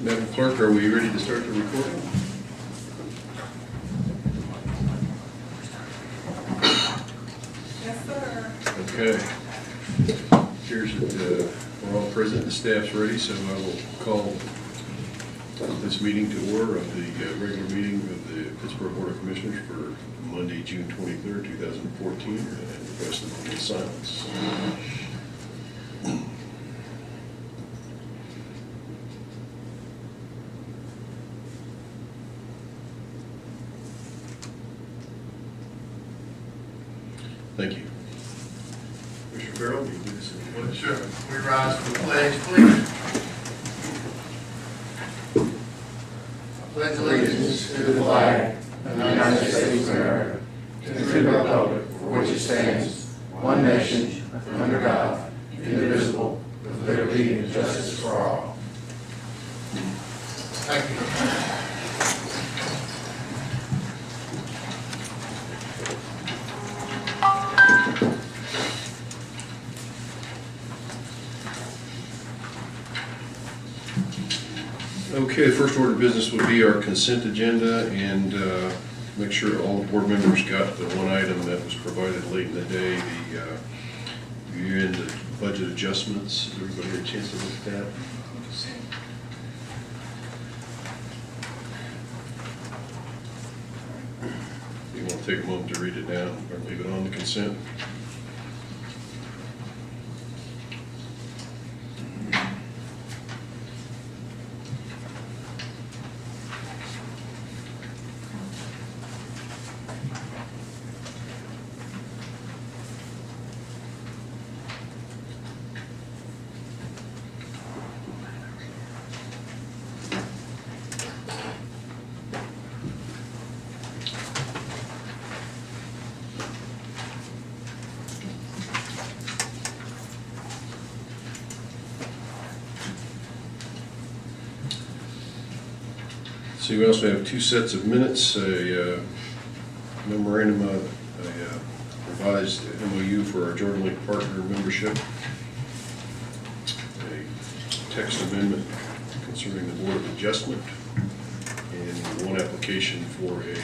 Madam Clerk, are we ready to start the recording? Yes, sir. Okay. Here's it. We're all present. The staff's ready, so I will call this meeting to order of the regular meeting of the Pittsboro Board of Commissioners for Monday, June 23rd, 2014, and request a moment of silence. Thank you. Mr. Farrell, will you lead us in the pledge? Sure. We rise for the pledge, please. I pledge allegiance to the flag of the United States of America, and to the republic for which it stands, one nation, under God, indivisible, with liberty and justice for all. Thank you. Okay, the first order of business would be our consent agenda, and make sure all the board members got the one item that was provided late in the day, the year-end budget adjustments. Has everybody had a chance to look at that? You want to take a moment to read it down or leave it on the consent? So we also have two sets of minutes, a memorandum of a revised MOU for our Jordan Lake Partner membership, a text amendment concerning the Board of Adjustment, and one application for a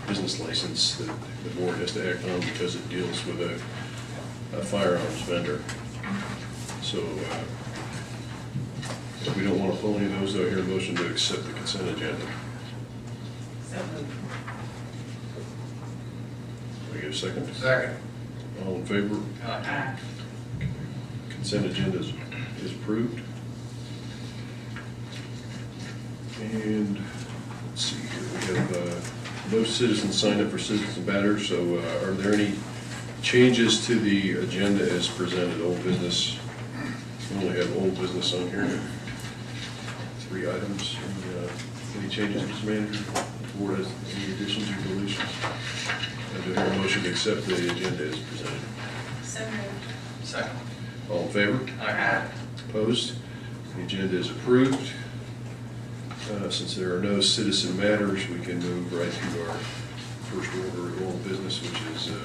business license that the board has to act on because it deals with a firearms vendor. So if we don't want to pull any of those, I hear a motion to accept the consent agenda. Do I get a second? Second. All in favor? Aye. Consent agenda is approved. And let's see here, we have no citizens signed up for citizen matters, so are there any changes to the agenda as presented? Old business, we only have old business on here. 3 items. Any changes, Mr. Manager? The board has any additions or deletions? I do hear a motion to accept the agenda as presented. So moved. Second. All in favor? Aye. Opposed? The agenda is approved. Since there are no citizen matters, we can move right to our first order of old business, which is a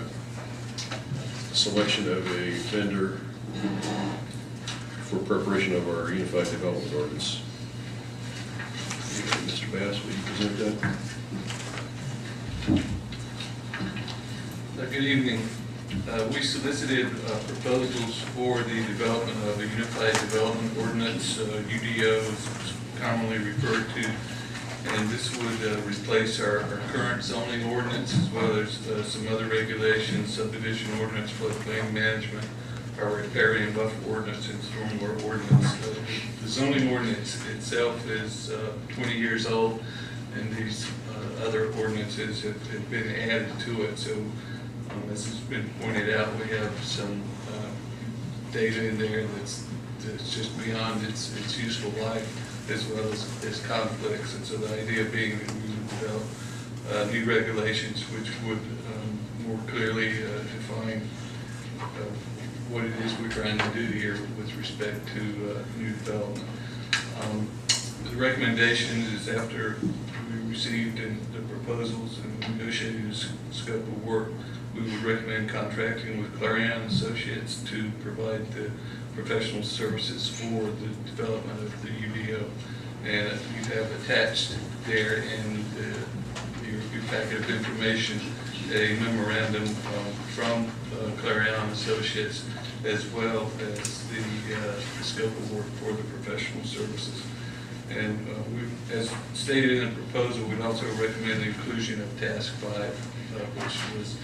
selection of a vendor for preparation of our Unified Development Ordinance. Mr. Bass, will you present that? Good evening. We solicited proposals for the development of a Unified Development Ordinance, UDO is commonly referred to, and this would replace our current zoning ordinance as well as some other regulations, subdivision ordinance, floodplain management, our riparian buffer ordinance, and stormwater ordinance. The zoning ordinance itself is 20 years old, and these other ordinances have been added to it. So as has been pointed out, we have some data in there that's just beyond its useful life, as well as conflicts. And so the idea being that we would develop new regulations which would more clearly define what it is we're trying to do here with respect to new development. The recommendation is, after we received the proposals and negotiated the scope of work, we would recommend contracting with Clarion Associates to provide the professional services for the development of the UDO. And you have attached there in your packet of information a memorandum from Clarion Associates, as well as the scope of work for the professional services. And as stated in the proposal, we'd also recommend the inclusion of task 5, which was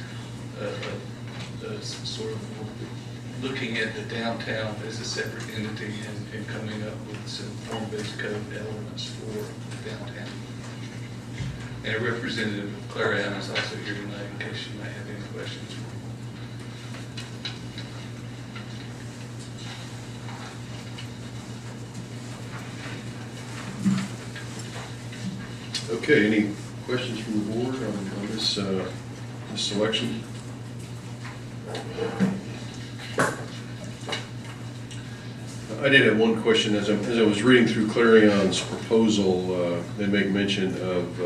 sort of looking at the downtown as a separate entity and coming up with some form-based code elements for the downtown. And a representative of Clarion is also here tonight in case you might have any questions. Okay, any questions from the board on this selection? I did have one question as I was reading through Clarion's proposal. They make mention of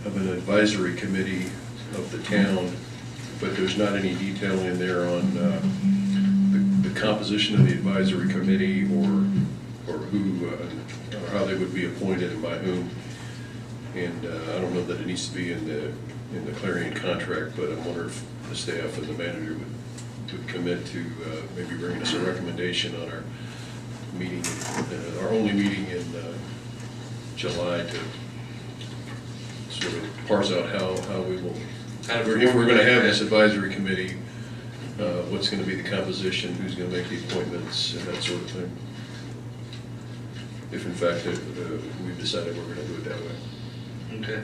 an advisory committee of the town, but there's not any detail in there on the composition of the advisory committee or who or how they would be appointed and by whom. And I don't know that it needs to be in the Clarion contract, but I wonder if the staff and the manager would commit to maybe bringing us a recommendation on our meeting, our only meeting in July, to sort of parse out how we will, if we're going to have this advisory committee, what's going to be the composition, who's going to make the appointments, and that sort of thing. If in fact we've decided we're going to do it that way. Okay.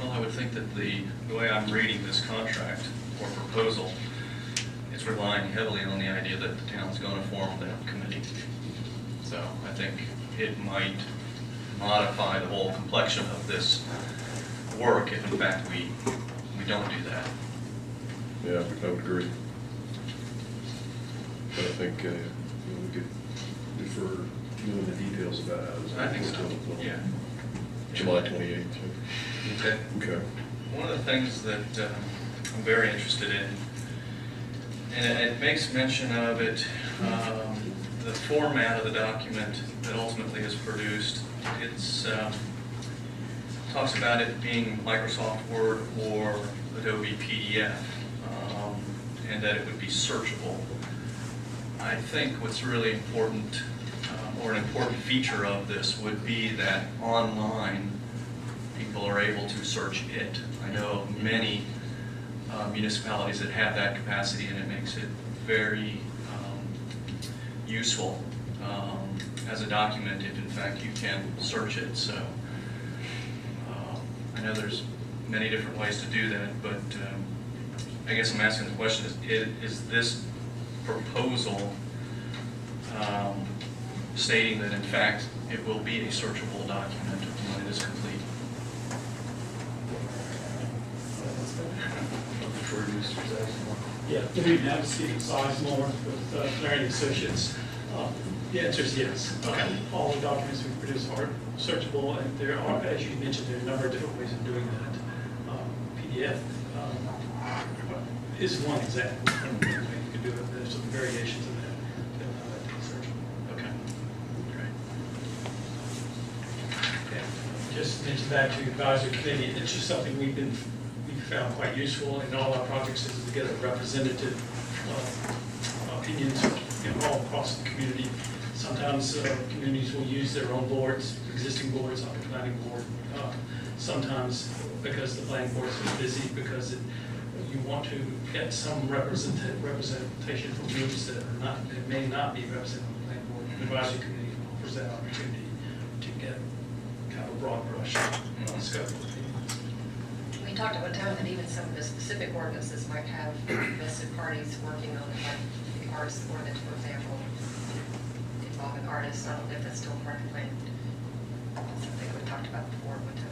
Well, I would think that the way I'm reading this contract or proposal is relying heavily on the idea that the town's going to form that committee. So I think it might modify the whole complexion of this work if in fact we don't do that. Yeah, I would agree. But I think we could defer knowing the details about how it's. I think so, yeah. July 28th. Okay. Okay. One of the things that I'm very interested in, and it makes mention of it, the format of the document that ultimately is produced, it's talks about it being Microsoft Word or Adobe PDF, and that it would be searchable. I think what's really important, or an important feature of this, would be that online people are able to search it. I know of many municipalities that have that capacity, and it makes it very useful as a document if in fact you can search it. So I know there's many different ways to do that, but I guess I'm asking the question, is this proposal stating that in fact it will be a searchable document when it is complete? Yeah, we need to see the size more with Clarion Associates. The answer is yes. Okay. All the documents we produce are searchable, and there are, as you mentioned, there are a number of different ways of doing that. PDF is one example. You can do it. There's some variations of that that allow that to be searchable. Okay, great. Yeah. Just to mention back to the advisory committee, it's just something we've found quite useful in all our projects, is to get a representative opinions all across the community. Sometimes communities will use their own boards, existing boards, like the planning board. Sometimes because the planning board is so busy, because you want to get some representation from groups that may not be represented on the planning board. The advisory committee offers that opportunity to get kind of a broad brush scope of opinions. We talked about time that even some of the specific ordinances might have vested parties working on it, like the artist ordinance, for example, involving artists. I don't know if that's still part of the plan. Something we talked about before one time.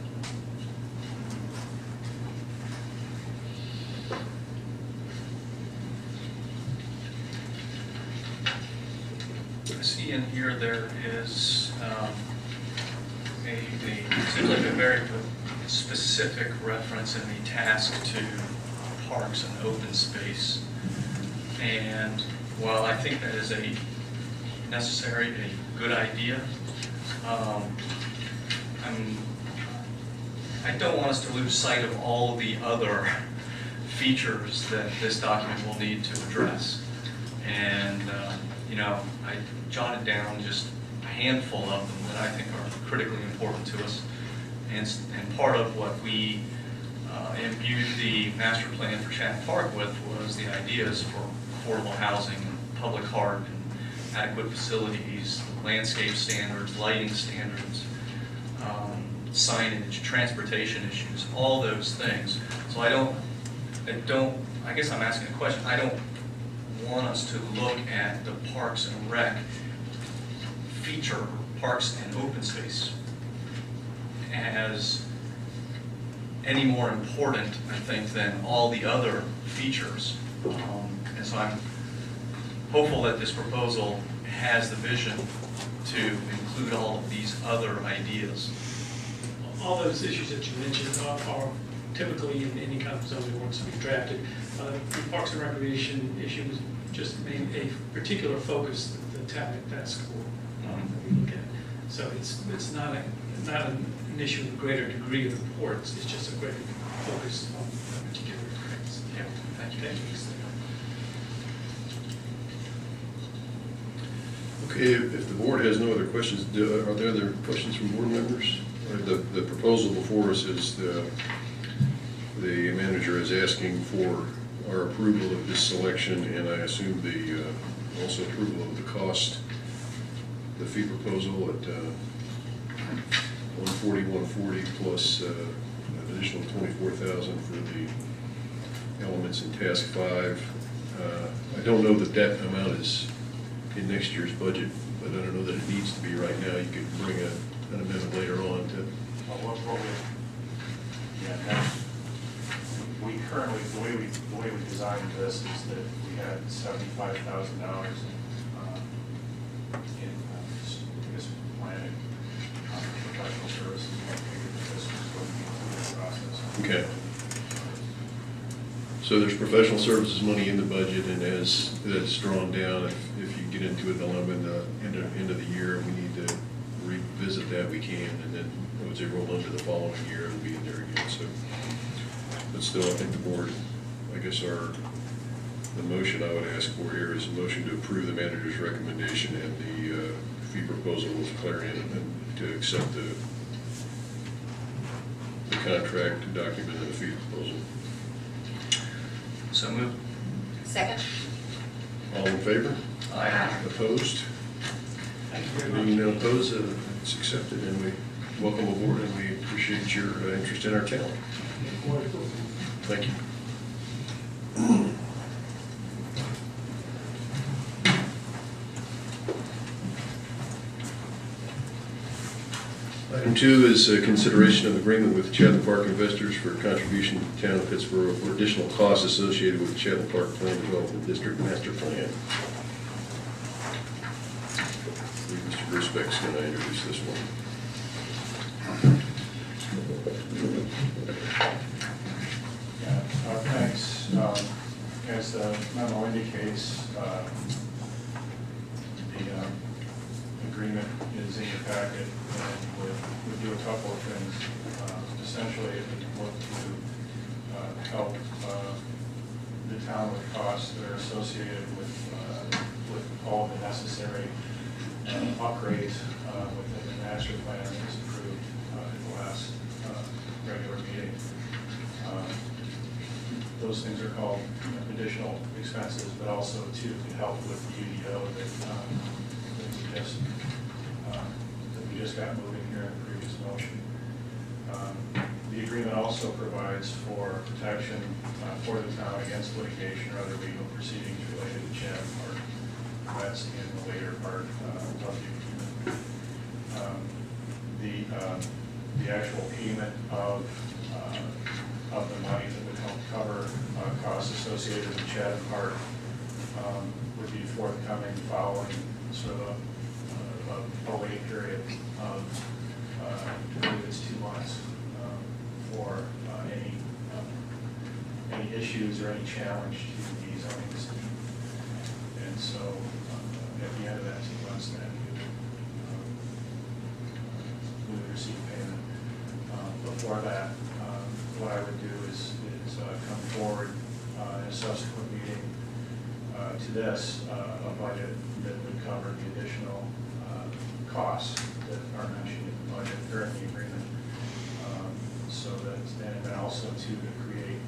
I see in here there is seems like a very specific reference in the task to parks and open space. And while I think that is a necessary, a good idea. I don't want us to lose sight of all the other features that this document will need to address. And, you know, I jotted down just a handful of them that I think are critically important to us. And part of what we imbued the master plan for Chatham Park with was the ideas for affordable housing, public art, and adequate facilities, landscape standards, lighting standards, signage, transportation issues, all those things. So I guess I'm asking a question. I don't want us to look at the Parks and Rec feature, parks and open space, as any more important, I think, than all the other features. And so I'm hopeful that this proposal has the vision to include all of these other ideas. All those issues that you mentioned are typically in any kind of zoning ordinance to be drafted. The Parks and Recreation issue was just made a particular focus that the town had asked for that we look at. So it's not an issue of a greater degree of importance. It's just a greater focus on particular things. Yeah, thank you. Okay, if the board has no other questions, are there other questions from board members? The proposal before us is the manager is asking for our approval of this selection, and I assume the also approval of the cost, the fee proposal at $140 plus an additional $24,000 for the elements in task 5. I don't know that amount is in next year's budget, but I don't know that it needs to be right now. You could bring an amendment later on to. We currently, the way we designed this is that we had $75,000 in planning professional services. I figured that this was going to be the process. Okay. So there's professional services money in the budget, and as that's drawn down, if you get into it end of the year, and we need to revisit that, we can, and then I would say roll into the following year and be in there again. So, but still, I think the board, I guess the motion I would ask for here is a motion to approve the manager's recommendation and the fee proposal with Clarion, and to accept the contract document and the fee proposal. So moved. Second? All in favor? Aye. Opposed? Thank you very Being much. none opposed, it's accepted, and we welcome aboard, and we appreciate your interest in our town. Thank you. Item 2 is a consideration of agreement with Chatham Park investors for contribution to the town of Pittsboro for additional costs associated with the Chatham Park Plan Development District Master Plan. Mr. Grisbeck's going to introduce this one. Yeah, thanks. As the memo indicates, the agreement is in your packet, and would do a couple of things. Essentially, it would look to help the town with costs that are associated with all the necessary upgrades within the master plan that was approved at the last regular meeting. Those things are called additional expenses, but also too could help with the UDO that we just got moving here in the previous motion. The agreement also provides for protection for the town against litigation or other legal proceedings related to Chatham Park. That's in the later part of the agreement. The actual payment of the money that would help cover costs associated with Chatham Park would be forthcoming following sort of a wait period of, I believe it's 2 months for any issues or any challenge to the zoning decision. And so at the end of that 2 months, then we would receive payment. Before that, what I would do is come forward in a subsequent meeting to this, a budget that would cover the additional costs that are mentioned in the budget or in the agreement. So that, and then also to create,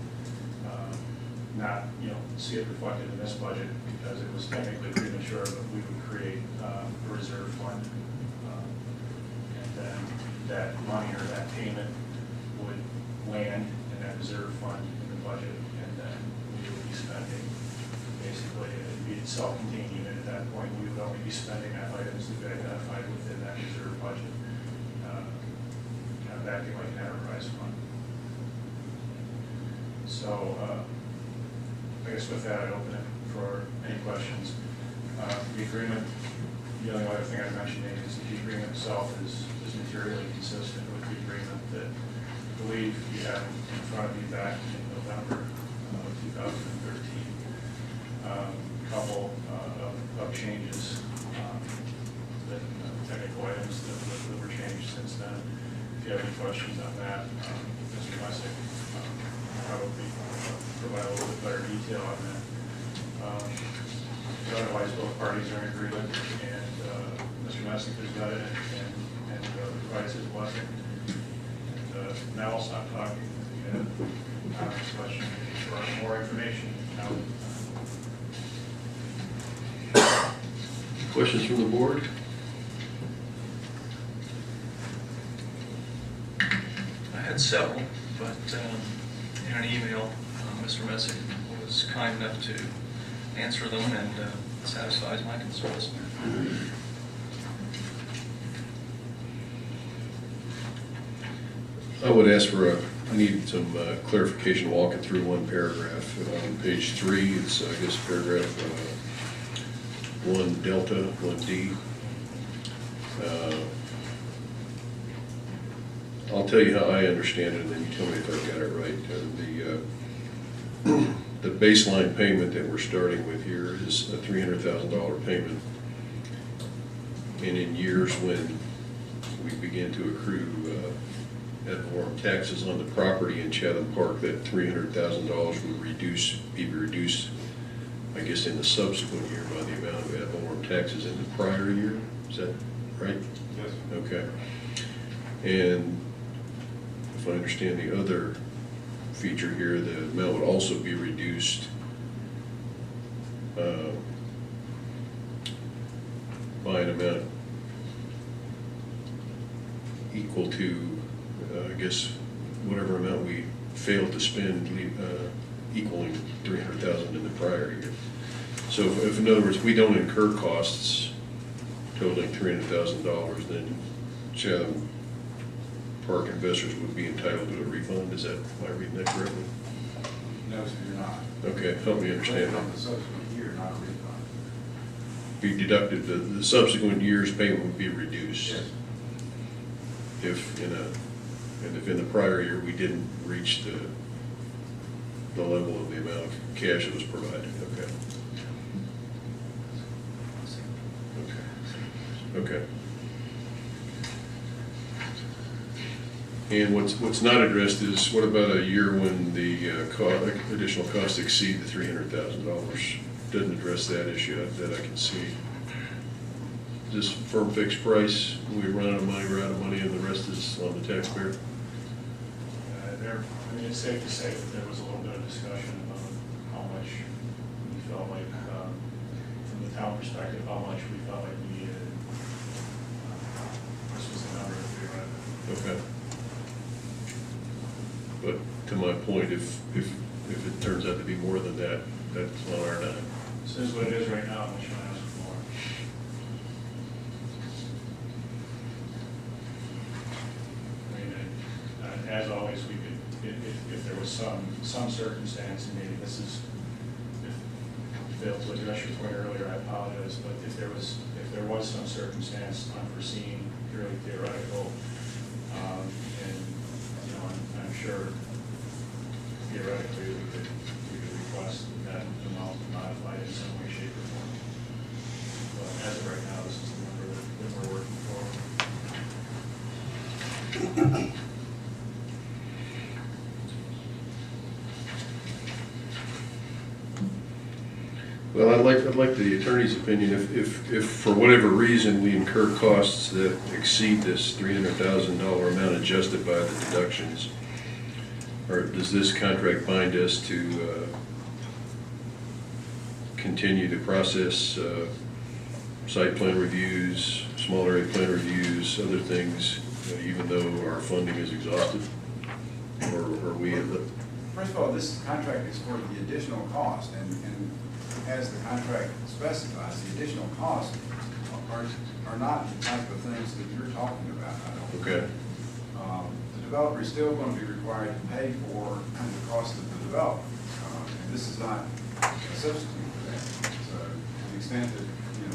not, see it reflected in this budget because it was technically premature, but we would create a reserve fund. And then that money or that payment would land in that reserve fund in the budget, and then we would be spending, basically, it'd be a self-contained unit at that point. We would only be spending on items that we identified within that reserve budget, kind of acting like an enterprise fund. So, I guess with that, I'd open it for any questions. The agreement, the only other thing I'd mention is that the agreement itself is materially consistent with the agreement that I believe you have in front of you back in November of 2013. Couple of changes, that technical items that were changed since then. If you have any questions on that, Mr. Messick probably provide a little bit better detail on that. But otherwise, both parties are in agreement, and Mr. Messick has got it and provides his blessing. And now I'll stop talking. If you have comments, questions, or more information, now. Questions from the board? I had several, but in an email, Mr. Messick was kind enough to answer them and satisfies my concerns. I would ask for I need some clarification walking through one paragraph. On page 3, it's, I guess, paragraph 1 delta, 1D. I'll tell you how I understand it, and then you tell me if I've got it right. The baseline payment that we're starting with here is a $300,000 payment. And in years when we begin to accrue ad valorem taxes on the property in Chatham Park, that $300,000 would be reduced, I guess, in the subsequent year by the amount of ad valorem taxes in the prior year. Is that right? Yes. Okay. And if I understand the other feature here, the amount would also be reduced by an amount equal to, I guess, whatever amount we failed to spend, equaling $300,000 in the prior year. So if, in other words, we don't incur costs totaling $300,000, then Chatham Park investors would be entitled to a refund. Is that, am I reading that correctly? No, sir, you're not. Okay, help me understand From that. the subsequent year, not a refund. Be deducted, the subsequent year's payment would be reduced. Yes. If in the prior year we didn't reach the level of the amount of cash that was provided. Okay. Okay. And what's not addressed is, what about a year when the additional costs exceed the $300,000? Doesn't address that issue that I can see. Is this firm fixed price? We run out of money, we're out of money, and the rest is on the taxpayer? It's safe to say that there was a little bit of discussion about how much we felt like, from the town perspective, how much we felt like we needed. This was the number that we were at. Okay. But to my point, if it turns out to be more than that, that's on our dime. This is what it is right now, I'm just going to ask for more. I mean, as always, we could, if there was some circumstance, and maybe this is, if failed to address your point earlier, I apologize, but if there was some circumstance unforeseen, purely theoretical, and, I'm sure theoretically we could request that amount modified in some way, shape, or form. But as Well, I'd like the attorney's opinion. If for whatever reason we incur costs that exceed this $300,000 amount adjusted by the deductions, or does this contract bind us to continue to process site plan reviews, small area plan reviews, other things, even though our funding is exhausted? Or are we at the... First of all, this contract is for the additional cost, and as the contract specifies, the additional costs are not the type of things that you're talking about, I don't think. Okay. The developer is still going to be required to pay for the cost of the development. And this is not a substitute for that. So to the extent that,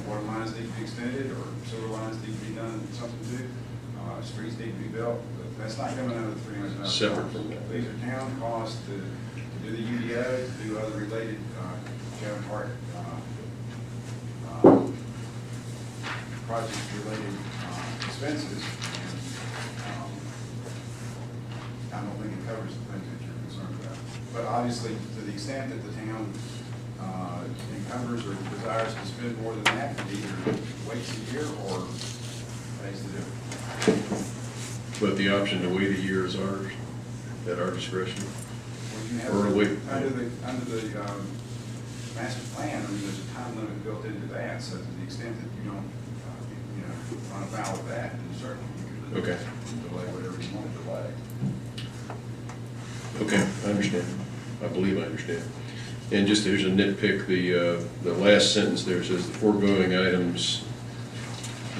water lines need to be extended or sewer lines need to be done something to, streets need to be built, but that's not coming out of the $300,000. Separate from that. These are town costs to do the UDO, to do other related Chatham Park project-related expenses. I don't think it covers the things that you're concerned about. But obviously, to the extent that the town encumbers or desires to spend more than that, it either waits a year or pays the difference. But the option to wait a year is ours, at our discretion? Well, you have Or wait. under the master plan, I mean, there's a time limit built into that, so to the extent that you don't, run afoul of that, then certainly you could Okay. delay whatever you want to delay. Okay, I understand. I believe I understand. And just, there's a nitpick, the last sentence there says the foregoing items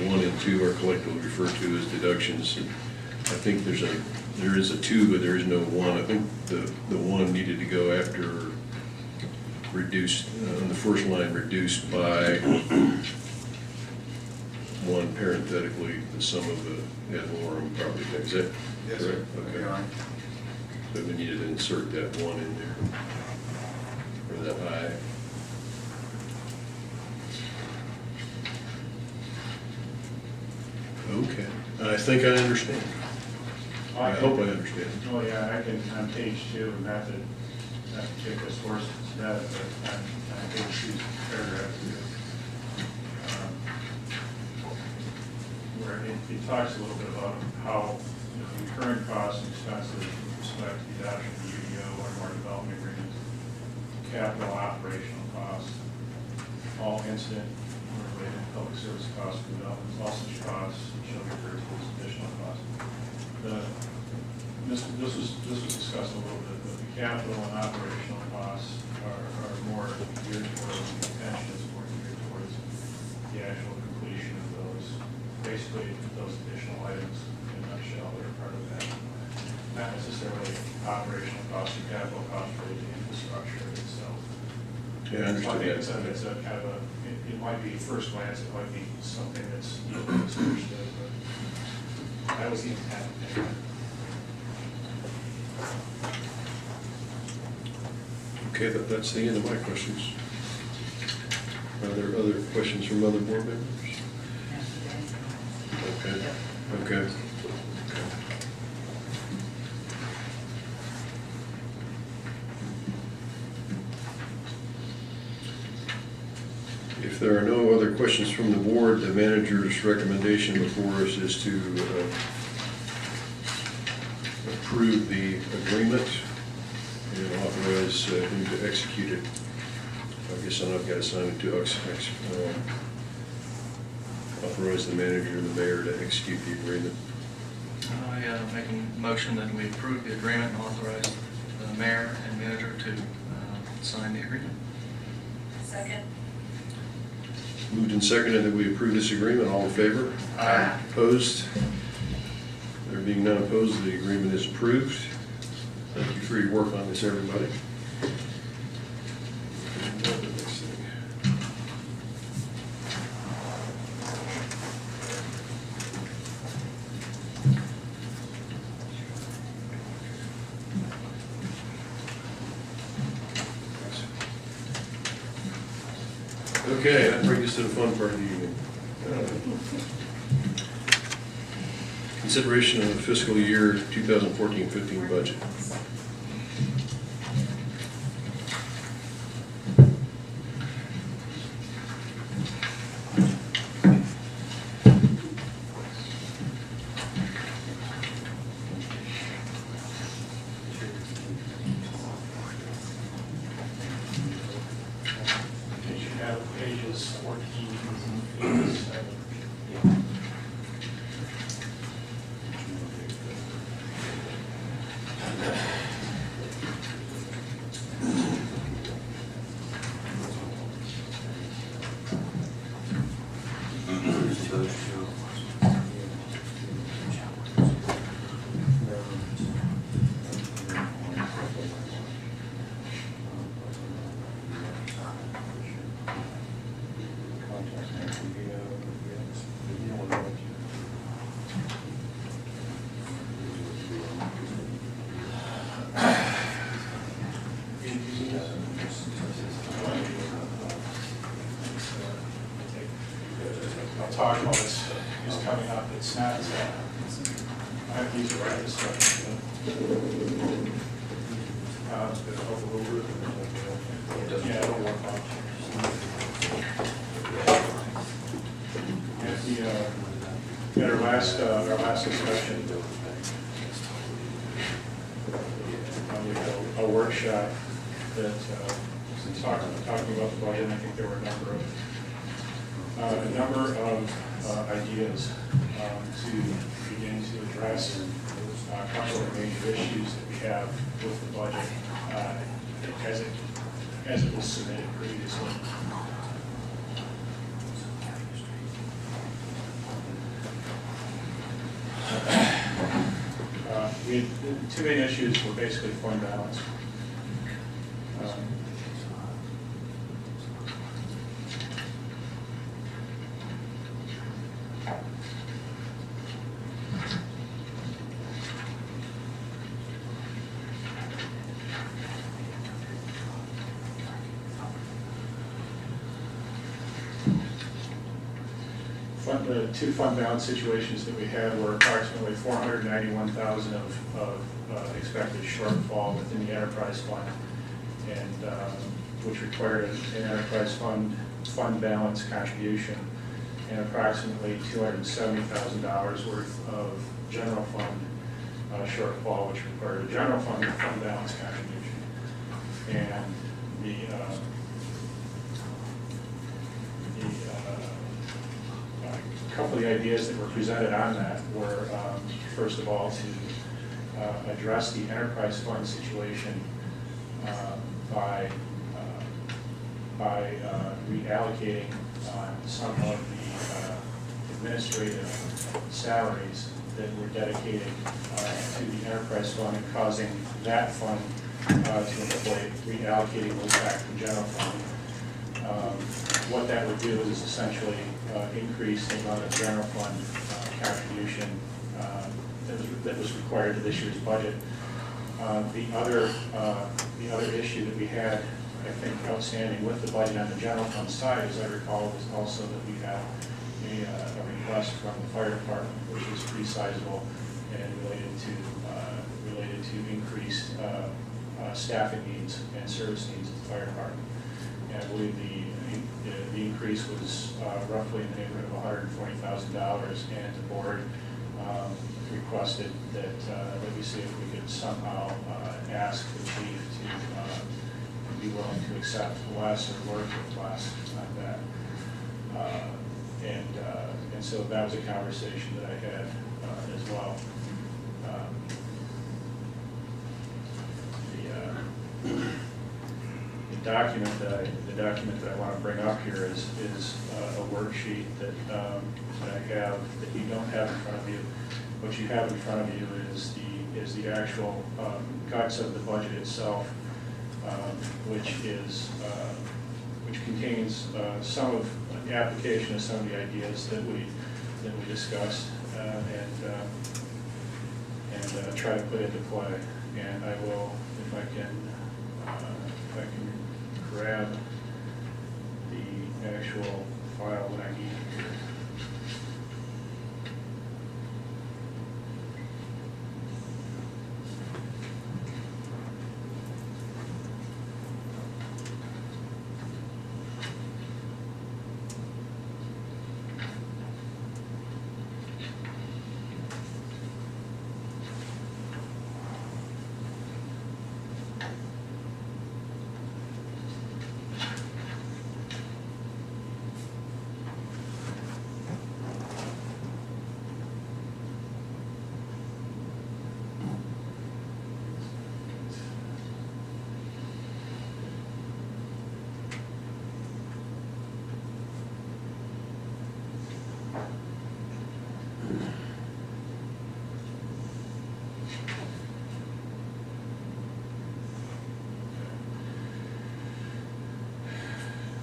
1 and 2 are collectively referred to as deductions. And I think there is a 2, but there is no 1. I think the 1 needed to go after reduced, on the first line, reduced by 1 parenthetically, the sum of the ad valorem property tax. Is that Yes, correct? sir. Okay. All right. But we needed to insert that 1 in there, or that I. Okay, I think I understand. I hope I understand. Oh, yeah, I can, on page 2, not to take this horse to death, but on page 2, paragraph 2, where it talks a little bit about how incurring costs and expenses with respect to the adoption of the UDO or more development agreements, capital operational costs, all incident or related public service costs, development, all such costs shall be referred to as additional costs. This was discussed a little bit, but the capital and operational costs are more geared towards, the attention is more geared towards the actual completion of those, basically those additional items in a nutshell that are part of that. Not necessarily operational costs or capital costs related to infrastructure itself. Yeah, I understand that. It's a kind of a, it might be, first glance, it might be something that's misunderstood, but that was the intent. Okay, that's the end of my questions. Are there other questions from other board members? Okay. If there are no other questions from the board, the manager's recommendation before us is to approve the agreement and authorize him to execute it. I guess I've got to sign it to authorize the manager and the mayor to execute the agreement. I make a motion that we approve the agreement and authorize the mayor and manager to sign the agreement. Second. Moved and seconded that we approve this agreement. All in favor? Aye. Opposed? There being none opposed, the agreement is approved. Thank you for your work on this, everybody. And, the next thing. Okay, that brings us to the fun part of the evening. Consideration of the fiscal year 2014-15 budget. You should have pages 14 and 7. I'll talk while it's coming up. It's not, I have to use the right stuff. Yeah, it'll work out. At our last discussion, we had a workshop that talking about the budget. I think there were a number of ideas to begin to address a couple of major issues that we have with the budget as it was submitted previously. The two main issues were basically fund balance. The two fund balance situations that we had were approximately $491,000 of expected shortfall within the enterprise fund, and which required an enterprise fund balance contribution, and approximately $270,000 worth of general fund shortfall, which required a general fund balance contribution. And a couple of the ideas that were presented on that were, first of all, to address the enterprise fund situation by reallocating some of the administrative salaries that were dedicated to the enterprise fund and causing that fund to inflate, reallocating those back to the general fund. What that would do is essentially increase the amount of general fund contribution that was required to this year's budget. The other issue that we had, I think, outstanding with the budget on the general fund side, as I recall, was also that we had a request from the fire department, which was pretty sizable and related to increased staffing needs and service needs of the fire department. And I believe the increase was roughly in the neighborhood of $140,000, and the board requested that we see if we could somehow ask the chief to be willing to accept less or work with less on that. And so that was a conversation that I had as well. The document that I want to bring up here is a worksheet that I have that you don't have in front of you. What you have in front of you is the actual guts of the budget itself, which contains some of the application of some of the ideas that we discussed and try to put into play. And I will, if I can grab the actual file that I need here.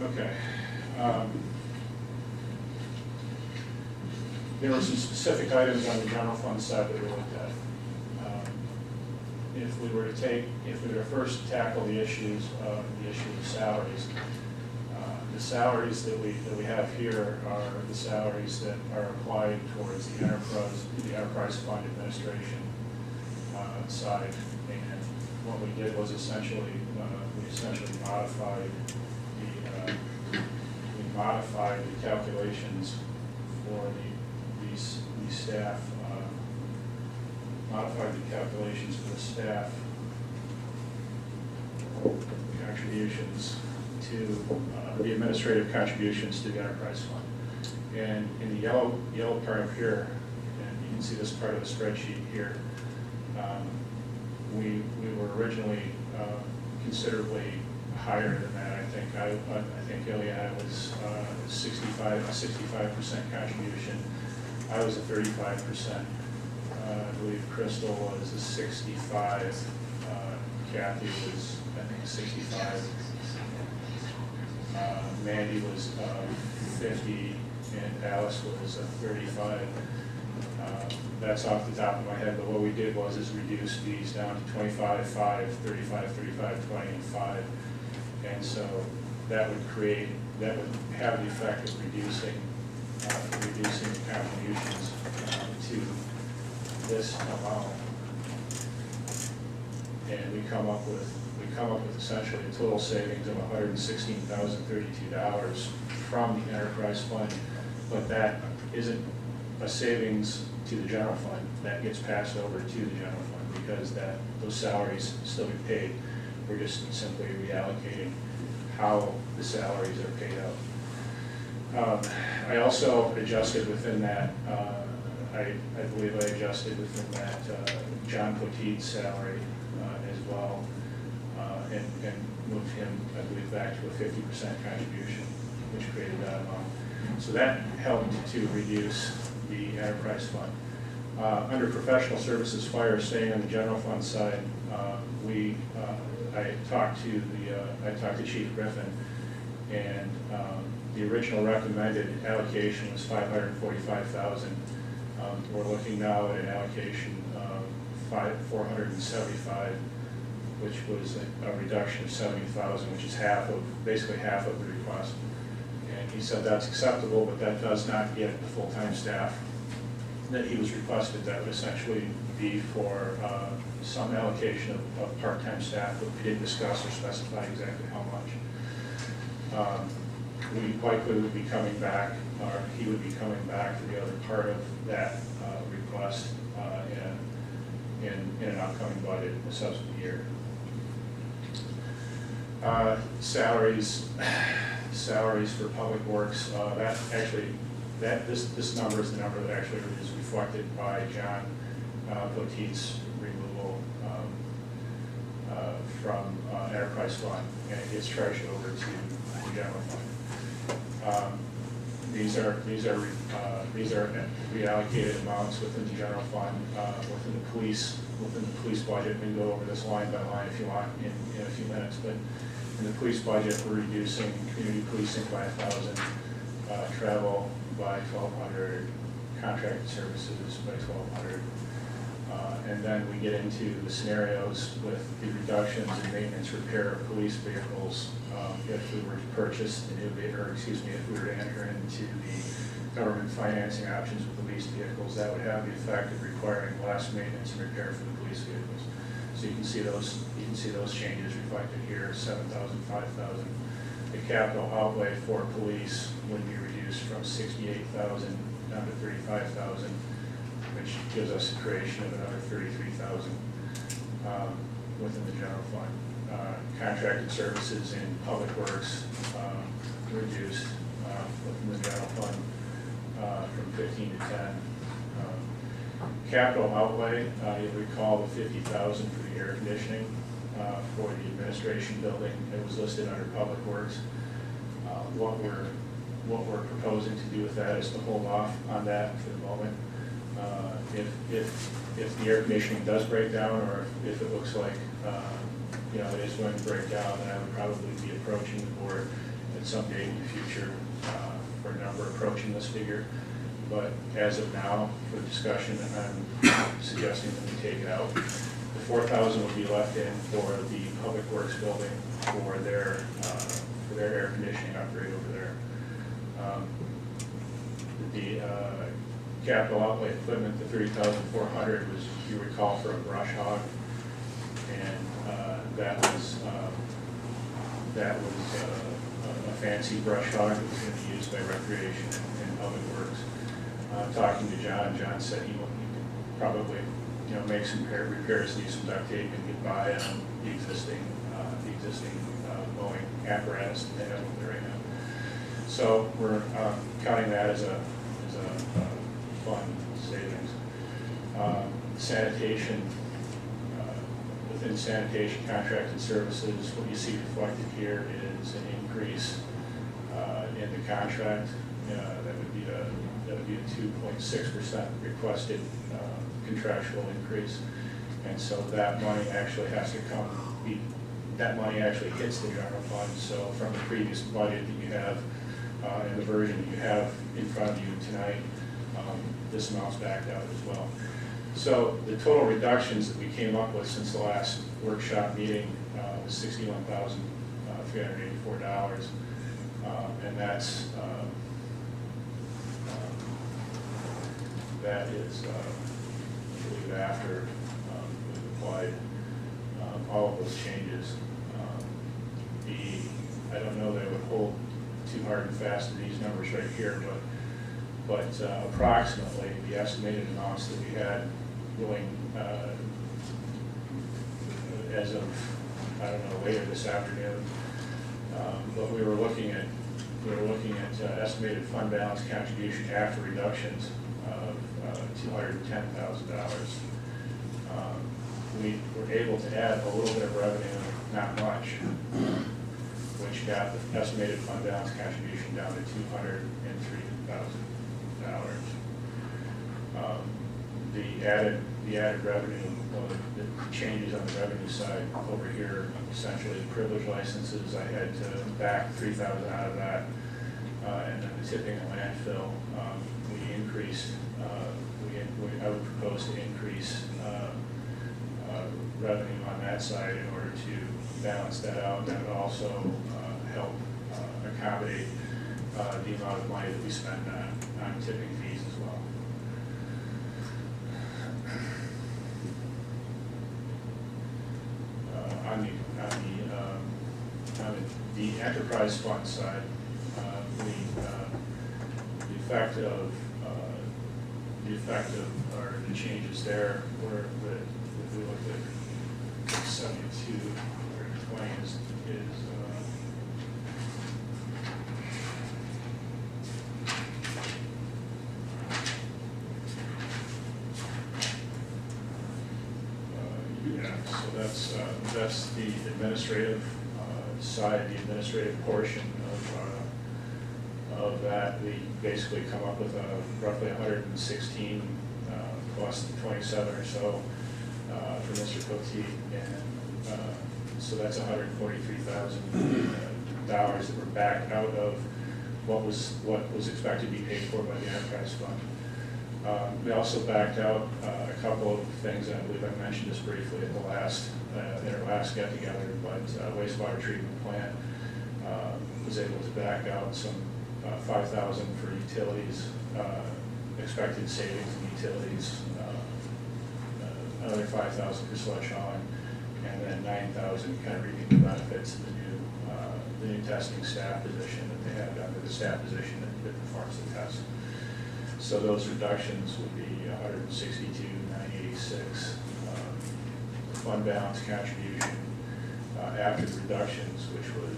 Okay. There were some specific items on the general fund side that we looked at. If we were to first tackle the issue of salaries, the salaries that we have here are the salaries that are applied towards the enterprise fund administration side. And what we did was essentially modified the calculations for the staff. Modified the calculations for the staff contributions to the administrative contributions to the enterprise fund. And in the yellow part up here, and you can see this part of the spreadsheet here, we were originally considerably higher than that. I think Ileana was 65% contribution. I was a 35%. I believe Crystal was a 65. Kathy was, I think, 65. Mandy was 50, and Alice was 35. That's off the top of my head, but what we did was reduce these down to 25, 5, 35, 35, 20, and 5. And so that would have the effect of reducing the contributions to this amount. And we come up with essentially a total savings of $116,032 from the enterprise fund, but that isn't a savings to the general fund. That gets passed over to the general fund because those salaries still get paid. We're just simply reallocating how the salaries are paid out. I also adjusted within that, I believe I adjusted within that John Poteet's salary as well, and moved him, I believe, back to a 50% contribution, which created that amount. So that helped to reduce the enterprise fund. Under professional services, fire, staying on the general fund side, I talked to Chief Griffin, and the original recommended allocation was $545,000. We're looking now at an allocation of $475,000, which was a reduction of $70,000, which is basically half of the request. And he said that's acceptable, but that does not get the full-time staff that he was requested. That would essentially be for some allocation of part-time staff, but we didn't discuss or specify exactly how much. We likely would be coming back, or he would be coming back to the other part of that request in an upcoming budget in the subsequent year. Salaries for public works. This number is the number that actually is reflected by John Poteet's removal from enterprise fund, and it gets charged over to the general fund. These are reallocated amounts within the general fund, within the police budget. We can go over this line by line if you want in a few minutes, but in the police budget, we're reducing community policing by 1,000, travel by 1,200, contracted services by 1,200. And then we get into the scenarios with the reductions in maintenance repair of police vehicles. If we were to purchase a new vehicle, or excuse me, if we were to enter into the government financing options with the leased vehicles, that would have the effect of requiring less maintenance and repair for the police vehicles. So you can see those changes reflected here: 7,000, 5,000. The capital outlay for police would be reduced from 68,000 down to 35,000, which gives us a creation of another 33,000 within the general fund. Contracted services in public works reduced within the general fund from 15 to 10. Capital outlay, you'll recall the 50,000 for the air conditioning for the administration building. It was listed under public works. What we're proposing to do with that is to hold off on that for the moment. If the air conditioning does break down, or if it looks like it is going to break down, then I would probably be approaching the board at some date in the future for a number approaching this figure. But as of now, for discussion, I'm suggesting that we take it out. The 4,000 will be left in for the Public Works building for their air conditioning upgrade over there. The capital outlay equipment, the 30,400 was, you recall, for a brush hog, and that was a fancy brush hog that was going to be used by Recreation and Public Works. Talking to John, John said he could probably, make some repairs, need some duct tape, and get by on the existing mowing apparatus that they have over there right now. So we're counting that as a fund savings. Sanitation, within sanitation contracted services, what you see reflected here is an increase in the contract. That would be a 2.6% requested contractual increase, and so that money actually has to that money actually hits the general fund. So from the previous budget that you have and the version that you have in front of you tonight, this amount's backed out as well. So the total reductions that we came up with since the last workshop meeting was $61,384, and that is, I believe, after we've applied all of those changes. I don't know that I would hold too hard and fast to these numbers right here, but approximately the estimated amounts that we had going as of, I don't know, later this afternoon, but we were looking at estimated fund balance contribution after reductions of $210,000. We were able to add a little bit of revenue, not much, which got the estimated fund balance contribution down to $203,000. The added revenue, the changes on the revenue side over here, essentially privilege licenses, I had to back $3,000 out of that, and then the tipping and landfill, we increased. I would propose to increase revenue on that side in order to balance that out. That would also help accommodate the amount of money that we spend on tipping fees as well. On the enterprise fund side, the effect of or the changes there were that if we look at 72 or 20 is that's the administrative side, the administrative portion of that. We basically come up with roughly 116 plus the 27 or so for Mr. Cote, and so that's $143,000 that were backed out of what was expected to be paid for by the enterprise fund. We also backed out a couple of things, and I believe I mentioned this briefly at the in our last get-together, but wastewater treatment plant was able to back out some $5,000 for utilities, expected savings in utilities, another $5,000 for sludge hauling, and then $9,000 kind of reaping the benefits of the new testing staff position that they have under the staff position that performs the test. So those reductions would be $162,986. Fund balance contribution after the reductions, which was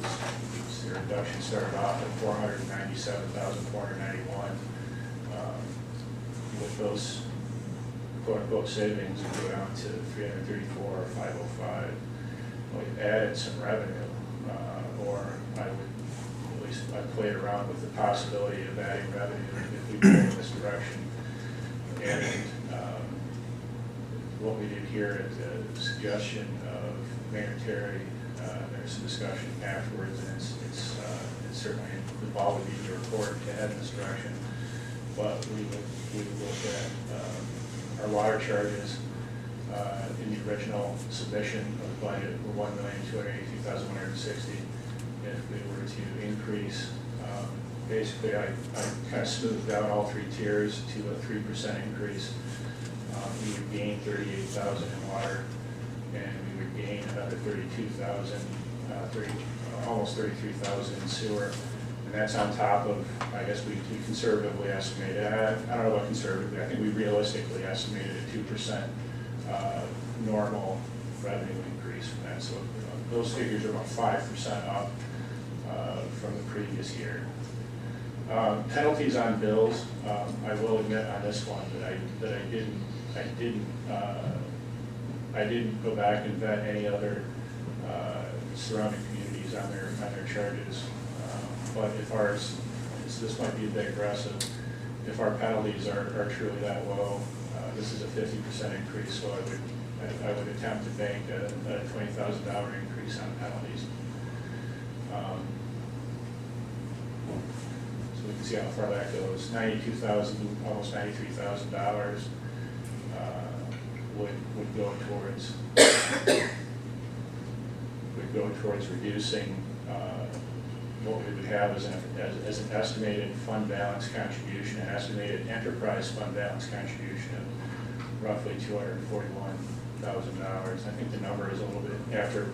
the reduction started off at $497,491. With those quote-unquote savings, we go down to $334,505. We've added some revenue, or I played around with the possibility of adding revenue if we go in this direction. And what we did here at the suggestion of Mayor Terry, there's some discussion afterwards, and it's certainly the ball would be in the report to head in this direction. But we would look at our water charges in the original submission of the budget were $1,282,160. If we were to increase, basically I kind of smoothed out all three tiers to a 3% increase. We would gain 38,000 in water, and we would gain another 32,000, almost 33,000 in sewer. And that's on top of, I guess we conservatively estimated, I don't know about conservatively, I think we realistically estimated a 2% normal revenue increase from that. So those figures are about 5% up from the previous year. Penalties on bills, I will admit on this one that I didn't go back and vet any other surrounding communities on their charges. But if ours, this might be a bit aggressive, if our penalties are truly that low, this is a 50% increase, so I would attempt to bank a $20,000 increase on penalties. So we can see how far that goes. $92,000, almost $93,000 would go towards reducing what we would have as an estimated fund balance contribution, an estimated enterprise fund balance contribution of roughly $241,000. I think the number is a little bit, after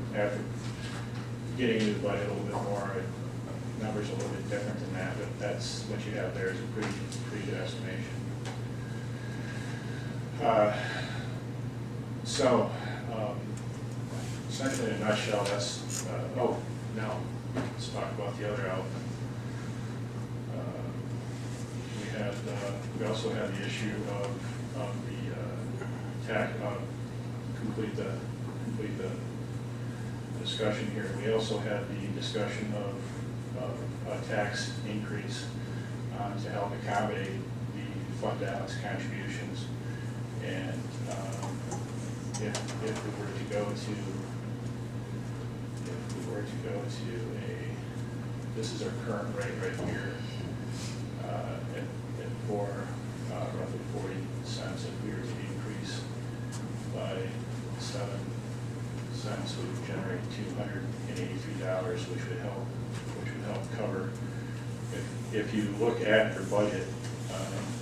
getting into the budget a little bit more, the number's a little bit different than that, but that's what you have there is a pretty good estimation. So, essentially in a nutshell, that's, let's talk about the other element. We also have the issue of the tax, complete the discussion here. We also have the discussion of a tax increase to help accommodate the fund balance contributions. And if we were to go to this is our current rate right here, for roughly 40 cents. If we were to increase by 7 cents, we would generate $283, which would help cover. If you look at your budget,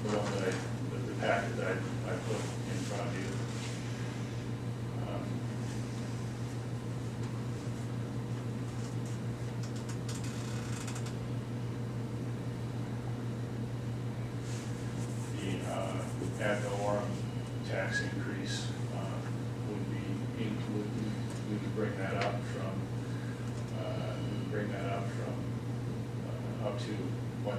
the one that the packet that I put in front of you, ad valorem tax increase we would bring that up from up to $1,916,000.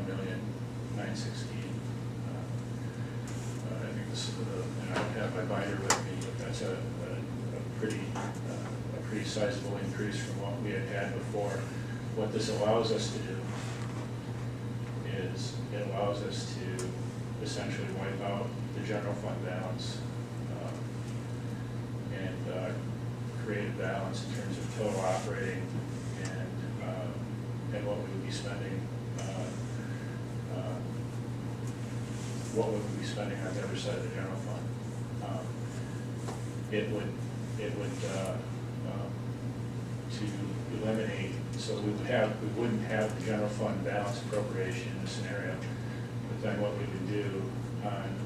I think this, and I don't have my binder with me, but that's a pretty sizable increase from what we had before. What this allows us to do is it allows us to essentially wipe out the general fund balance and create a balance in terms of total operating and what we would be spending, on the other side of the general fund. It would to eliminate, so we wouldn't have the general fund balance appropriation in this scenario. But then what we would do on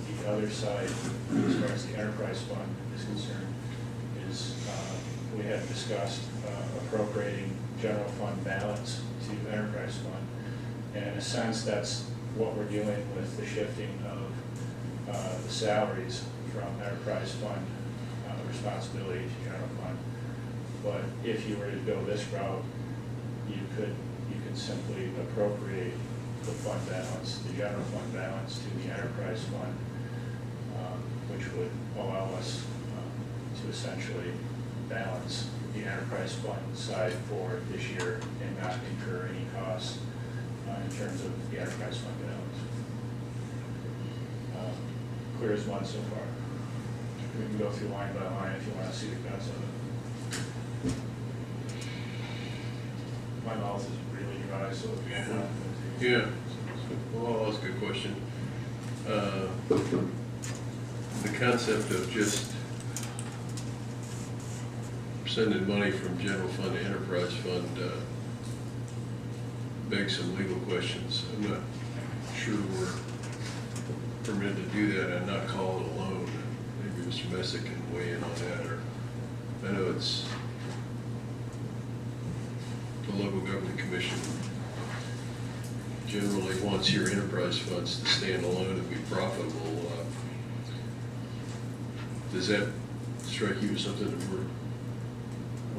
the other side, as far as the enterprise fund is concerned, is we had discussed appropriating general fund balance to enterprise fund. And in a sense, that's what we're doing with the shifting of the salaries from enterprise fund responsibility to general fund. But if you were to go this route, you could simply appropriate the fund balance, the general fund balance, to the enterprise fund, which would allow us to essentially balance the enterprise fund side for this year and not incur any costs in terms of the enterprise fund balance. Clear as mud so far. We can go through line by line if you want to see the guts of it. My mouth is really advise, so if you have one. Yeah, well, that's a good question. The concept of just sending money from general fund to enterprise fund begs some legal questions. I'm not sure we're permitted to do that and not call it a loan. Maybe Mr. Messick can weigh in on that, or I know it's the local government commission generally wants your enterprise funds to stand alone and be profitable. Does that strike you as something that we're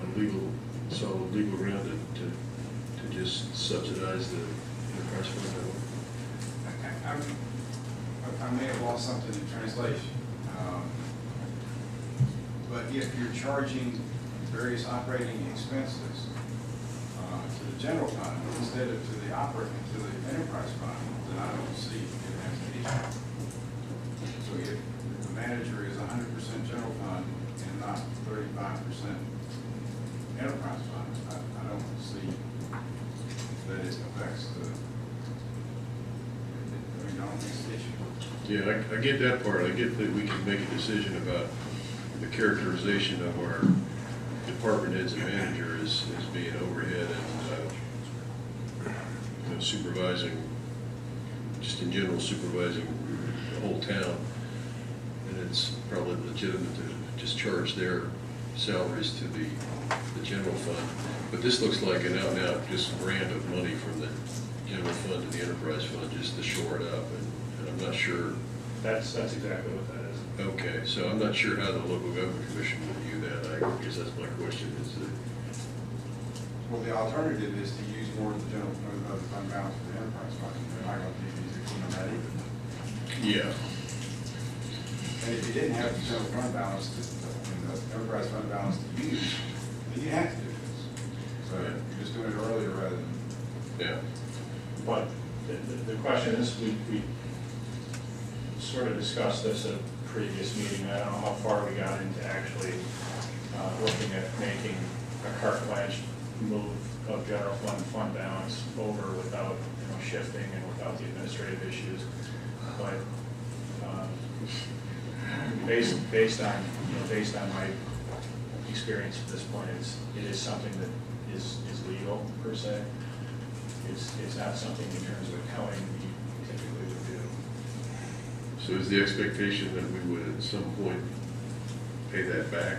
on solid legal ground to just subsidize the enterprise fund that way? I may have lost something in translation. But if you're charging various operating expenses to the general fund instead of to the enterprise fund, then I don't see it as an issue. So if the manager is 100% general fund and not 35% enterprise fund, I don't see that it affects I don't think it's an issue. Yeah, I get that part. I get that we can make a decision about the characterization of our department heads and manager as being overhead and supervising, just in general supervising the whole town. And it's probably legitimate to just charge their salaries to the general fund. But this looks like an out-and-out just grant of money from the general fund to the enterprise fund just to shore it up. And I'm not sure. That's exactly what that is. Okay, so I'm not sure how the local government commission would view that. I guess that's my question, is that, Well, the alternative is to use more of the general fund balance for the enterprise fund. They're not going to be using that either. yeah, And if you didn't have the general fund balance, the enterprise fund balance to use, then you have to do this. So Yeah. you're just doing it earlier rather than. yeah. But the question is, we sort of discussed this at a previous meeting. I don't know how far we got into actually looking at making a carte blanche move of general fund balance over without, shifting and without the administrative issues. But based on my experience at this point, it is something that is legal per se. It's not something in terms of accounting we typically would do. So is the expectation that we would at some point pay that back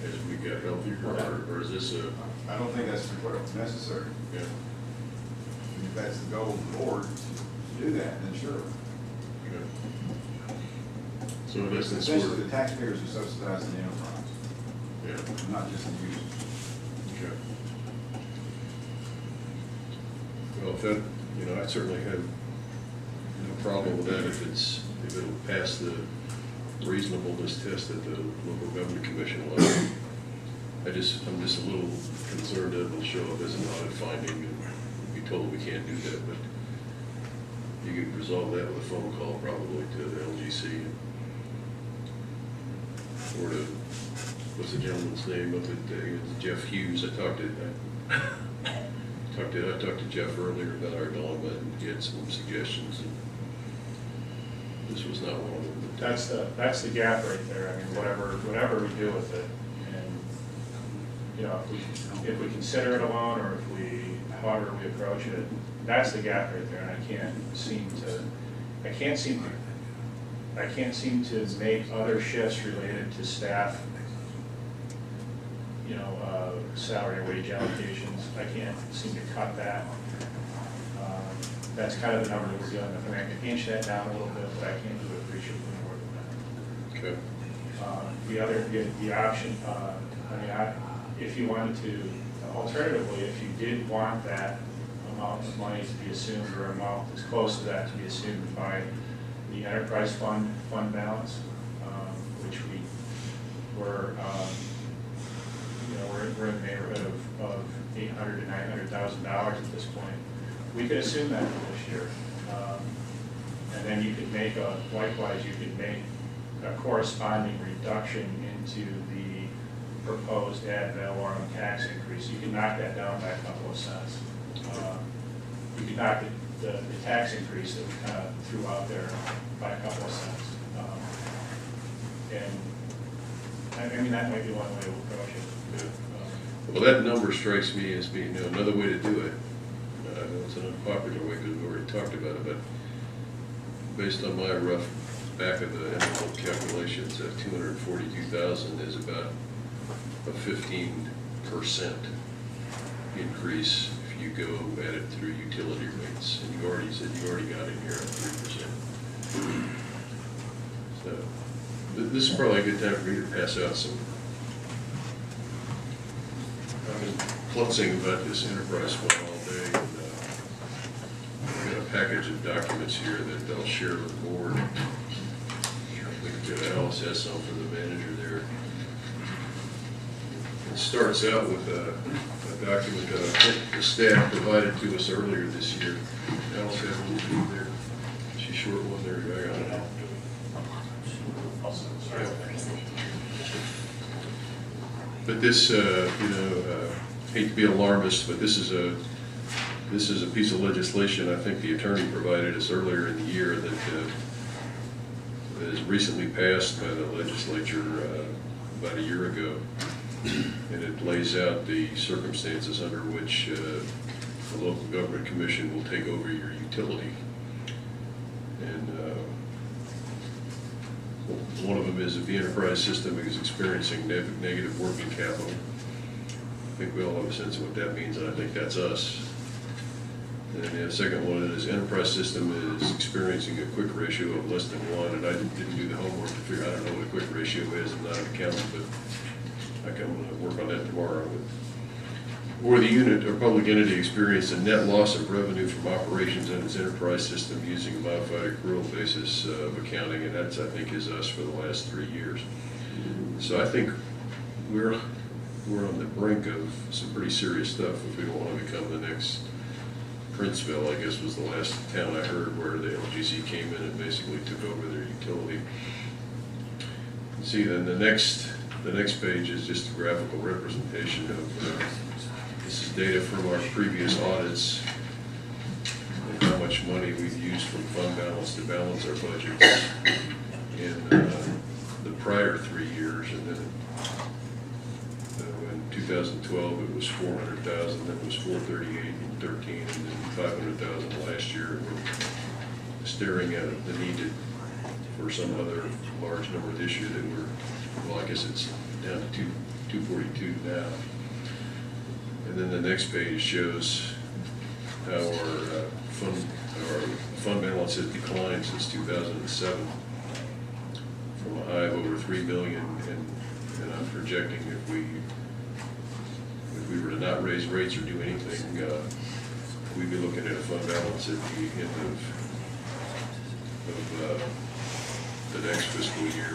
as we get healthier, or is this a, I don't think that's necessary. yeah, If that's the goal of the board to do that, then sure. okay. So in essence, Essentially, we're, the taxpayers are subsidizing the enterprise, yeah, not just the users. okay. Well, if that, I certainly have no problem with that if it'll pass the reasonableness test that the local government commission will. I'm just a little concerned that it'll show up as an audit finding and be told we can't do that, but you could resolve that with a phone call probably to the LGC. Or to, what's the gentleman's name up at, Jeff Hughes. I talked to Jeff earlier about our dilemma, and he had some suggestions, and this was not one of them. That's the gap right there. I mean, whatever we do with it, and if we consider it a loan, or however we approach it, that's the gap right there. And I can't seem to make other shifts related to staff, salary and wage allocations. I can't seem to cut that. That's kind of the number that we're dealing with. I mean, I can inch that down a little bit, but I can't do it appreciably more than that. Okay. The option, if you wanted to, alternatively, if you did want that amount of money to be assumed, or amount that's close to that to be assumed by the enterprise fund balance, which we were, we're in the neighborhood of $800,000 to $900,000 at this point. We could assume that for this year, and then you could make likewise, you could make a corresponding reduction into the proposed ad valorem tax increase. You can knock that down by a couple of cents. we deduct the tax increase that we kind of threw out there by a couple of cents. And I mean, that might be one way to approach it. Well, that number strikes me as being, you know, another way to do it. I know it's an unpopular way because we've already talked about it, but based on my rough back of the envelope calculations, that 242,000 is about a 15% increase if you go at it through utility rates. And you already said you already got in here at 3%. So this is probably a good time for me to pass out some. I've been klutzing about this enterprise fund all day, and I've got a package of documents here that I'll share with the board. I think Alice has some for the manager there. It starts out with a document that I think the staff provided to us earlier this year. Alice had one too there. She's short one there. I got it. But this, hate to be alarmist, but this is a piece of legislation I think the attorney provided us earlier in the year that is recently passed by the legislature about a year ago. And it lays out the circumstances under which the local government commission will take over your utility. And one of them is if the enterprise system is experiencing negative working capital. I think we all have a sense of what that means, and I think that's us. And then the second one is enterprise system is experiencing a quick ratio of less than 1, and I didn't do the homework to figure. I don't know what a quick ratio is. I'm not an accountant, but I can work on that tomorrow. Or the unit or public entity experienced a net loss of revenue from operations in its enterprise system using a modified accrual basis of accounting, and that's, I think, is us for the last 3 years. So I think we're on the brink of some pretty serious stuff if we don't want to become the next Princeville, I guess was the last town I heard where the LGC came in and basically took over their utility. See, then the next page is just a graphical representation of this is data from our previous audits and how much money we've used from fund balance to balance our budgets in the prior 3 years. And then in 2012 it was 400,000, then it was 438 in 13, and then 500,000 last year. And we're staring at the need for some other large number this year that well, I guess it's down to 242 now. And then the next page shows how our fund balance has declined since 2007 from a high of over $3 million, and I'm projecting if we were to not raise rates or do anything, we'd be looking at a fund balance at the end of the next fiscal year.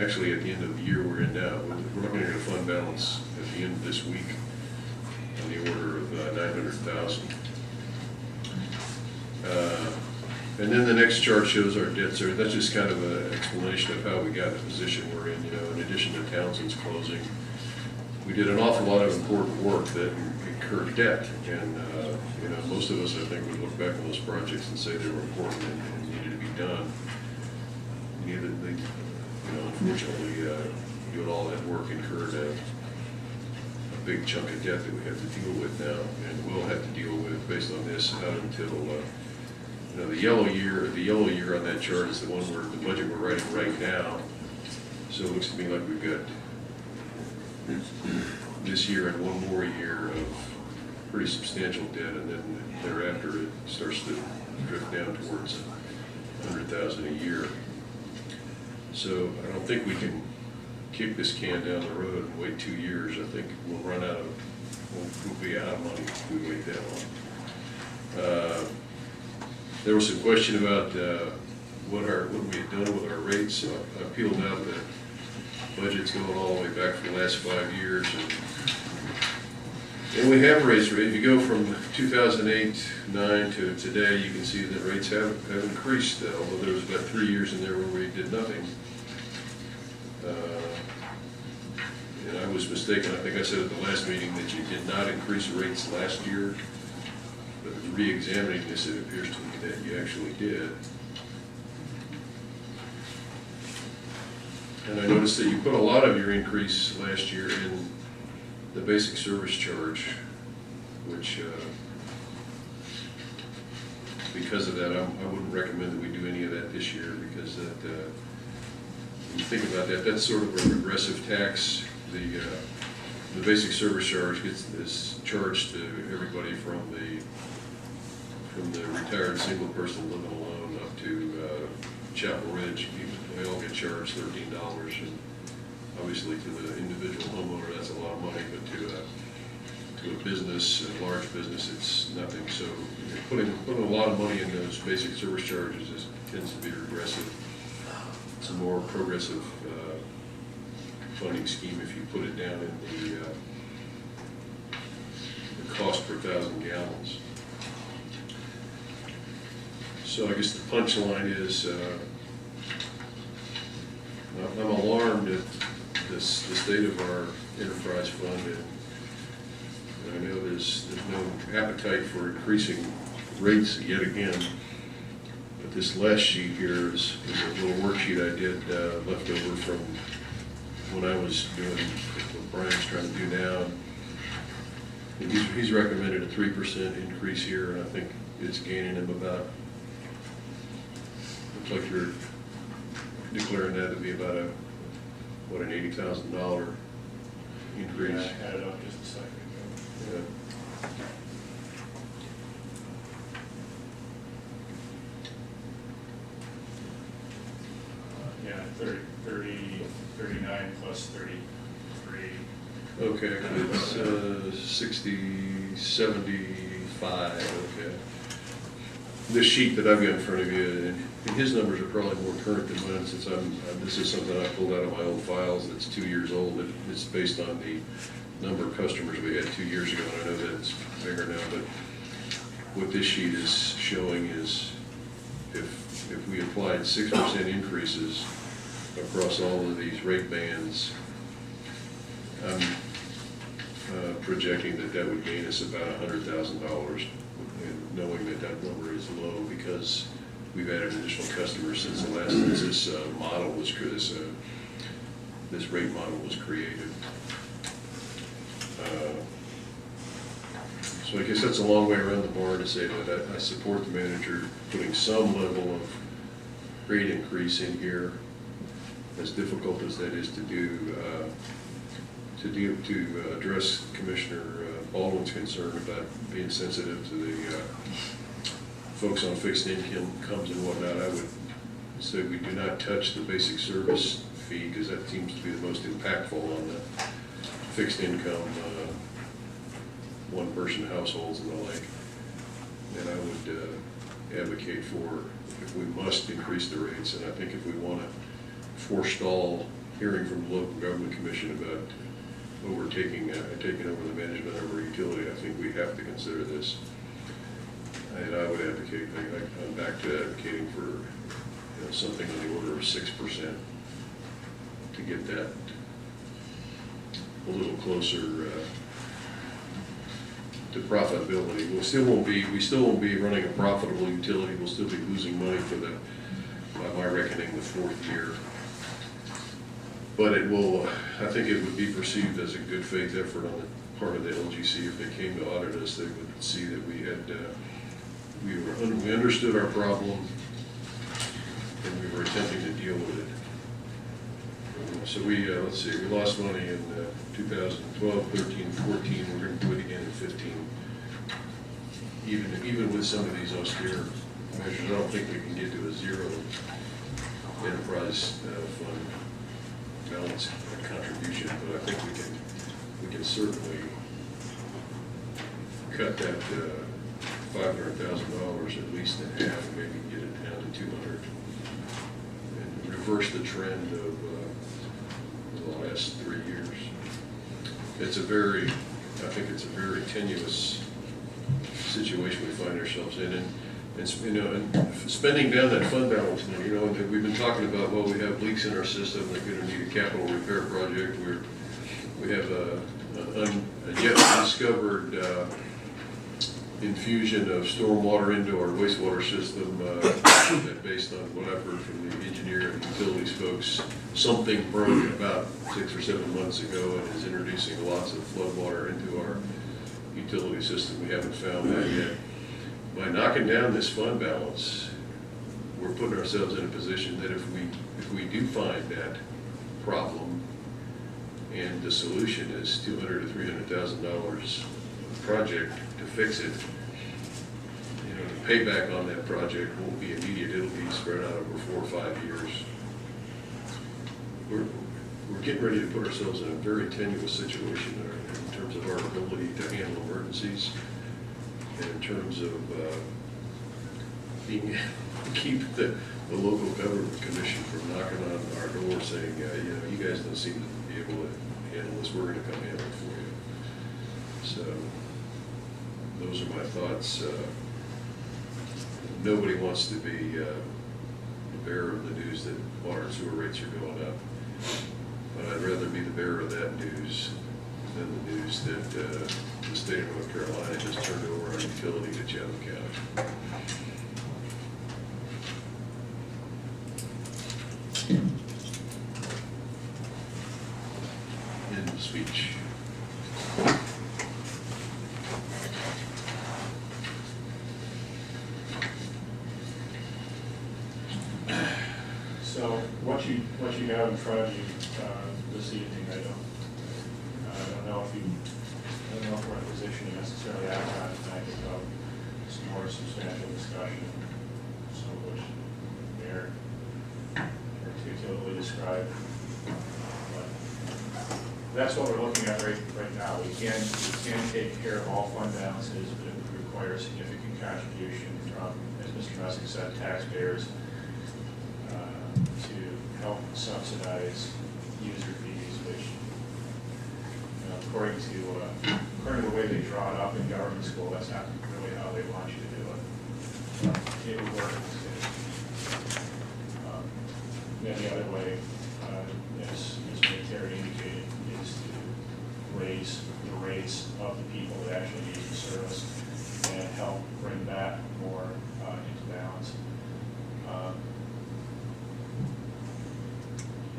Actually, at the end of the year we're in now, we're looking at a fund balance at the end of this week on the order of 900,000. And then the next chart shows our debt service. That's just kind of an explanation of how we got in the position we're in. In addition to Townsend's closing, we did an awful lot of important work that incurred debt. And most of us, I think, would look back on those projects and say they were important and needed to be done. Unfortunately, doing all that work incurred a big chunk of debt that we have to deal with now, and will have to deal with based on this out until the yellow year on that chart is the one where the budget we're writing right now. So it looks to me like we've got this year and one more year of pretty substantial debt, and then thereafter it starts to drift down towards 100,000 a year. So I don't think we can kick this can down the road and wait 2 years. I think we'll be out of money if we wait that long. There was some question about what we had done with our rates. So I peeled out the budgets going all the way back for the last 5 years. And we have raised rates. If you go from 2008-9 to today, you can see that rates have increased, although there was about 3 years in there where we did nothing. and I was mistaken, I think I said at the last meeting that you did not increase rates last year, but re-examining this, it appears to me that you actually did. And I noticed that you put a lot of your increase last year in the basic service charge, which, because of that, I wouldn't recommend that we do any of that this year, because that, when you think about that, that's sort of a regressive tax. The basic service charge is charged to everybody from the retired single person living alone up to Chapel Ridge. They all get charged $13, and obviously to the individual homeowner, that's a lot of money, but to a business, a large business, it's nothing. So putting a lot of money in those basic service charges tends to be regressive. It's a more progressive funding scheme if you put it down in the cost per 1,000 gallons. So I guess the punchline is I'm alarmed at the state of our enterprise fund, and I know there's no appetite for increasing rates yet again. But this last sheet here is a little worksheet I did left over from when I was doing what Brian's trying to do now. And he's recommended a 3% increase here, and I think it's gaining him about, looks like you're declaring that to be about an $80,000 increase. Yeah, I had it up just a second ago. Yeah. Yeah, 39 plus 33. Okay, it's 60, 75, okay. This sheet that I've got in front of you, and his numbers are probably more current than mine, since this is something I pulled out of my old files that's 2 years old. It's based on the number of customers we had 2 years ago, and I know that it's bigger now, but what this sheet is showing is if we applied 6% increases across all of these rate bands, I'm projecting that would gain us about $100,000, and knowing that number is low because we've added additional customers since this model was this rate model was created. So I guess that's a long way around the barn to say that I support the manager putting some level of rate increase in here, as difficult as that is to do, to address Commissioner Baldwin's concern about being sensitive to the folks on fixed incomes and whatnot. I would say we do not touch the basic service fee, because that seems to be the most impactful on the fixed income, one-person households and the like. And I would advocate for, if we must increase the rates, and I think if we want to forestall hearing from the local government commission about taking over the management of our utility, I think we have to consider this. And I would advocate, I'm back to advocating for something on the order of 6% to get that a little closer to profitability. We still won't be running a profitable utility. We'll still be losing money for by my reckoning, the fourth year. But it will, I think it would be perceived as a good faith effort on the part of the LGC. If they came to audit us, they would see that we had, we understood our problem, and we were attempting to deal with it. So let's see, we lost money in 2012, 13, 14. We're going to do it again in 15. Even with some of these austere measures, I don't think we can get to a zero enterprise fund balance contribution, but I think we can certainly cut that $500,000 at least in half, and maybe get it down to 200, and reverse the trend of the last 3 years. I think it's a very tenuous situation we find ourselves in, and spending down that fund balance money. We've been talking about, well, we have leaks in our system, they're going to need a capital repair project. We have a yet undiscovered infusion of stormwater into our wastewater system that, based on what I've heard from the engineer and utilities folks, something broke about 6 or 7 months ago and is introducing lots of floodwater into our utility system. We haven't found that yet. By knocking down this fund balance, we're putting ourselves in a position that if we do find that problem and the solution is $200,000 to $300,000 project to fix it, you know, the payback on that project won't be immediate. It'll be spread out over 4 or 5 years. We're getting ready to put ourselves in a very tenuous situation in terms of our ability to handle emergencies, and in terms of keep the local government commission from knocking on our door saying, you know, you guys don't seem to be able to handle this, we're going to come handle it for you. So those are my thoughts. Nobody wants to be the bearer of the news that water and sewer rates are going up, but I'd rather be the bearer of that news than the news that the state of North Carolina just turned over our utility to Chatham County. End of speech. So what you have in front of you this evening, I don't know if we're in a position to necessarily act on it tonight without some more substantial discussion, some of which Mayor articulately described. But that's what we're looking at right now. We can take care of all fund balances, but it would require significant contribution from, as Mr. Messick said, taxpayers to help subsidize user fees, which, you know, according to the way they draw it up in government school, that's not really how they want you to do it. It would work in this case. Then the other way, as Ms. Terry indicated, is to raise the rates of the people that actually use the service and help bring that more into balance.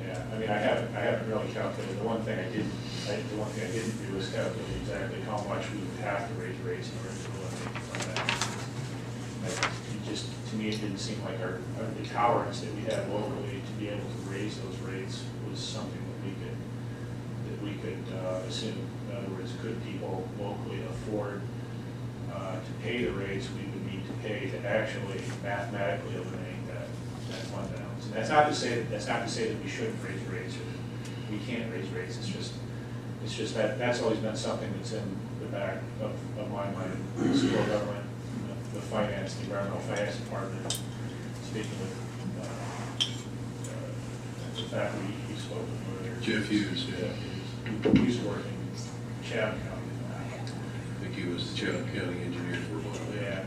Yeah, I mean, I haven't really calculated. The one thing I didn't do is calculate exactly how much we would have to raise rates in order to eliminate from that. It just, to me, it didn't seem like the tolerance that we had locally to be able to raise those rates was something that we could assume. In other words, could people locally afford to pay the rates we would need to pay to actually mathematically eliminate that fund balance? And that's not to say that we shouldn't raise rates or that we can't raise rates. It's just that that's always been something that's in the back of my mind. The school government, the finance, the environmental finance department, speaking with the faculty we spoke with earlier. Jeff Hughes, yeah. He's working in Chatham County. I think he was the Chatham County engineer for a while. Yeah.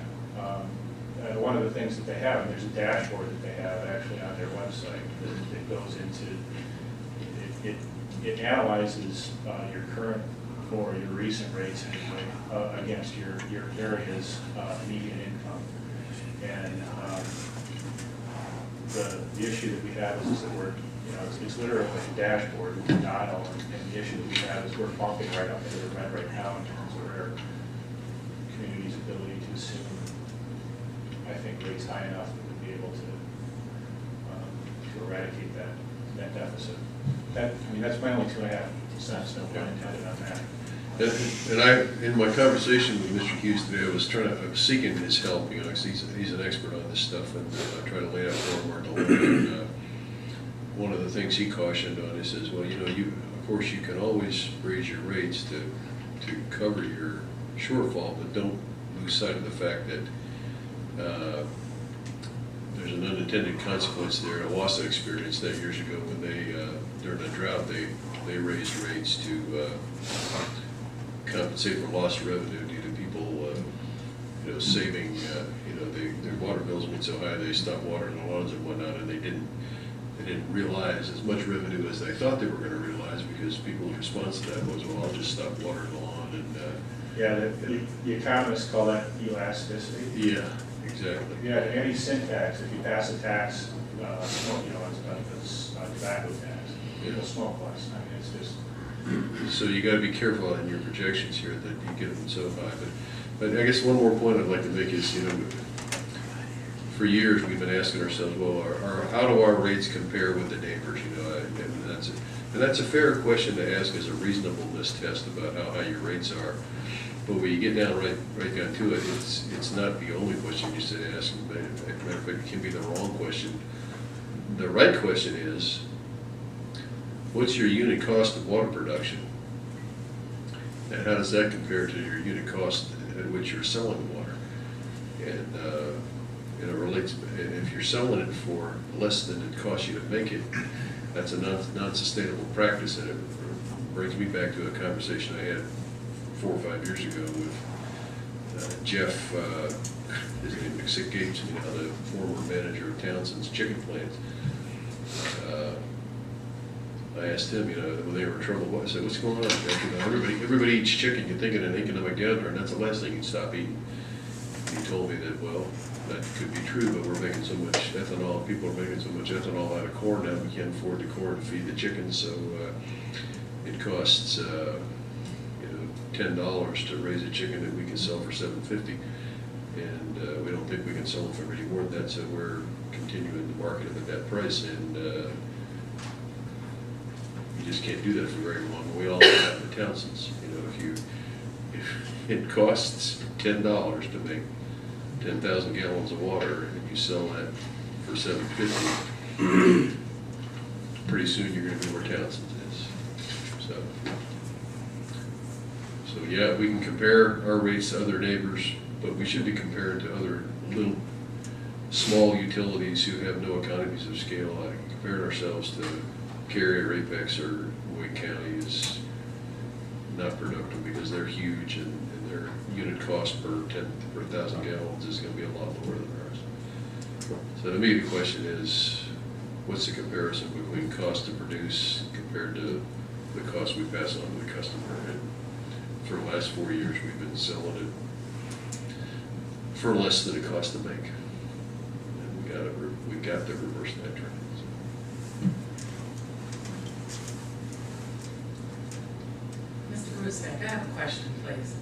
One of the things that they have, and there's a dashboard that they have actually on their website that goes into, it analyzes your current or your recent rates anyway against your area's median income. And the issue that we have is that we're, you know, it's literally like a dashboard with a dial, and the issue that we have is we're bumping right up into the red right now in terms of our community's ability to assume, I think, rates high enough that we'd be able to eradicate that deficit. That's my only 2.5 cents, no pun intended on that. And in my conversation with Mr. Hughes today, I was seeking his help, you know, because he's an expert on this stuff, and I try to lay out for him where to look. And one of the things he cautioned on, he says, well, you know, of course you can always raise your rates to cover your shortfall, but don't lose sight of the fact that there's an unintended consequence there. Owasso experienced that years ago when they, during a drought, they raised rates to compensate for lost revenue due to people, you know, saving, you know, their water bills went so high they stopped watering the lawns and whatnot, and they didn't they didn't realize as much revenue as they thought they were gonna realize, because people's response to that was, well, I'll just stop watering the lawn, and, Yeah, the economists call that elasticity. yeah, exactly. Yeah, any sin tax, if you pass a tax, smoke, it's a tobacco tax, people smoke less. I mean, it's just. So you gotta be careful in your projections here that you get them so high, but I guess one more point I'd like to make is, for years, we've been asking ourselves, well, how do our rates compare with the neighbors, and that's a fair question to ask as a reasonableness test about how high your rates are. But when you get down right down to it, it's not the only question you should ask. As a matter of fact, it can be the wrong question. The right question is, what's your unit cost of water production? And how does that compare to your unit cost at which you're selling the water? And it relates, if you're selling it for less than it costs you to make it, that's a non-sustainable practice. And it brings me back to a conversation I had 4 or 5 years ago with Jeff, his name escapes me now, the former manager of Townsend's chicken plant. I asked him, when they were in trouble, I said, what's going on, Jeff? Everybody eats chicken. You think in an economic downturn, that's the last thing you'd stop eating. He told me that, well, that could be true, but we're making so much ethanol, people are making so much ethanol out of corn now, we can't afford the corn to feed the chickens, so it costs $10 to raise a chicken that we can sell for $7.50, and we don't think we can sell them for any more than that, so we're continuing to market them at that price, and you just can't do that for very long. We all know that in the Townsends. If it costs $10 to make 10,000 gallons of water, and you sell that for $7.50, pretty soon you're going to be where Townsend's is. So yeah, we can compare our rates to other neighbors, but we should be compared to other little small utilities who have no economies of scale. Comparing ourselves to Cary or Apex or Wake County is not productive, because they're huge, and their unit cost per 1,000 gallons is going to be a lot lower than ours. So to me, the question is, what's the comparison between cost to produce compared to the cost we pass on to the customer? And for the last 4 years, we've been selling it for less than it costs to make. And we got to reverse that trend. Mr. Grusak, I have a question, please.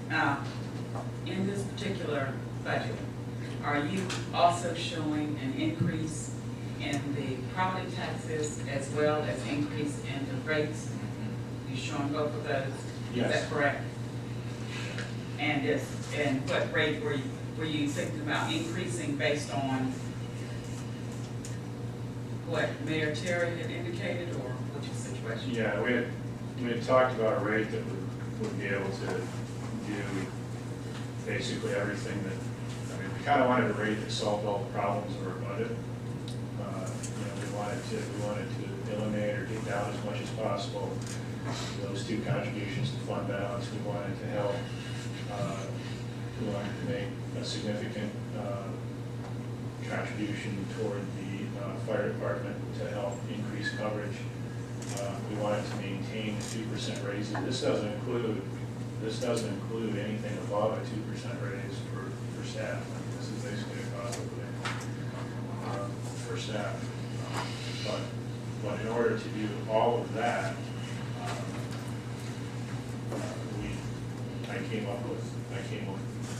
Now, in this particular budget, are you also showing an increase in the property taxes as well as increase in the rates? You showing both of those? Yes. Is that correct? And what rate were you thinking about increasing based on what Mayor Terry had indicated, or what's your situation? Yeah, we had talked about a rate that would be able to do basically everything we kind of wanted a rate that solved all the problems of our budget. We wanted to eliminate or get down as much as possible those two contributions to fund balance. We wanted to help. We wanted to make a significant contribution toward the fire department to help increase coverage. We wanted to maintain 2% raises. This doesn't include anything above a 2% raise for staff. This is basically a cost of living for staff. But in order to do all of that, I came up with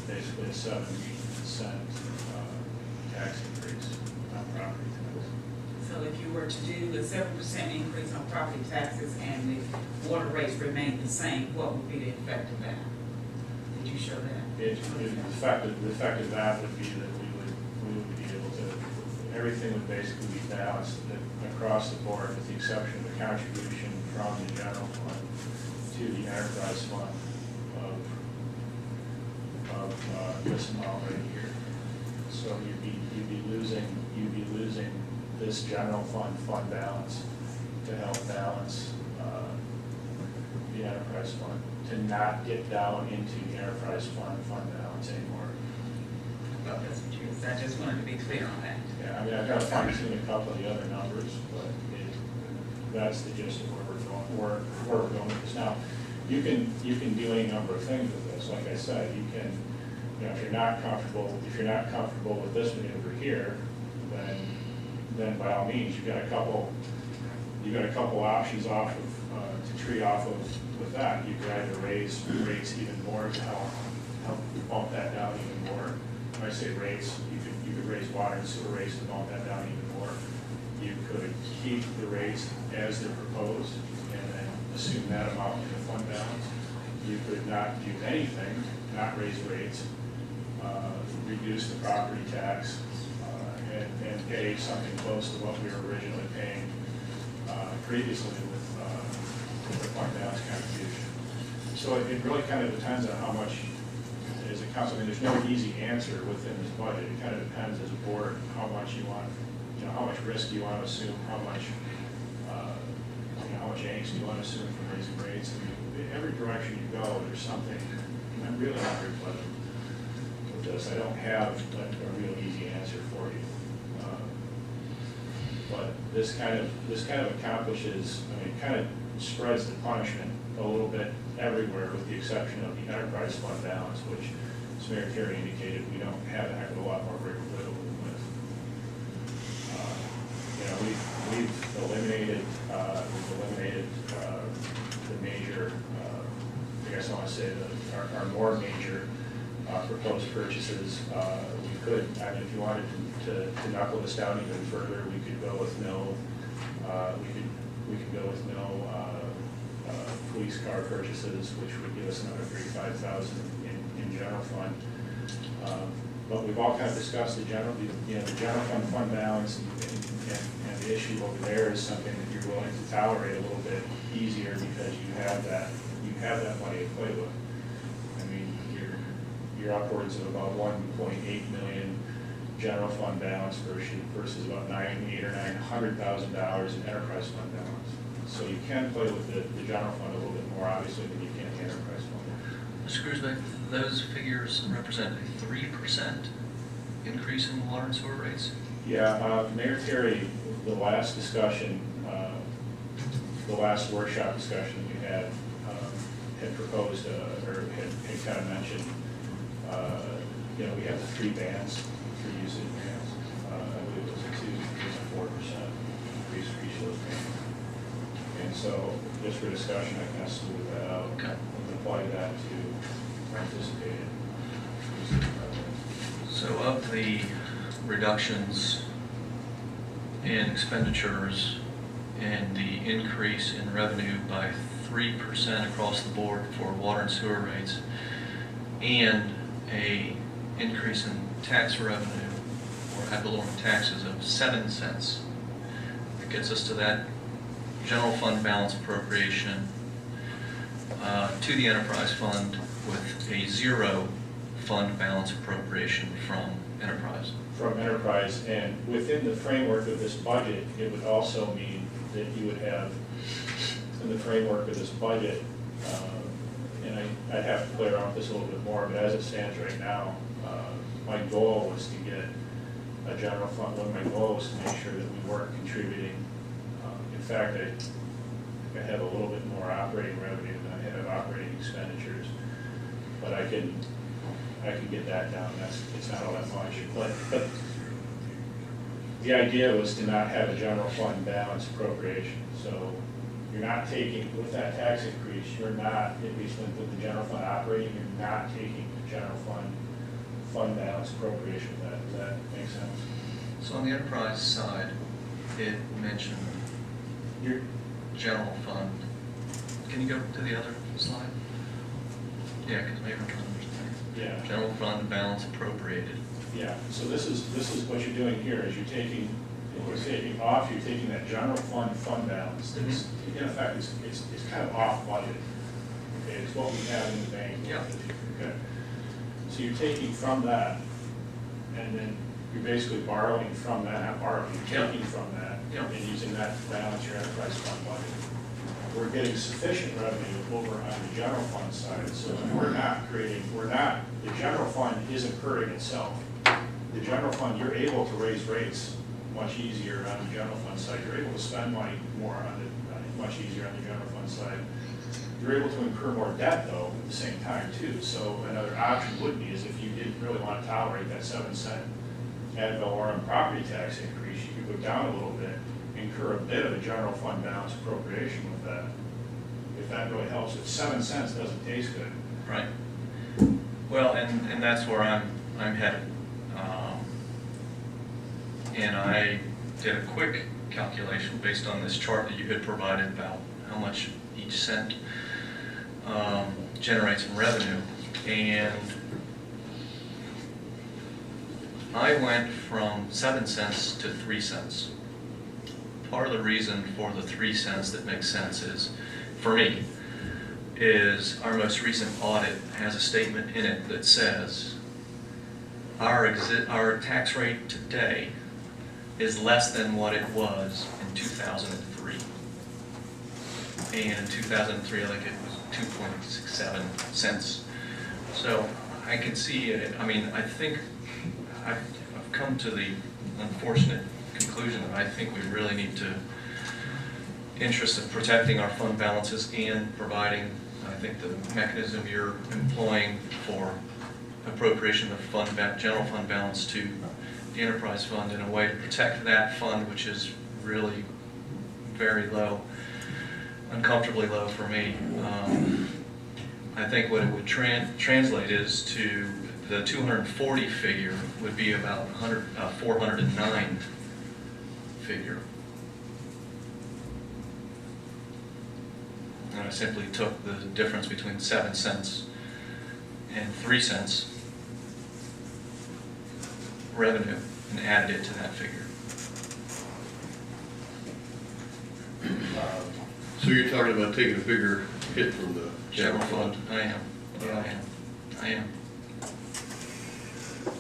basically a 7% tax increase on property tax. So if you were to do a 7% increase on property taxes and the water rates remain the same, what would be the effect of that? Did you show that? The effect of that would be that we would be able to, everything would basically be balanced across the board, with the exception of the contribution from the general fund to the enterprise fund of this amount right here. So you'd be losing this general fund balance to help balance the enterprise fund, to not get down into the enterprise fund balance anymore. about this with you, so I just wanted to be clear on that. Yeah, I mean, I've got to fine tune a couple of the other numbers, but that's the gist of where we're going with this. Now, you can do any number of things with this. Like I said, you can, if you're not comfortable with this maneuver here, then by all means, you've got a couple options off of, to tree off of with that. You could either raise rates even more to help bump that down even more. When I say rates, you could raise water and sewer rates to bump that down even more. You could keep the rates as they're proposed and then assume that amount in the fund balance. You could not do anything, not raise rates, reduce the property tax, and pay something close to what we were originally paying previously with the fund balance contribution. So it really kind of depends on how much, as a council, I mean, there's no easy answer within this budget. It kind of depends as a board how much you want, how much risk you want to assume, how much angst you want to assume from raising rates. I mean, every direction you go, there's something. I'm really not very pleasant with this. I don't have a real easy answer for you. But this kind of accomplishes, I mean, it kind of spreads the punishment a little bit everywhere, with the exception of the enterprise fund balance, which, as Mayor Terry indicated, we don't have a heck of a lot more wiggle room with. We've eliminated the major, I guess I want to say our more major proposed purchases. We could, I mean, if you wanted to knuckle this down even further, we could go with no, we could go with no police car purchases, which would give us another $35,000 in general fund. But we've all kind of discussed the general fund balance, and the issue over there is something that you're willing to tolerate a little bit easier because you have that money to play with. I mean, you're upwards of about 1.8 million general fund balance versus about $800,000 or $900,000 in enterprise fund balance. So you can play with the general fund a little bit more, obviously, than you can the enterprise fund. Mr. Grusbeck, those figures represent a 3% increase in water and sewer rates? Yeah, Mayor Terry, the last discussion, the last workshop discussion we had proposed, or had kind of mentioned, we have the 3 bands, 3 usage bands. I believe it was a 2% and 4% increase for each of those bands. And so, just for discussion, I kind of smooth that out and apply that to anticipated usage revenue. So of the reductions in expenditures and the increase in revenue by 3% across the board for water and sewer rates, and a increase in tax revenue or ad valorem taxes of 7 cents, that gets us to that general fund balance appropriation to the enterprise fund with a 0 fund balance appropriation from enterprise. From enterprise, and within the framework of this budget, it would also mean that you would have, in the framework of this budget, and I'd have to play around with this a little bit more, but as it stands right now, my goal was to get a general fund. My goal was to make sure that we weren't contributing. In fact, I have a little bit more operating revenue than I have operating expenditures, but I can get that down. It's not all that much. But the idea was to not have a general fund balance appropriation. So you're not taking, with that tax increase, you're not, at least with the general fund operating, you're not taking the general fund balance appropriation. Does that make sense? So on the enterprise side, it mentioned your general fund. Can you go to the other slide? Yeah, because maybe I'm trying to understand. Yeah. General fund balance appropriated. Yeah. So this is what you're doing here is you're taking that general fund balance. That's, in effect, it's kind of off budget. Okay, it's what we have in the bank. Yeah. Okay. So you're taking from that, and then you're basically borrowing from that, not borrowing, you're taking from that, and using that to balance your enterprise fund budget. We're getting sufficient revenue over on the general fund side, so the general fund isn't hurting itself. the general fund, you're able to raise rates much easier on the general fund side. You're able to spend money more much easier on the general fund side. You're able to incur more debt though at the same time too. So another option would be is if you didn't really want to tolerate that 7-cent ad valorem property tax increase, you could go down a little bit, incur a bit of a general fund balance appropriation with that. If that really helps, if 7 cents doesn't taste good. Right. Well, and that's where I'm headed. And I did a quick calculation based on this chart that you had provided about how much each cent generates in revenue. And I went from 7 cents to 3 cents. Part of the reason for the 3 cents that makes sense is, for me, is our most recent audit has a statement in it that says our tax rate today is less than what it was in 2003. And in 2003, I think it was 2.67 cents. So I can see it. I mean, I think I've come to the unfortunate conclusion that I think we really need to interest in protecting our fund balances and providing, I think, the mechanism you're employing for appropriation of general fund balance to the enterprise fund in a way to protect that fund, which is really very low, uncomfortably low for me. I think what it would translate is to the 240 figure would be about 409 figure. And I simply took the difference between 7 cents and 3 cents revenue and added it to that figure. So you're talking about taking a bigger hit from the General fund. I am. Yeah, I am.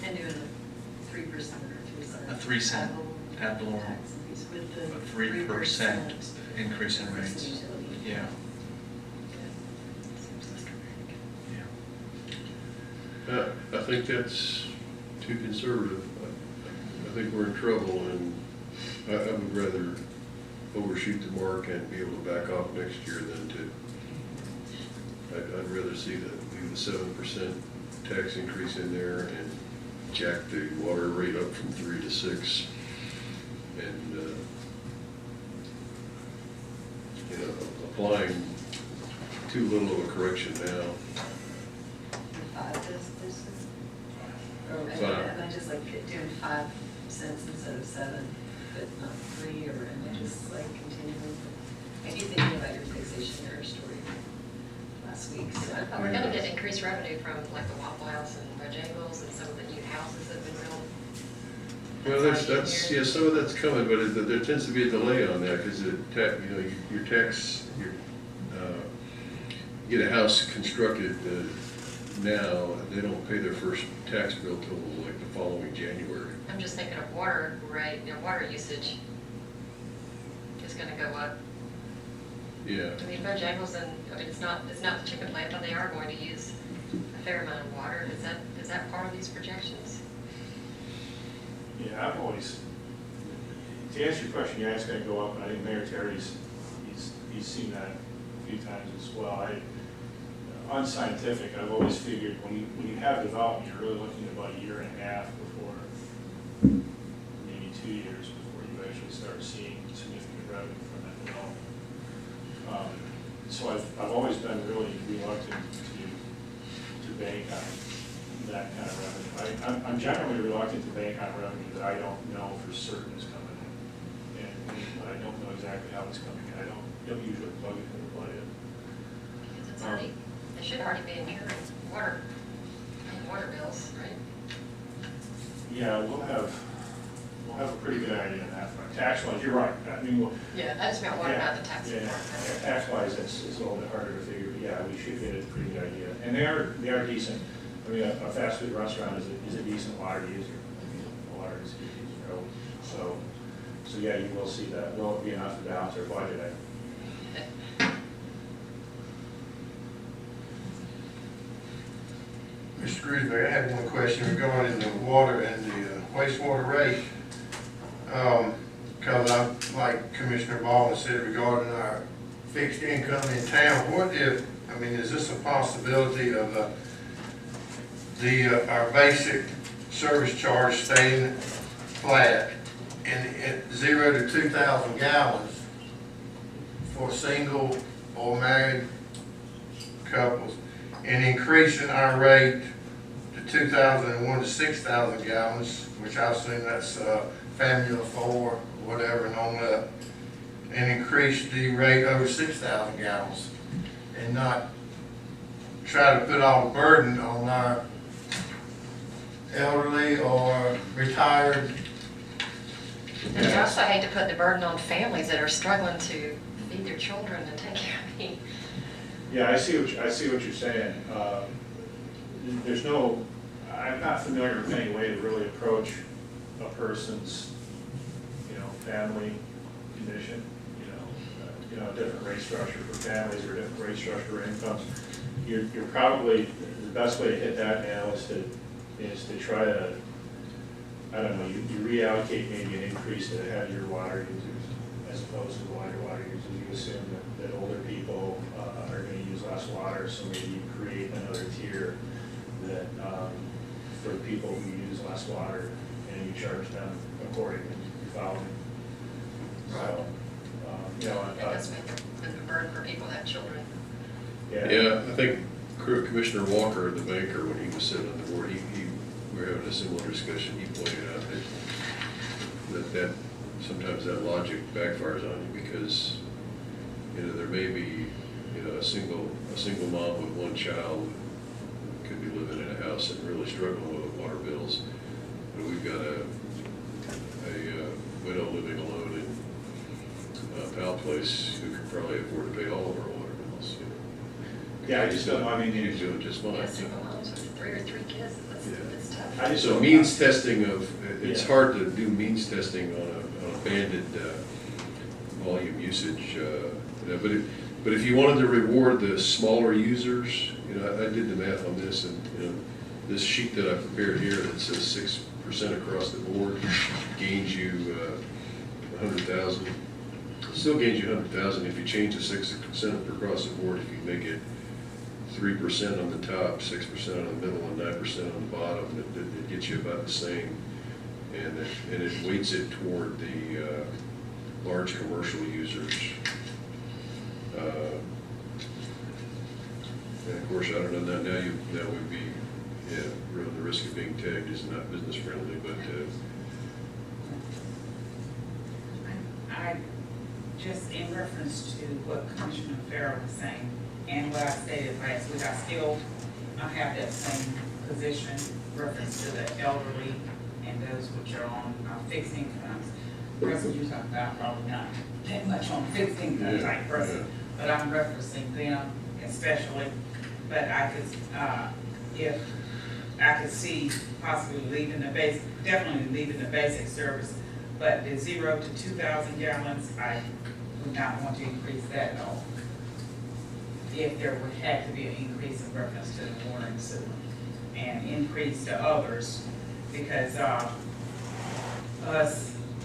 And doing a 3% or 3 cents. A 3 cent ad valorem. Tax increase with the A 3% increase in rates. utility. Yeah. Seems less dramatic. I think that's too conservative. I think we're in trouble, and I would rather overshoot the mark and be able to back off next year than to. I'd rather see the 7% tax increase in there and jack the water rate up from 3 to 6, and applying too little of a correction now. 5 this or Five. am I just like doing 5 cents instead of 7, but not 3, or am I just like continuing? I keep thinking about your fixation error story last week. So But we're gonna get increased revenue from like the Waffle House and Bojangles and some of the new houses that have been built. Well, That's all that's, you yeah, some of that's coming, but there tends to be a delay on that, because your tax, you get a house constructed now, they don't pay their first tax bill till like the following January. I'm just thinking of water, right, water usage is gonna go up. Yeah. I mean, Bojangles and, I mean, it's not the chicken plant, but they are going to use a fair amount of water. Is that part of these projections? Yeah, I've always, to answer your question, yeah, it's going to go up, and I think Mayor Terry's, he's seen that a few times as well. Unscientific, I've always figured when you have development, you're really looking at about a year and a half before, maybe 2 years before you actually start seeing significant revenue from that development. So I've always been really reluctant to bank on that kind of revenue. I'm generally reluctant to bank on revenue that I don't know for certain is coming in, and I don't know exactly how it's coming in. I don't usually plug it in the budget. Because it's already, it should already be incurring water bills, right? Yeah, we'll have a pretty good idea on that front. Tax-wise, you're right. I mean, Yeah, I just meant water, yeah, not the tax. Yeah, tax-wise, it's a little bit harder to figure, but yeah, we should get a pretty good idea. And they are decent. I mean, a fast food restaurant is a decent water user. Water is a good user. So yeah, you will see that. Will it be enough to balance our budget? Mr. Grusberg, I had one question regarding the water and the wastewater rate. Because I, like Commissioner Baldwin said regarding our fixed income in town, what if, I mean, is this a possibility of our basic service charge staying flat and at 0 to 2,000 gallons for single or married couples, and increasing our rate to 2,001 to 6,000 gallons, which I assume that's family of 4, whatever, and on up, and increase the rate over 6,000 gallons, and not try to put all the burden on our elderly or retired. And I also hate to put the burden on families that are struggling to feed their children and take care of me. Yeah, I see what you're saying. There's no, I'm not familiar with any way to really approach a person's, family condition, a different rate structure for families or a different rate structure for incomes. You're probably, the best way to hit that nail is to try to, I don't know, you reallocate maybe an increase to heavier water users as opposed to the lighter water users. You assume that older people are going to use less water, so maybe you create another tier that for people who use less water, and you charge them accordingly. You follow me? So, It does make a burden for people that have children. Yeah, I think Commissioner Walker, the banker, when he was sitting on the board, we were having a similar discussion. He pointed out that sometimes that logic backfires on you because, there may be, a single mom with one child could be living in a house and really struggling with water bills. But we've got a widow living alone in Powell Place who could probably afford to pay all of our water bills. Yeah, I just don't, She's doing just fine. Yeah, single moms with 3 or 3 kids, that's tough. I just So don't- means testing it's Yeah. hard to do means testing on a banded volume usage, but if you wanted to reward the smaller users, I did the math on this, and this sheet that I prepared here that says 6% across the board gains you 100,000. Still gains you 100,000 if you change the 6% across the board. If you make it 3% on the top, 6% on the middle, and 9% on the bottom, it gets you about the same. And it weights it toward the large commercial users. And of course, I don't know, now we'd be, running the risk of being tagged as not business friendly, but I just in reference to what Commissioner Farrell was saying, and what I stated last week, I have that same position, reference to the elderly and those which are on fixed incomes. The person you're talking about probably not that much on fixed income type person, but I'm referencing them especially. But I could, if I could see possibly leaving the base, definitely leaving the basic service, but the 0 to 2,000 gallons, I would not want to increase that at all. If there would have to be an increase in reference to the water and sewer, and increase to others, because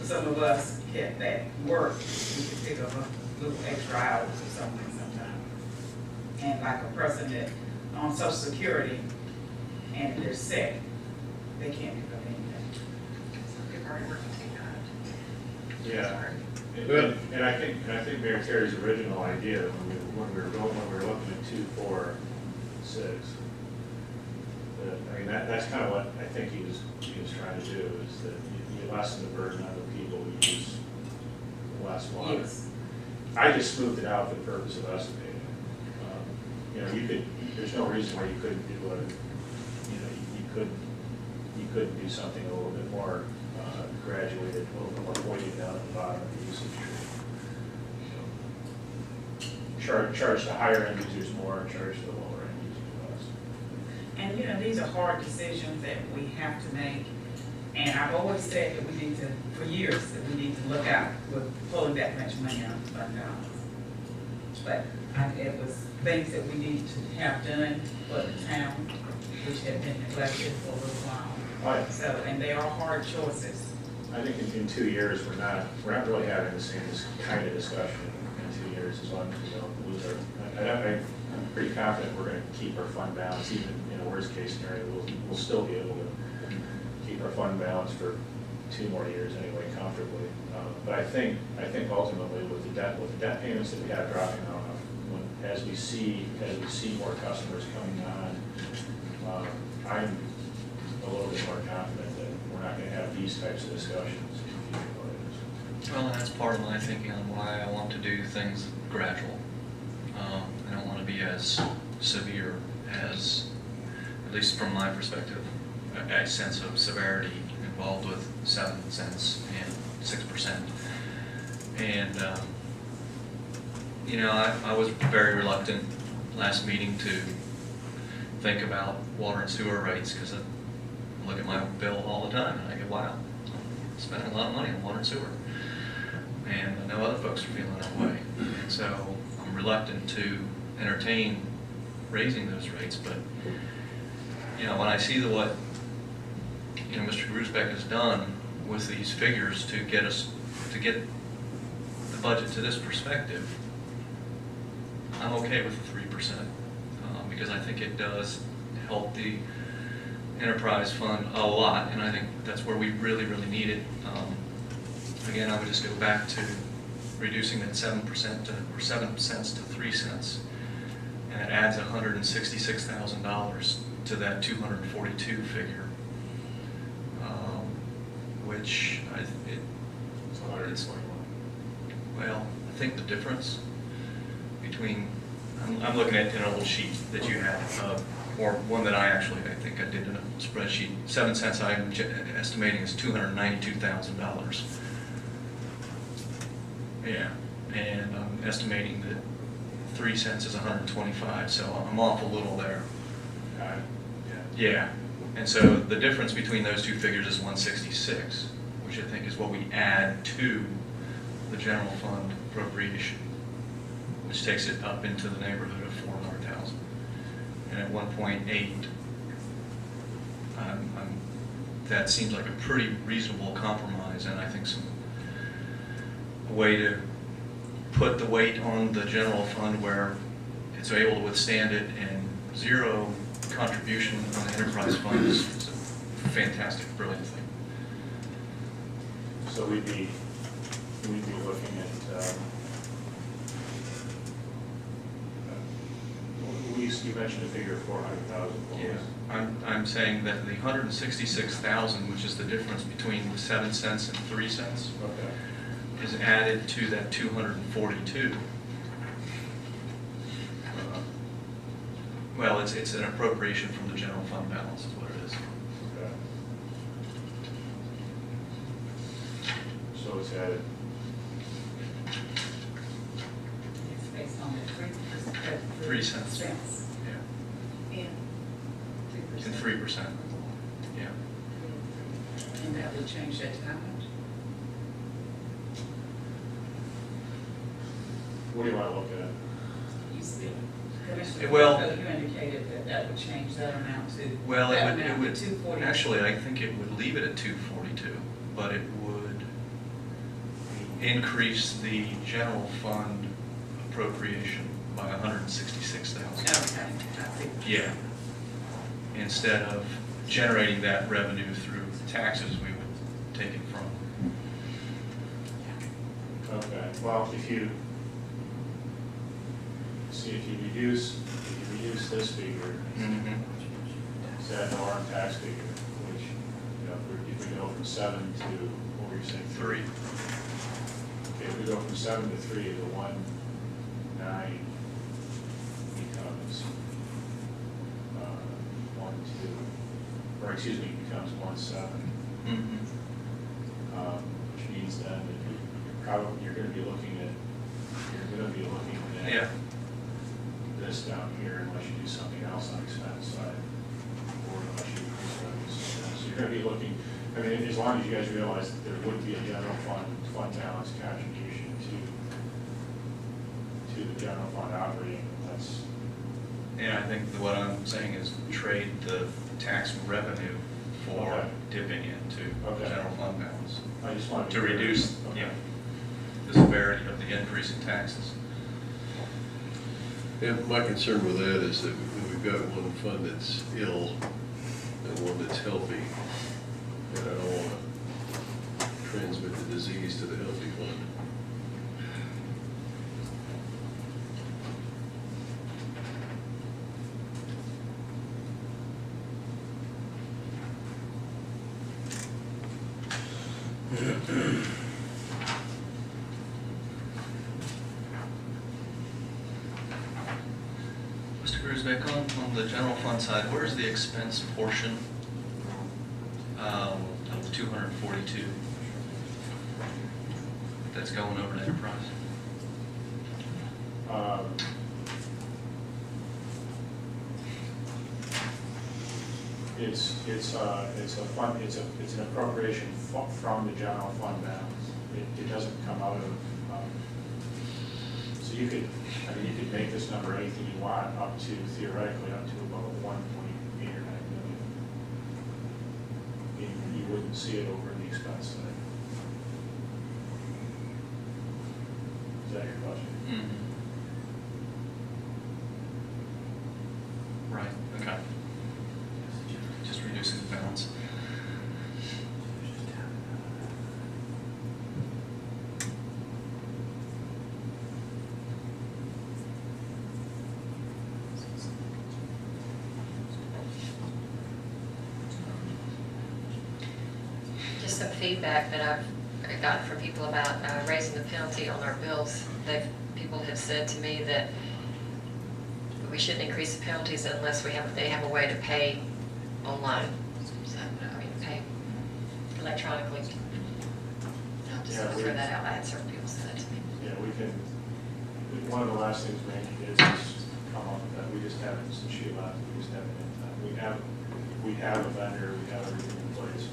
some of us that work, we could pick up a little extra hours or something sometimes. And like a person that on Social Security and they're sick, they can't pick up anything. People are working too hard. Yeah. And I think Mayor Terry's original idea when we were looking at 246, that's kind of what I think he was trying to do, is that you lessen the burden on the people who use less water. Yes. I just smoothed it out for the purpose of estimating. There's no reason why you couldn't do you couldn't do something a little bit more graduated, a little bit more weighted down at the bottom of the usage tree. Charge the higher end users more, and charge the lower end users less. And these are hard decisions that we have to make. And I've always said that we need to, for years, that we need to look out with pulling that much money out of fund balance. But it was things that we need to have done for the town, which had been neglected for a little while. Right. So, and they are hard choices. I think in 2 years, we're not really having the same kind of discussion in 2 years, as long as we don't lose our, I'm pretty confident we're gonna keep our fund balance, even in a worst case scenario, we'll still be able to keep our fund balance for 2 more years anyway, comfortably. But I think ultimately with the debt payments that we have dropping off, as we see more customers coming on, I'm a little bit more confident that we're not gonna have these types of discussions in future budgets. Well, and that's part of my thinking on why I want to do things gradual. I don't want to be as severe as, at least from my perspective, a sense of severity involved with 7 cents and 6%. And, you know, I was very reluctant last meeting to think about water and sewer rates, because I look at my bill all the time and I go, wow, I'm spending a lot of money on water and sewer. And I know other folks are feeling that way. And so I'm reluctant to entertain raising those rates, but, you know, when I see what, you know, Mr. Grusbeck has done with these figures to get the budget to this perspective, I'm okay with the 3%, because I think it does help the enterprise fund a lot, and I think that's where we really, really need it. Again, I would just go back to reducing that 7% or 7 cents to 3 cents, and it adds $166,000 to that 242 figure, which It's 121. well, I think the difference between, I'm looking at an old sheet that you had, or one that I think I did in a spreadsheet. 7 cents I'm estimating is $292,000. Yeah, and I'm estimating that 3 cents is 125, so I'm off a little there. Yeah, and so the difference between those two figures is 166, which I think is what we add to the general fund appropriation, which takes it up into the neighborhood of 400,000. And at 1.8, that seems like a pretty reasonable compromise, and I think a way to put the weight on the general fund where it's able to withstand it, and 0 contribution on the enterprise fund is a fantastic, brilliant thing. So we'd be looking at, you mentioned a figure of 400,000. Yeah, I'm saying that the 166,000, which is the difference between the 7 cents and 3 cents, Okay. is added to that 242. Well, it's an appropriation from the general fund balance is what it is. Okay. So it's added. It's based on the 3%. 3 cents. Yeah, And 3%. and 3%. Yeah. And that would change that to how much? What do you want to look at? You see, Commissioner, Well- you indicated that that would change that amount to. Well, that it amount would, to 240. actually, I think it would leave it at 242, but it would increase the general fund appropriation by 166,000. Okay, I see. Yeah. Instead of generating that revenue through taxes, we would take it from. Okay, well, if you reduce this figure, that norm tax figure, which, you know, if we go from 7 to, what were you saying? 3. Okay, if we go from 7 to 3, the 1.9 becomes 1.2, or excuse me, becomes 1.7. Which means then that you're going to be looking at Yeah. this down here unless you do something else on the expense side, or unless you increase revenues. So you're going to be looking, I mean, as long as you guys realize that there would be a general fund balance contribution to the general fund operating, And I think that what I'm saying is trade the tax revenue for Okay. dipping into Okay. general fund balance I just wanted to reduce, Okay. you know, the severity of the increase in taxes. Yeah, my concern with that is that we've got one fund that's ill and one that's healthy. And I don't want to transmit the disease to the healthy fund. Mr. Grusbeck, on the general fund side, where's the expense portion of the 242 that's going over to enterprise? It's a fund, it's an appropriation from the general fund balance. It doesn't come out of, so you could, I mean, you could make this number anything you want, up to theoretically up to about 1.8 or 9 million. You wouldn't see it over the expense side. Is that your question? Right, okay. Just reducing the balance. Just some feedback that I've gotten from people about raising the penalty on our bills. People have said to me that we shouldn't increase the penalties unless they have a way to pay online. So, I mean, pay electronically. I'll just Yeah, throw that out. I had several people say that to me. Yeah, we can, one of the last things Randy did is come up with that, we just haven't, since she left, we just haven't, we have a vendor, we have everything in place.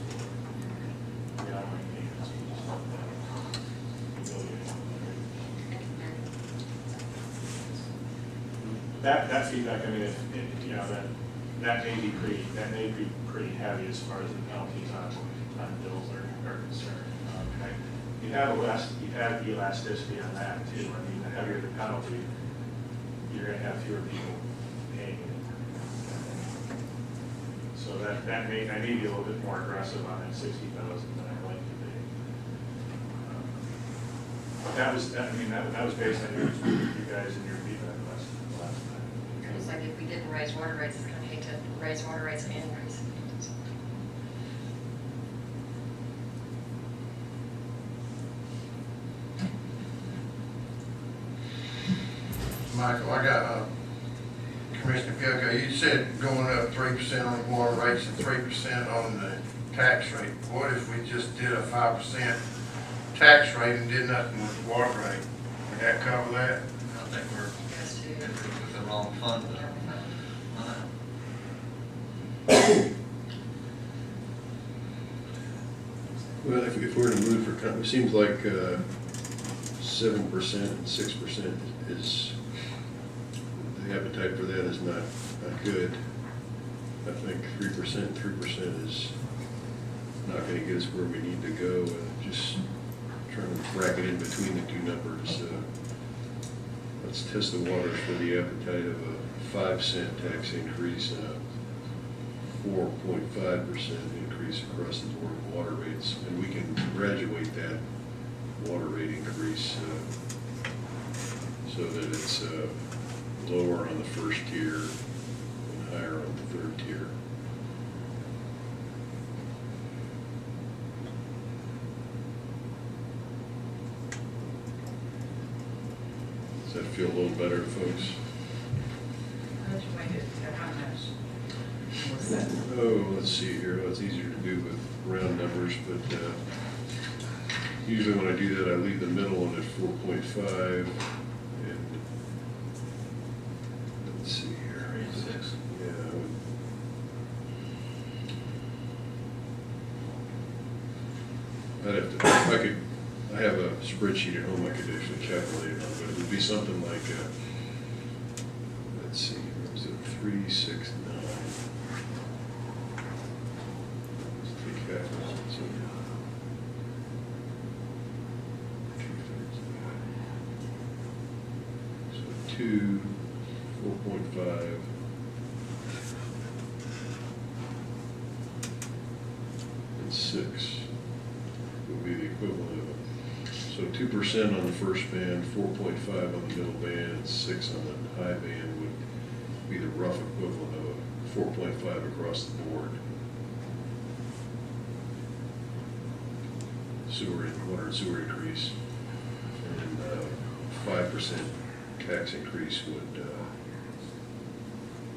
We don't make payments, we just don't have the ability to do that. That feedback, I mean, if, you know, that may be pretty heavy as far as the penalties on bills are concerned. You have elasticity on that too. I mean, the heavier the penalty, you're gonna have fewer people paying it. So I may be a little bit more aggressive on that 60,000 than I'd like to be. But that was based on you guys and your feedback last time. It's like if we didn't raise water rates, it's kind of hate to raise water rates and increase it. Michael, I got, Commissioner Fielko, you said going up 3% on the water rates and 3% on the tax rate. What if we just did a 5% tax rate and did nothing with the water rate? Would that cover that? I think we're Yes, to- with the wrong fund. Well, if we're in a mood for, it seems like 7% and 6% is, the appetite for that is not good. I think 3% is not gonna get us where we need to go, and just trying to bracket in between the two numbers. Let's test the waters for the appetite of a 5-cent tax increase and a 4.5% increase across the board in water rates, and we can graduate that water rate increase so that it's lower on the first tier and higher on the third tier. Does that feel a little better to folks? Graduated to how much? Was that? Oh, let's see here. Well, it's easier to do with round numbers, but usually when I do that, I leave the middle one at 4.5. And let's see here. 86. Yeah. I'd have to, I have a spreadsheet at home I could actually calculate it on, but it would be something like, let's see, what was it? 369. Let's take half of that, so 2/3. So 2, 4.5. And 6 would be the equivalent of it. So 2% on the first band, 4.5 on the middle band, and 6 on the high band would be the rough equivalent of a 4.5 across the board. Water and sewer increase, and 5% tax increase would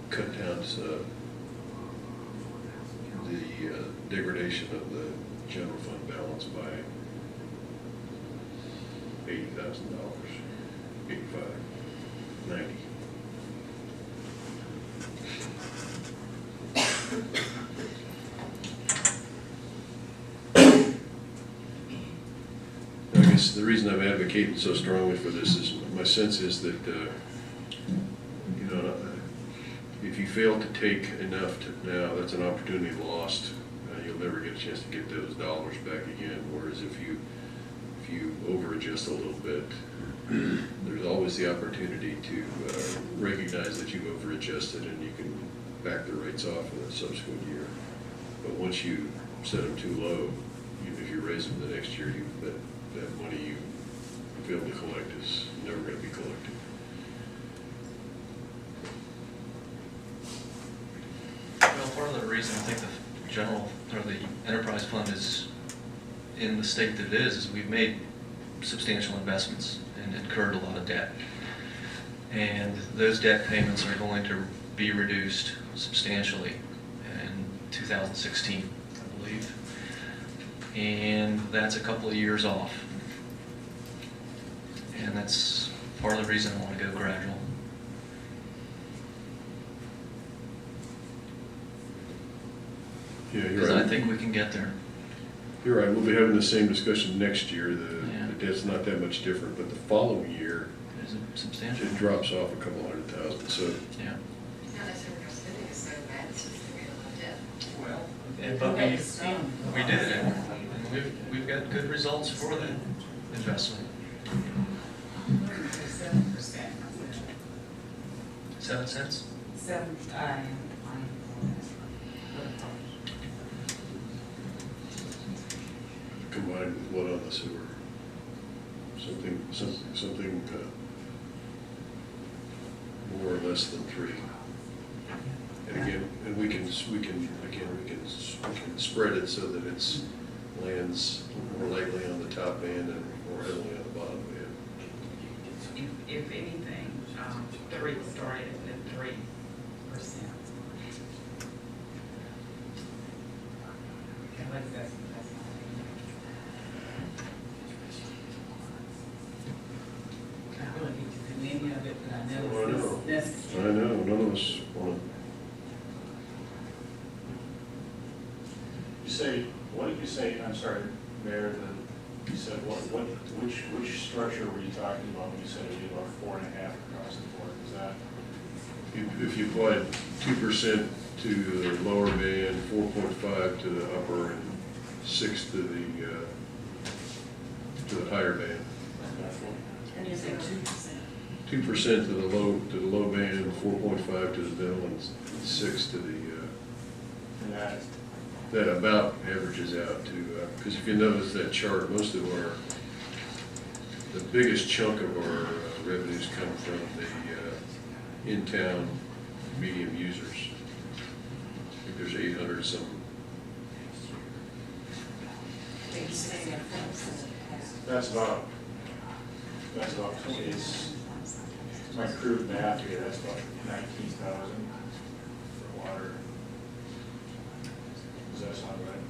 cut down the degradation of the general fund balance by $80,000, 85, 90. I guess the reason I'm advocating so strongly for this is my sense is that, you know, if you fail to take enough now, that's an opportunity lost. You'll never get a chance to get those dollars back again. Whereas if you over-adjust a little bit, there's always the opportunity to recognize that you've over-adjusted and you can back the rates off in a subsequent year. But once you set them too low, even if you raise them the next year, that money you failed to collect is never going to be collected. Well, part of the reason I think the general, or the enterprise fund is in the state that it is we've made substantial investments and incurred a lot of debt. And those debt payments are going to be reduced substantially in 2016, I believe. And that's a couple of years off. And that's part of the reason I want to go gradual. Yeah, you're Because right. I think we can get there. You're right. We'll be having the same discussion next year. Yeah. The debt's not that much different, but the following year, There's a substantial. it drops off a couple $100,000. So Yeah. It's not necessarily our spending is so bad, it's just that we have a lot of debt. Well, but we did it. And we've got good results for that investment. 7%. 7 cents? 7, combined with what on the sewer? Something more or less than 3. And again, and we can spread it so that it's lands more lightly on the top end and more heavily on the bottom end. if anything, 3 started at 3%. At least that's I really hate to do any of it, but I know Well, I know. it's necessary. I know, none of us want You say, what did you say, I'm sorry, Mayor, you said, which structure were you talking about when you said it'd be about 4.5 across the board? Is that? if you applied 2% to the lower band, 4.5 to the upper, and 6 to the higher band. And you say 2%. 2% to the low band, 4.5 to the middle, and 6 to the. And that, That about averages out to, because if you notice that chart, most of the biggest chunk of our revenues come from the in-town medium users. I think there's 800 some. that's about 20, it's, my crude math here, that's about 19,000 for water. Does that sound right?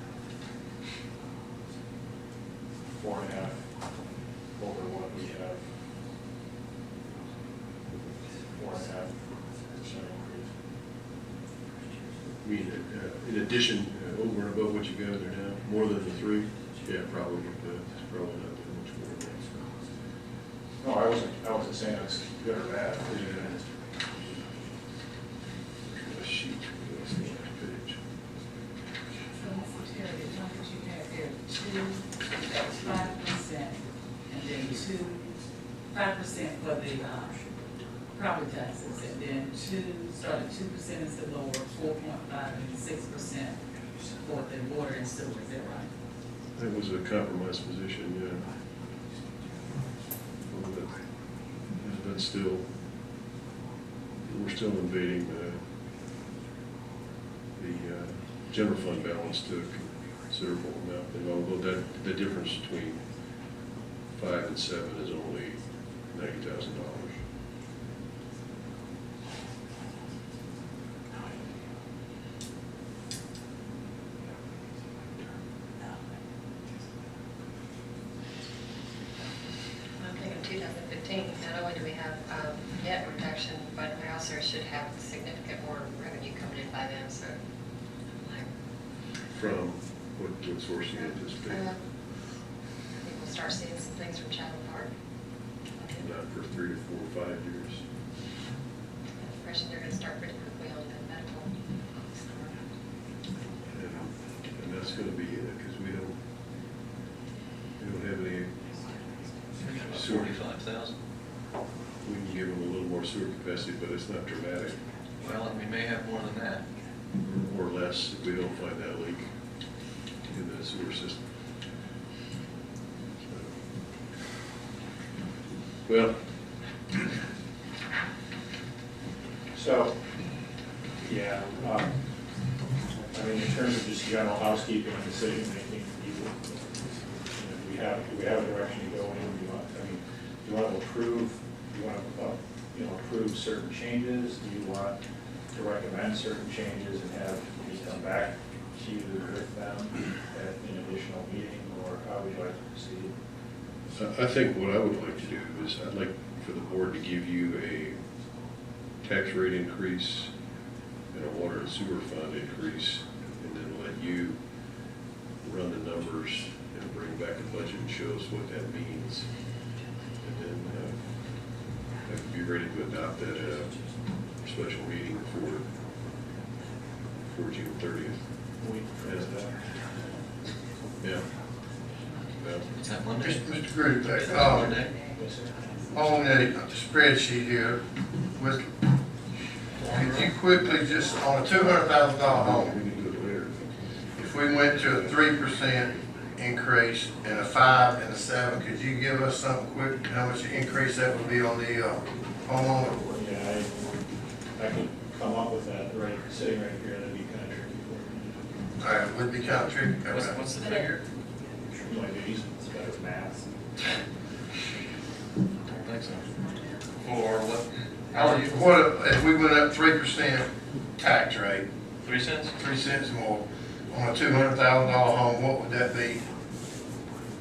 4.5 over what we have. 4.5% increase. I mean, in addition, over and above what you've got there now, more than the 3? Yeah, probably, it's probably not that much more than that. No, I wasn't saying it's good or bad. for the property taxes, and then started 2% instead of lower, 4.5 and 6% for the water and sewer, is that right? That was a compromise position, yeah. But still, we're still invading the general fund balance to a considerable amount. And although the difference between 5 and 7 is only $90,000. I'm thinking 2015, not only do we have net reduction, but we also should have significant more revenue coming in by then, so. like, From what source you anticipate? I think we'll start seeing some things from Chapel Park. Not for 3 to 4 or 5 years. Impression they're gonna start pretty quickly on the medical. And that's going to be it, because we don't have any sewer. 45,000. We can give them a little more sewer capacity, but it's not dramatic, Well, and we may have more than that. or less if we don't find that leak in the sewer system. Well, So, yeah, I mean, in terms of just general housekeeping and decision making, do we have a direction to go in? Do you want to approve, approve certain changes? Do you want to recommend certain changes and have me come back to you with them at an additional meeting, or how would you like to proceed? I think what I would like to do is I'd like for the board to give you a tax rate increase and a water and sewer fund increase, and then let you run the numbers and bring back a budget and show us what that means. And then I could be ready to adopt that at a special meeting for June 30th. Yeah. Well, Is that Monday? Mr. Grubeck, Is that Monday? on the spreadsheet here, could you quickly just, on a $200,000 home, we can do it later. if we went to a 3% increase and a 5 and a 7, could you give us something quick, how much increase that would be on the homeowner? Yeah, I could come up with that sitting right here, that'd be kind of tricky for me. All right, would be kind of tricky. What's the figure? Like, maybe it's better with math. I don't think so. For what? What if we went up 3% tax rate, 3 cents? 3 cents more, on a $200,000 home, what would that be?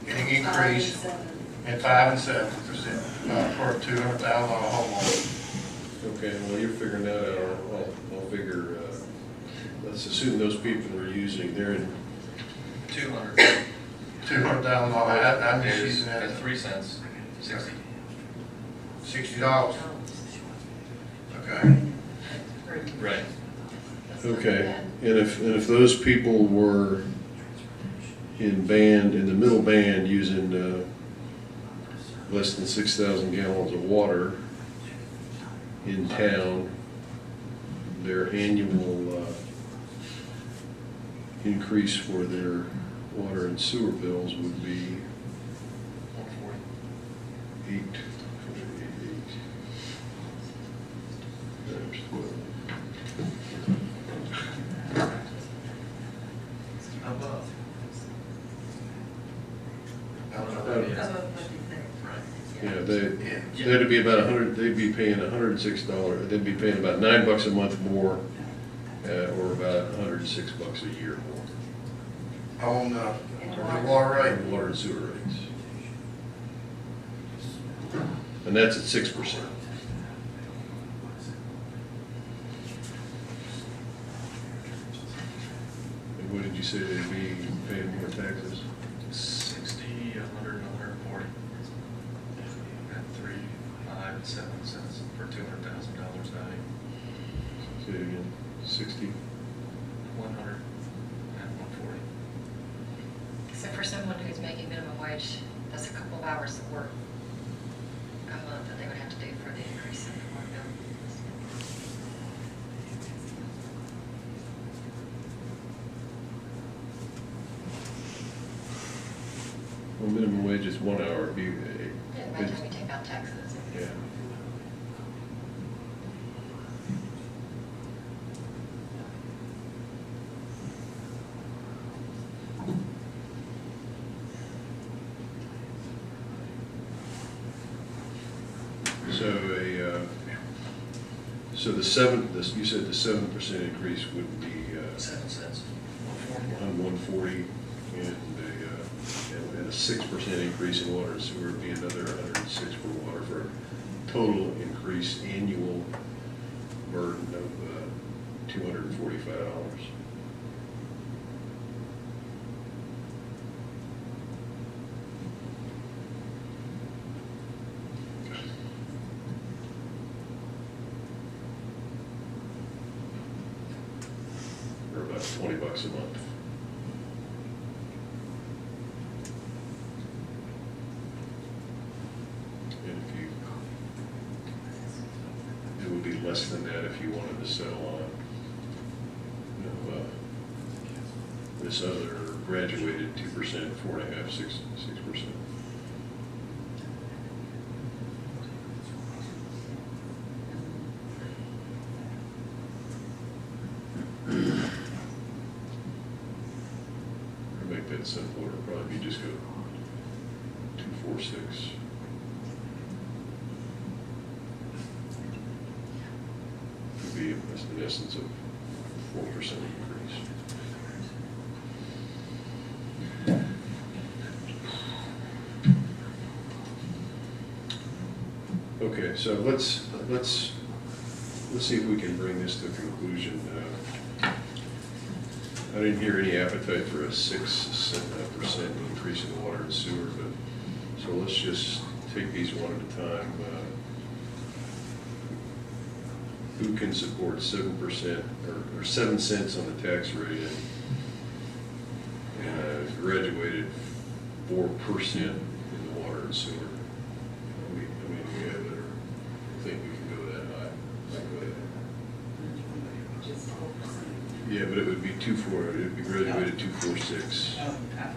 Any increase? And 5 and 7% for a $200,000 homeowner. Okay, well, you're figuring that out. I'll figure, let's assume those people are using, they're in, 200 $200,000, I'm just is using that at as 3 cents, 60. $60. Okay. Right. okay. And if those people were in the middle band using less than 6,000 gallons of water in town, their annual increase for their water and sewer bills would be 140. 8 times 12. Above. Yeah, that'd be about 100. They'd be paying $106. They'd be paying about $9 a month more, or about $106 a year more. On the water rate. On water and sewer rates, and that's at 6%. And what did you say they'd be paying more taxes? 60, 100, and 140. At 3, 5, and 7 cents for $200,000 value. Say it again. 60. 100 and 140. So for someone who's making minimum wage, that's a couple of hours of work amount that they would have to do for the increase in the water bill. Well, minimum wage is 1 hour. Yeah, by the time we take out taxes. Yeah. So you said the 7% increase would be 7 cents. on 140, and a 6% increase in water and sewer would be another 106 for water, for a total increase annual burden of $245. Or about $20 a month. And if you, it would be less than that if you wanted to settle on, this other graduated 2%, 4.5%, 6%. To make that simpler, it'd probably be just go 246. Could be in essence of 4% increase. Okay, so let's see if we can bring this to a conclusion. I didn't hear any appetite for a 6% increase in water and sewer, but, so let's just take these one at a time. Who can support 7% or 7 cents on the tax rate and graduated 4% in the water and sewer? I mean, we have it, or think we can go that high? Go ahead. Just 4%. Yeah, but it would be 2.4, it would be graduated 2.46. Oh, okay.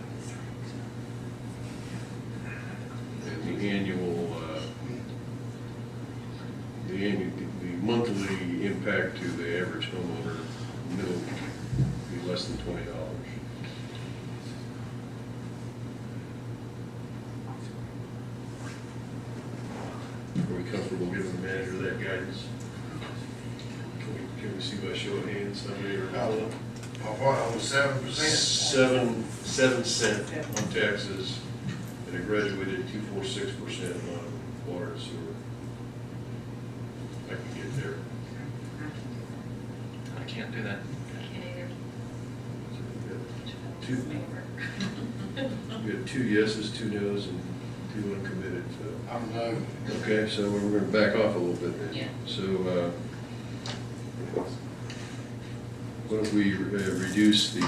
And the annual, the monthly impact to the average homeowner middle would be less than $20. Are we comfortable giving the manager that guidance? Can we see by show of hands, somebody or? What, on 7%? 7 cent on taxes and a graduated 2.46% on water and sewer. I can get there. I can't do that. Can't either. Two, we had 2 yeses, 2 nos, and 2 uncommitted, so. I'm no. Okay, so we're gonna back off a little bit then. Yeah. So, what if we reduce the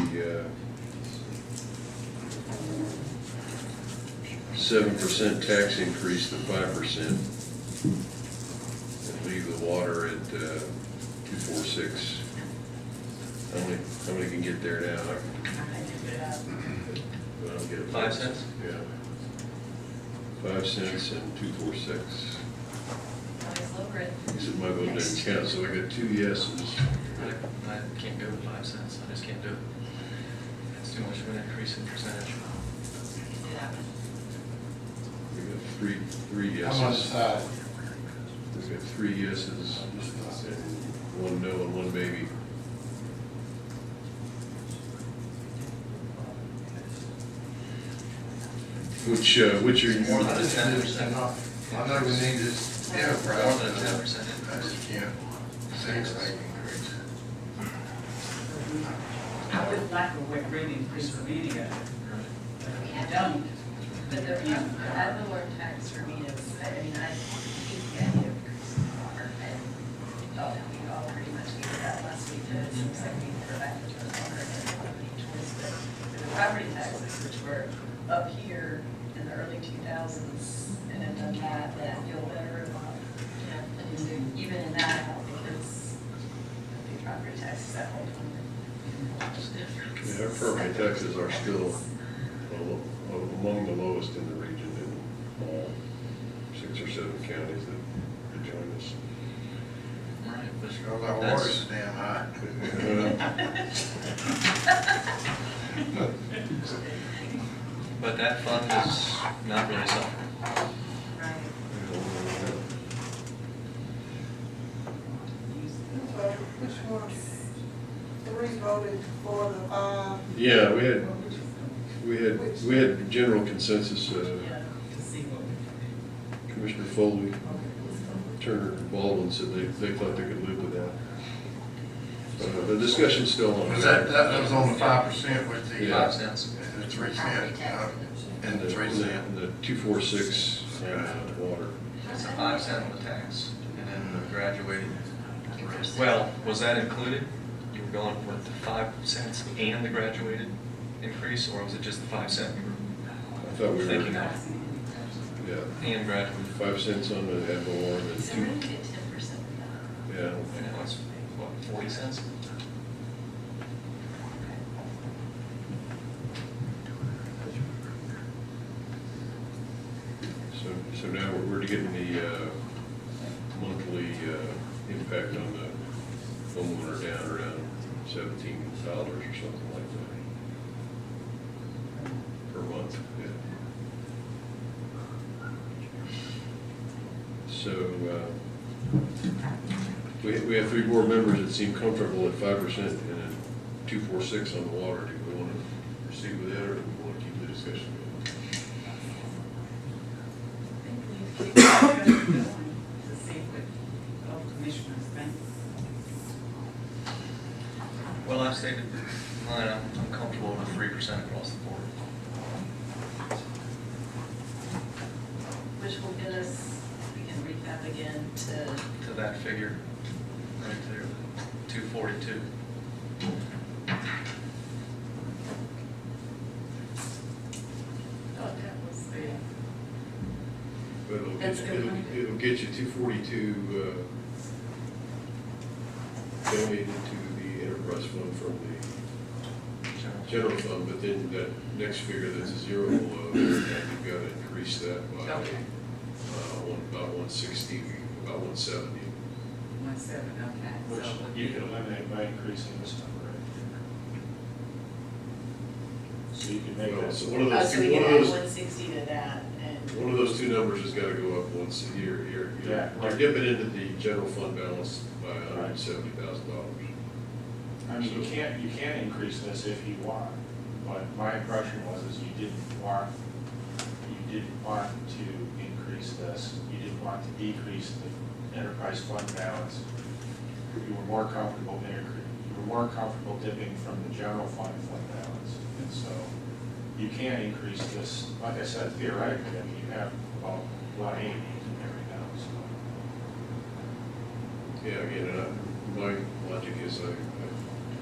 7% tax increase to 5% and leave the water at 2.46? How many can get there now? Well, I'll get 5 cents? Yeah. 5 cents and 2.46. Always lower it. He said my vote didn't count, so I got 2 yeses. I can't go with 5 cents. I just can't do it. It's too much of an increase in percentage. Yeah. We got three I'm yeses. on the side. We've got 3 yeses and 1 no and 1 maybe. Which are More than a 10%. I know we need this enterprise. More than a 10% I increase. just can't say it's like increase. I would like a way rate increase for any of it. We I have don't. But the ad valorem tax for me is, I mean, I keep the idea of increasing the water, and we all pretty much figured out last week that it's looks like we can go back to the water and towards the property taxes, which were up here in the early 2000s, and have done that, and feel better Yeah, our property taxes are still among the lowest in the region in all 6 or 7 counties that join us. Right, but Because our water's damn high. but that fund is not really suffering. Right. So which ones? 3 voted for the 5. Yeah, we had general consensus, Yeah, to see what we Commissioner Foley, Turner, and Baldwin said they thought they could live with that. The discussion's still on. Was that was on the 5% with the, Yeah. 5 cents. the 3 cent, and the 3 And cent. the 246 water. It's a 5 cent on the tax, and then the graduated. Well, was that included? You were going with the 5 cents and the graduated increase, or was it just the 5 cent you I thought we were were, thinking yeah, of? And graduated. 5 cents on the ad valorem and So we're gonna get 10% of that. yeah. And now it's, what, 40 cents? So now we're getting the monthly impact on the homeowner down around $17 or something like that per month. Yeah. So we have 3 board members that seem comfortable at 5% and then 246 on the water. Do we want to proceed with that, or do we want to keep the discussion going? to see what all commissioners think. Well, I've stated mine, I'm comfortable with 3% across the board. Which will get us, we can recap again to, To that figure, right there, 242. Thought that was the, But That's a good one. it'll get you 242 donated to the enterprise fund from the general fund, but then that next figure that's a zero below, you've got to increase that by Okay. about 160, about 170. 1/7, okay. Which So you can eliminate by increasing this number right here. So you can make Well, that. so one of oh, those so two, we one can of add those, 160 to that and. one of those two numbers has got to go up once a year. You're Yeah. dipping into the general fund balance by $170,000. I mean, you can't increase this if you want, but my impression was is you didn't want to increase this. You didn't want to decrease the enterprise fund balance. You were more comfortable dipping from the general fund balance. And so you can increase this, like I said, theoretically, I mean, you have about 180 in there right now, so. Yeah, again, my logic is I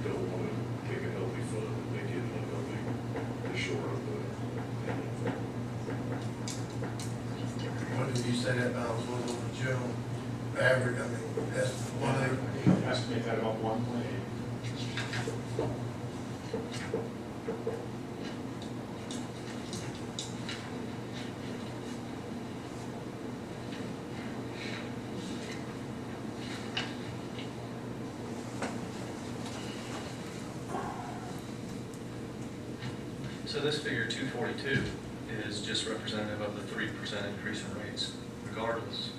don't want to take a healthy fund and make it unhealthy short of the annual fund. What did you say that balance was on the general average? I mean, that's 180. Estimate that about 1.8. So this figure 242 is just representative of the 3% increase in rates, regardless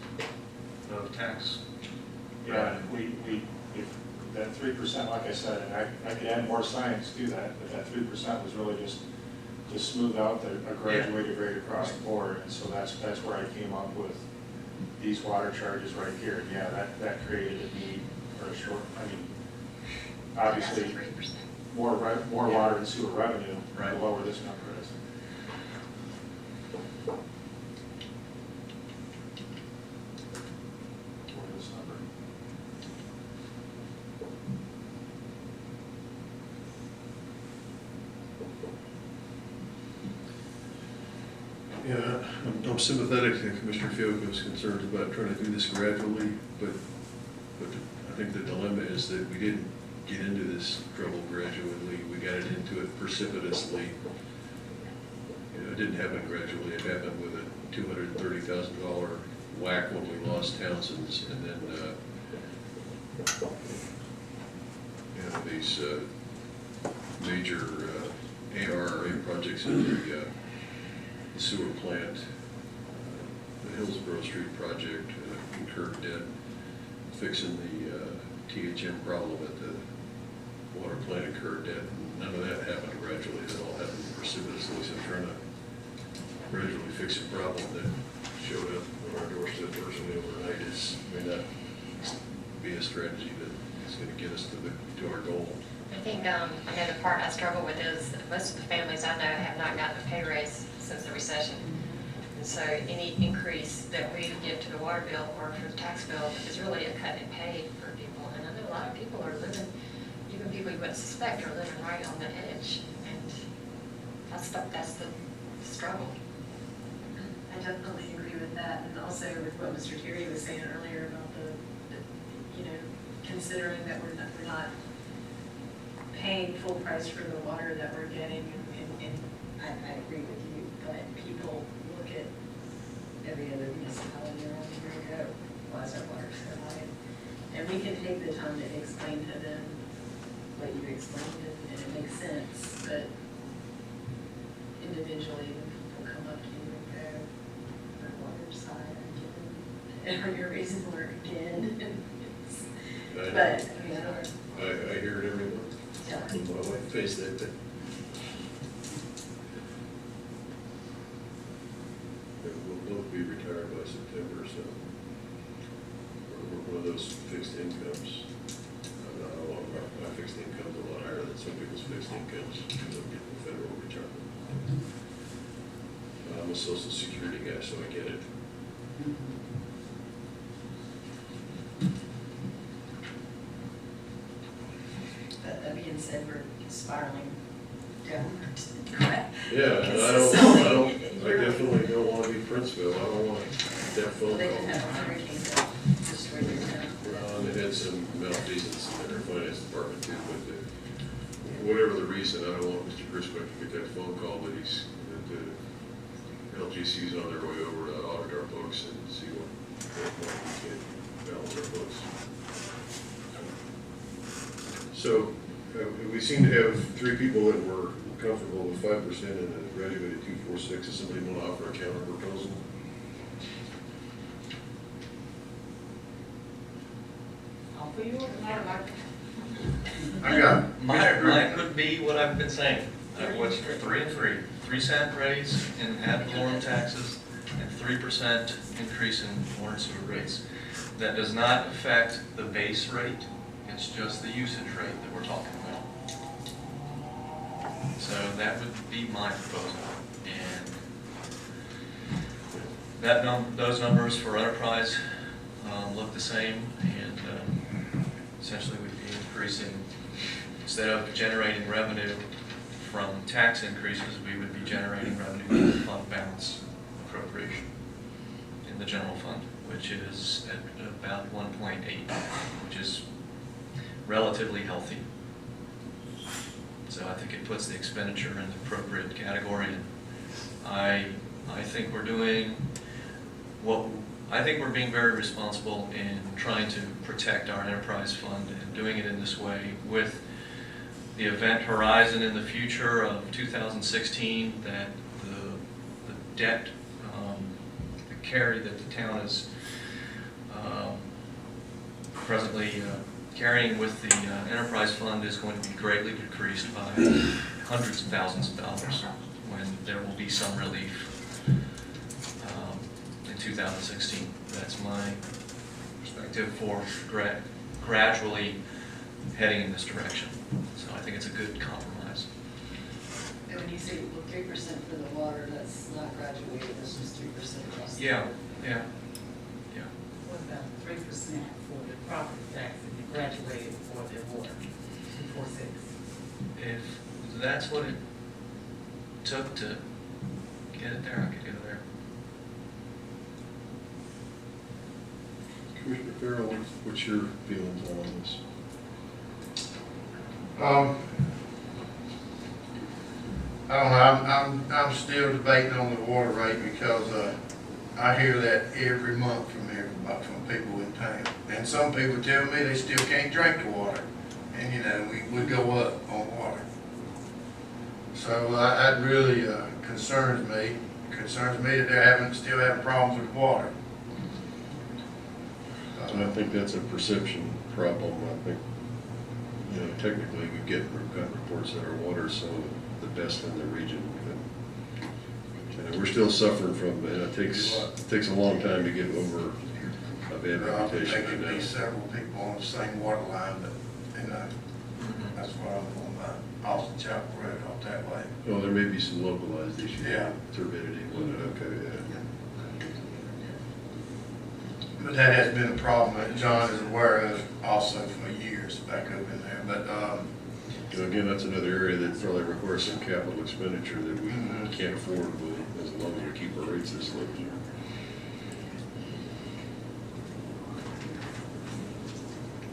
of tax. Yeah, if that 3%, like I said, and I could add more science to that, but that 3% was really just to smooth out a graduated rate across the board, and so that's where I came up with these water charges right here. And yeah, that created a need for a short, I mean, obviously, That's 3%. more water and sewer revenue, the Right. lower this number is. Or this number. Yeah, I'm sympathetic to Commissioner Fiogo's concerns about trying to do this gradually, but I think the dilemma is that we didn't get into this trouble gradually. into it precipitously. You know, it didn't happen gradually, it happened with a $230,000 whack when we lost Townsend's, and then, you know, these major ARRA projects in the sewer plant, the Hillsborough Street project, incurred debt, fixing the THM problem at the water plant incurred debt. None of that happened gradually, it all happened precipitously, so trying to gradually fix a problem that showed up on our doorstep virtually overnight may not be a strategy that is going to get us to our goal. I think, I know the part I struggle with is that most of the families I know have not gotten a pay raise since the recession. And so any increase that we give to the water bill or for the tax bill is really a cut in pay for people. And I know a lot of people are living, even people you wouldn't suspect are living right on the edge. And that's the struggle. I definitely agree with that, and also with what Mr. Terry was saying earlier about the considering that we're not paying full price for the water that we're getting, and I agree with you, but people look at every other municipality around here and go, why is our water so high? And we can take the time to explain to them what you explained, and it makes sense, but individually, when people come up to you and go, our water's high again, and you're raising water again. But, I mean, I hear it every month. yeah. My wife faced that, but we'll both be retired by September, so we're one of those fixed incomes. My fixed income's a lot higher than some people's fixed incomes because I'm getting the federal retirement. I'm a Social Security guy, so I get it. That being said, we're spiraling downward. Yeah, and I definitely don't want to be Princeville. I don't want that phone They did call. have a hurricane that destroyed their town. They had some malfeasance in their finance department too, but whatever the reason, I don't want Mr. Grisbeck to get that phone call that the LGC's on their way over to audit our books and see what we can balance our books. So we seem to have 3 people that were comfortable with 5% and a graduated 246. Does somebody want to offer a counter proposal? Offer you or not? Mine could be what I've been saying. What's 3 and 3? 3-cent raise in ad valorem taxes and 3% increase in water and sewer rates. That does not affect the base rate. It's just the usage rate that we're talking about. So that would be my proposal. And those numbers for enterprise look the same, and essentially we'd be increasing, instead of generating revenue from tax increases, we would be generating revenue from the fund balance appropriation in the general fund, which is at about 1.8, which is relatively healthy. So I think it puts the expenditure in the appropriate category. And I think we're doing I think we're being very responsible in trying to protect our enterprise fund and doing it in this way with the event horizon in the future of 2016 that the debt, the carry that the town is presently carrying with the enterprise fund is going to be greatly decreased by hundreds of thousands of dollars when there will be some relief in 2016. That's my perspective for gradually heading in this direction. So I think it's a good compromise. And when you say 3% for the water, that's not graduated, that's just 3% across the Yeah, board. yeah. What about 3% for the property tax and you graduated for the water? 246. If that's what it took to get it there, I could go there. Commissioner Farrell, what's your feelings on this? I don't know, I'm still debating on the water rate because, I hear that every month from from people in town. And some people tell me they still can't drink the water. And, you know, we go up on water. So, that really, concerns me. It concerns me that they're still having problems with water. And I think that's a perception problem. I think, you know, technically we've got reports that our water is some of the best in the region. And we're still suffering from, and it takes a long time to get over a bad reputation. There could be several people on the same water line, but, you know, that's what I'm going by. Austin Chapel Road off that way. Well, there may be some localized issues. Yeah. Turbidity, okay, yeah. But that has been a problem that John is aware of also for years back up in there. But, You know, again, that's another area that probably requires some capital expenditure that we can't afford with, as long as we keep our rates this low.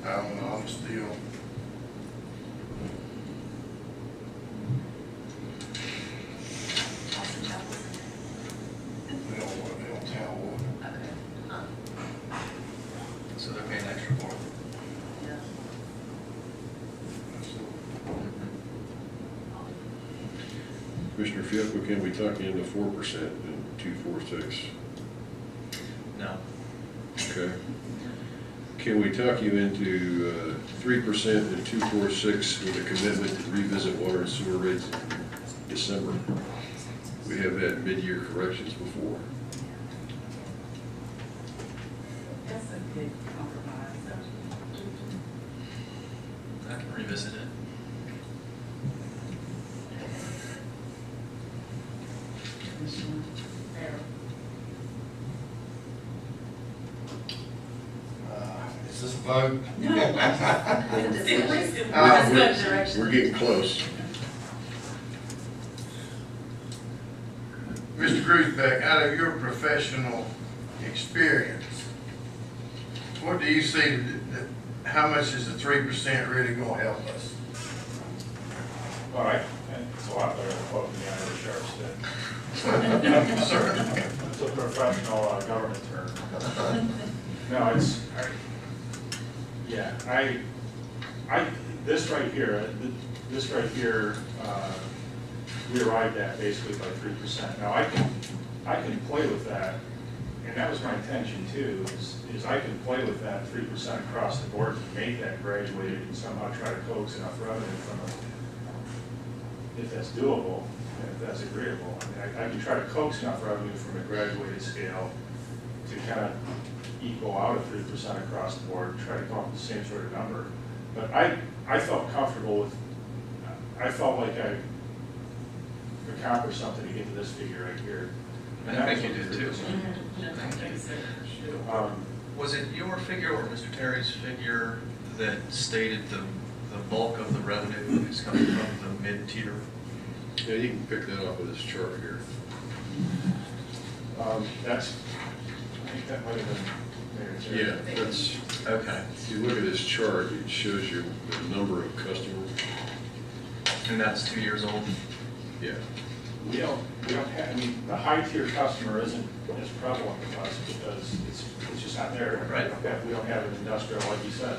I don't know, I'm still. We don't tell what. Okay. Huh. So they're paying extra for it. Yeah. Commissioner Fiocco, can we talk you into 4% in 246? No. Okay. Can we talk you into 3% in 246 with a commitment to revisit water and sewer rates in December? We have had mid-year corrections before. That's a good compromise. I can revisit it. Commissioner Farrell. Is this a vote? We're getting close. Mr. Gruisbeck, out of your professional experience, what do you see, how much is the 3% really going to help us? All right, it's a lot better than quoting the Irish Sheriff's did. Sir? It's a professional government term. No, this right here, we arrived at basically by 3%. Now, I can play with that, and that was my intention too, is I can play with that 3% across the board to make that graduated and somehow try to coax enough revenue from it, if that's doable, and if that's agreeable. I mean, I can try to coax enough revenue from a graduated scale to kind of equal out at 3% across the board, try to come up with the same sort of number. But I felt comfortable with, I felt like I accomplished something to get to this figure right here. And I think you did too. Was it your figure or Mr. Terry's figure that stated the bulk of the revenue is coming from the mid-tier? Yeah, you can pick that up with this chart here. I think that might have been there. Yeah, that's, Okay. if you look at this chart, it shows you the number of customers. And that's 2 years old? Yeah. We don't have, I mean, the high tier customer isn't as prevalent with us because it's just not there. Right. We don't have an industrial, like you said,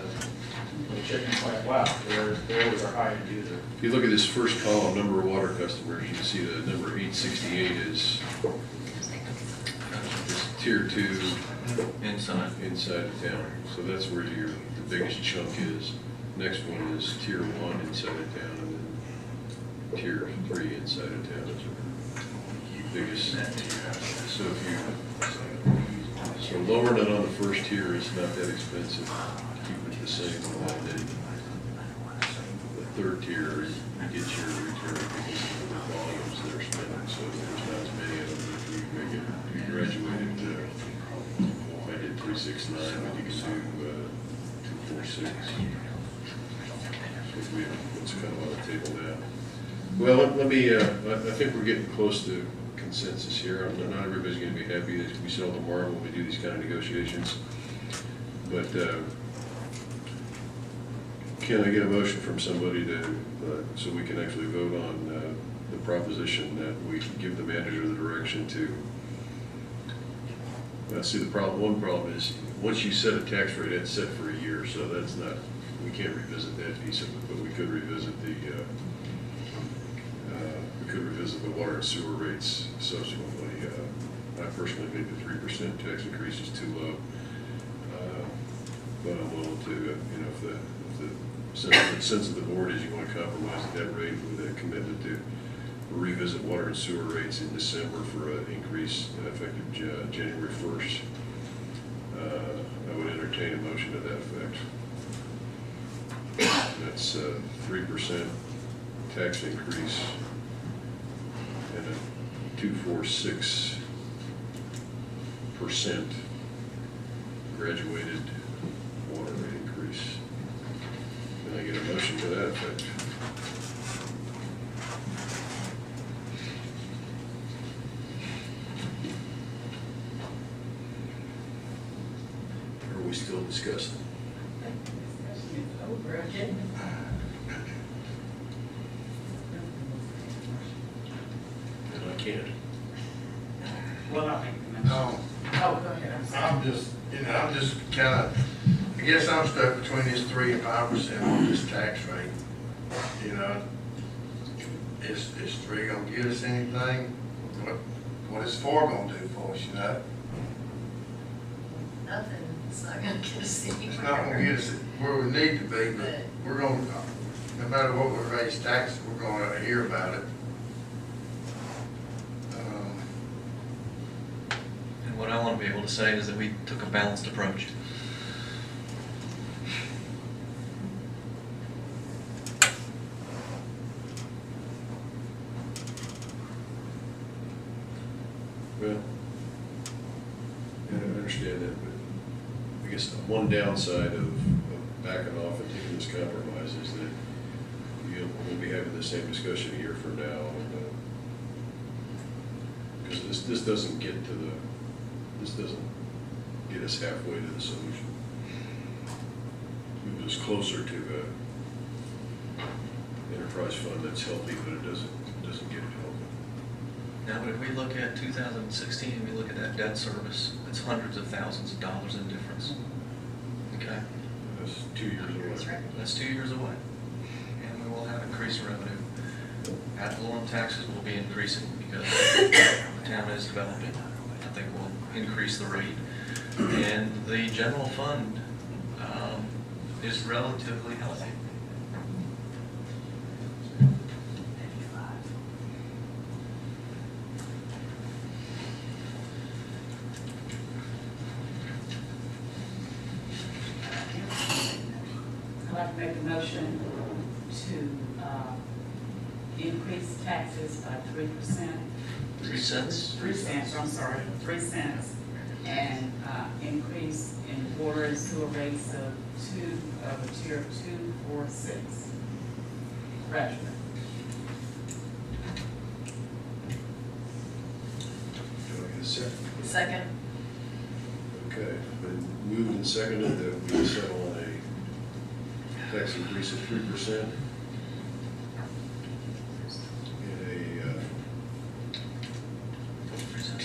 the chicken plant, wow, there was our high end user. If you look at this first column, number of water customers, you can see the number 868 is tier 2 inside of town. So that's where the biggest chunk is. Next one is tier 1 inside of town, and then tier 3 inside of town is the biggest. So lowering it on the first tier is not that expensive. Keep it the same, and then the third tier, you get your return because of the volumes that are spending. So there's not as many of them. If you make it, if you graduated, I did 369, but you can do 246. What's kind of on the table now. Well, let me, I think we're getting close to consensus here. Not everybody's going to be happy that we sell tomorrow when we do these kind of negotiations. But can I get a motion from somebody to, so we can actually vote on the proposition that we give the manager the direction to, see, the problem, one problem is, once you set a tax rate, it's set for a year, so that's not, we can't revisit that piece of it, but we could revisit the water and sewer rates subsequently. I personally think the 3% tax increase is too low, but I'm willing to, if the sense of the board is you want to compromise at that rate with a commitment to revisit water and sewer rates in December for an increase effective January 1st. I would entertain a motion to that effect. That's 3% tax increase and a 246% graduated water rate increase. Can I get a motion to that effect? Or are we still discussing? Discussion is over again. And I can't. Well, I'll make the motion. No, Oh, go ahead, I'm sorry. I'm just kind of, I guess I'm stuck between this 3 and 5% on this tax rate. Is 3 gonna get us anything? What is 4 gonna do for us, Nothing, it's not gonna get us anywhere. It's not gonna get us where we need to be, but we're gonna, no matter what we raise taxes, we're gonna hear about it. And what I want to be able to say is that we took a balanced approach. Well, yeah, I understand that, but I guess one downside of backing off and taking this compromise is that we'll be having the same discussion a year from now. Because this doesn't get us halfway to the solution. Move us closer to an enterprise fund that's healthy, but it doesn't get it healthy. Now, if we look at 2016, and we look at that debt service, it's hundreds of thousands of dollars in difference. Okay? That's 2 years away. That's 2 years away. And we will have increased revenue. Ad valorem taxes will be increasing because the town is developing. I think we'll increase the rate. And the general fund is relatively healthy. I'd like to make a motion to increase taxes by 3%. 3 cents? 3 cents, I'm sorry, 3 cents. And increase in water and sewer rates of tier 2, 4, 6. Gradually. Do I get a second? Second. Okay, been moved and seconded that we settle on a tax increase of 3%.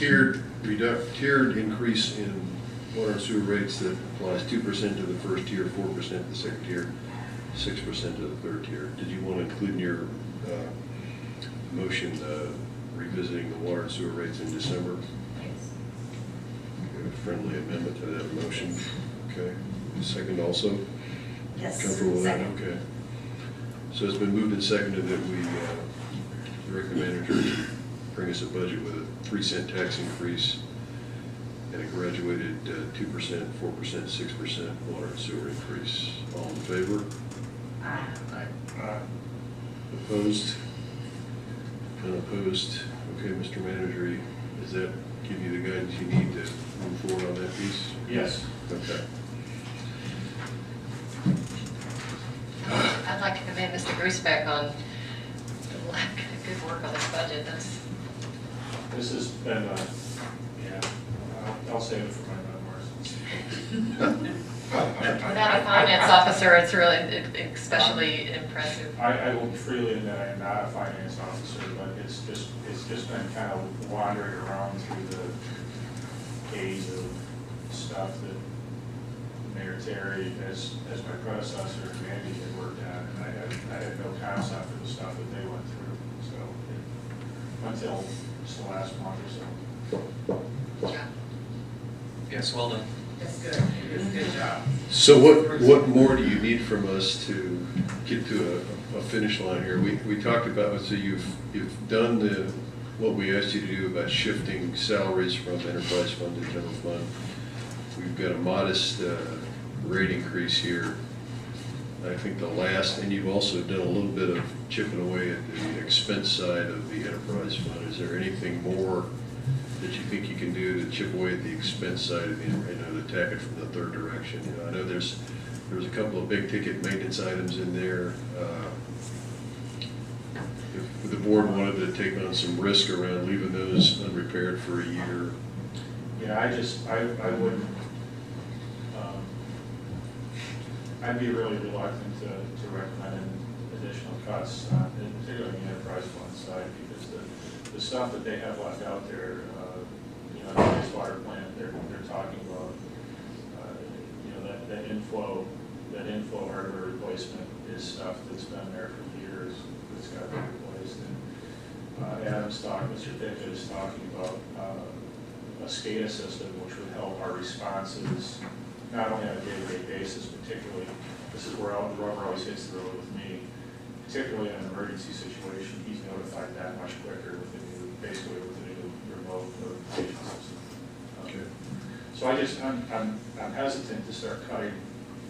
And a tiered increase in water and sewer rates that applies 2% to the first tier, 4% to the second tier, 6% to the third tier. Did you want to include in your motion revisiting the water and sewer rates in December? Yes. A friendly amendment to that motion. Okay. Second also? Yes. Comfortable with that? Second. Okay. So it's been moved and seconded that we direct the manager to bring us a budget with a 3-cent tax increase and a graduated 2%, 4%, 6% water and sewer increase. All in favor? Aye. Opposed? Unopposed? Okay, Mr. Manager, does that give you the guidance you need to move forward on that piece? Yes. Okay. I'd like to commend Mr. Grusebeck on the good work on this budget. This has been, I'll save it for my memoirs. Without a finance officer, it's really especially impressive. I will freely admit I am not a finance officer, but it's just been kind of wandering around through the haze of stuff that Mayor Terry, as my predecessor, Mandy had worked on, and I had no concept of the stuff that they went through, so, until just the last month or so. Yeah. Yes, well done. That's good. It's a good job. So what more do you need from us to get to a finish line here? We talked about, so you've done what we asked you to do about shifting salaries from enterprise fund to general fund. We've got a modest rate increase here. I think the last, and you've also done a little bit of chipping away at the expense side of the enterprise fund. Is there anything more that you think you can do to chip away at the expense side of the, to attack it from the third direction? I know there's a couple of big ticket maintenance items in there. If the board wanted to take on some risk around leaving those unrepaired for a year. Yeah, I wouldn't, I'd be really reluctant to recommend additional cuts, particularly on the enterprise fund side, because the stuff that they have left out there, the wastewater plant, they're talking about, that inflow hardware replacement is stuff that's been there for years, that's got to be replaced. And Mr. Pickett is talking about a SCADA system which would help our responses, not only on a day-to-day basis, particularly, this is where the rubber always hits the road with me, particularly in an emergency situation, he's notified that much quicker with the new, basically with the new remote notification system. Okay. So I'm hesitant to start cutting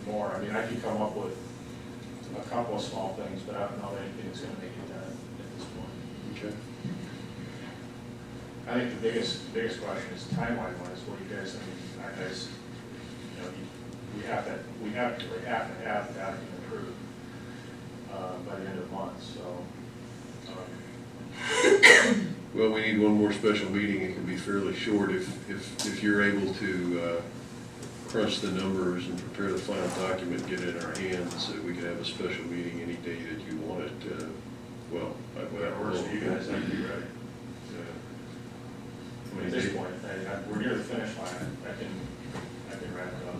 more. I mean, I could come up with a couple of small things, but I don't know anything that's going to make it done at this point. Okay. I think the biggest question is timeline-wise. What do you guys think? We have to have the document approved by the end of the month. So. Well, we need one more special meeting. It can be fairly short if you're able to crunch the numbers and prepare the final document, get it in our hands, so we can have a special meeting any day that you want it. Whatever works for you guys, I can be ready. I mean, at this point, we're near the finish line. I can wrap it up.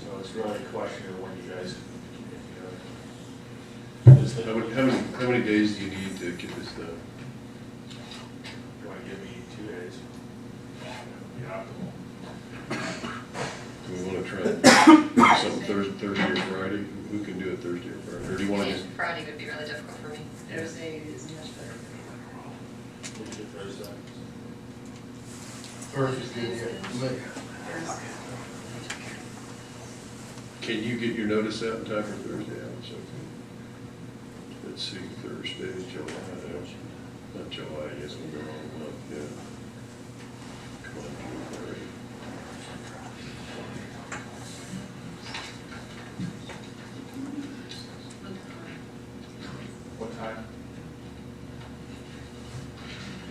So it's really a question of when you guys How many days do you need to get this done? you want to give me 2 days. Be optimal. Do we want to try something Thursday or Friday? Who can do it Thursday or Friday? Or do you want to just? Friday would be really difficult for me. Thursday is much better. We can do Thursday. First is good, Can you get your notice out in time for Thursday? Let's see, Thursday, July, not July, yes, we'll go on a month, yeah. Come on, January. What time?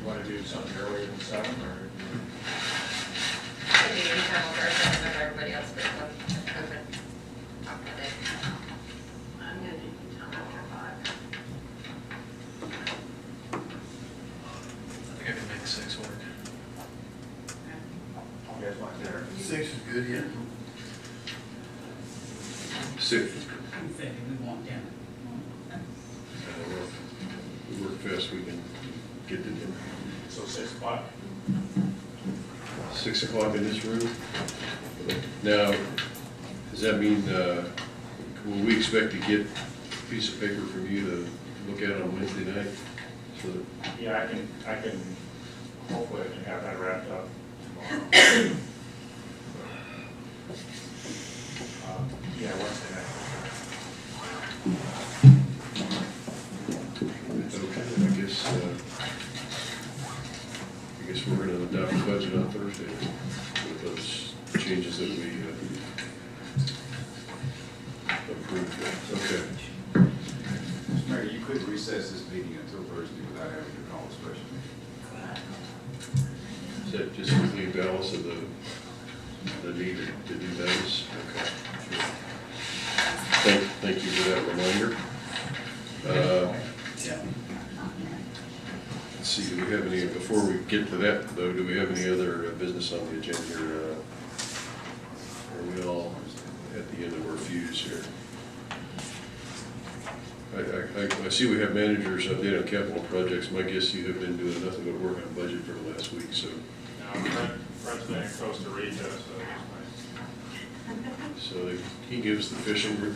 You want to do something earlier than 7 or? Maybe anytime on Thursday, whenever everybody else is open. I'm gonna do time after 5. I think I can make 6 work. You guys want dinner? 6 is good, yeah. 6. I'm saying we want dinner. We work fast, we can get the dinner. So 6 o'clock? 6 o'clock in this room. Now, does that mean, will we expect to get a piece of paper from you to look at on Wednesday night? So that Yeah, I can, hopefully I can have that wrapped up tomorrow. Yeah, Wednesday night. Okay, I guess we're going to adopt the budget on Thursday with those changes that we approved. Okay. Mr. Mayor, you could recess this meeting until Thursday without having to call a special meeting. Is that just the balance of the the need to do those? Okay. Thank you for that reminder. Let's see, do we have any, before we get to that though, do we have any other business on the agenda here? Are we all at the end of our fuse here? I see we have managers update on capital projects. My guess you have been doing nothing but work on budget for the last week, so. Fred's been in Costa Rica, So he gives the fishing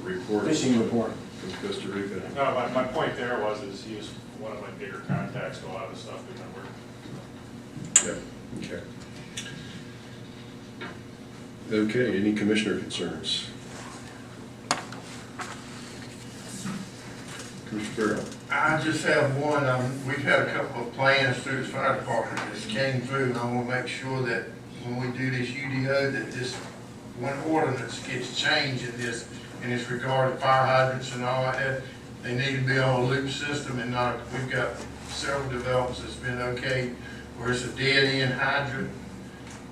report. Fishing report. From Costa Rica. No, my point there was he was one of my bigger contacts to a lot of the stuff we've been working. Yeah, okay. Okay, any commissioner concerns? Commissioner Farrell? I just have one. We've had a couple of plans through the fire department that came through, and I want to make sure that when we do this UDO, that this one ordinance gets changed in this, in its regard to fire hydrants and all like that. They need to be on a loop system and not, we've got several developments that's been okay where it's a dead end hydrant.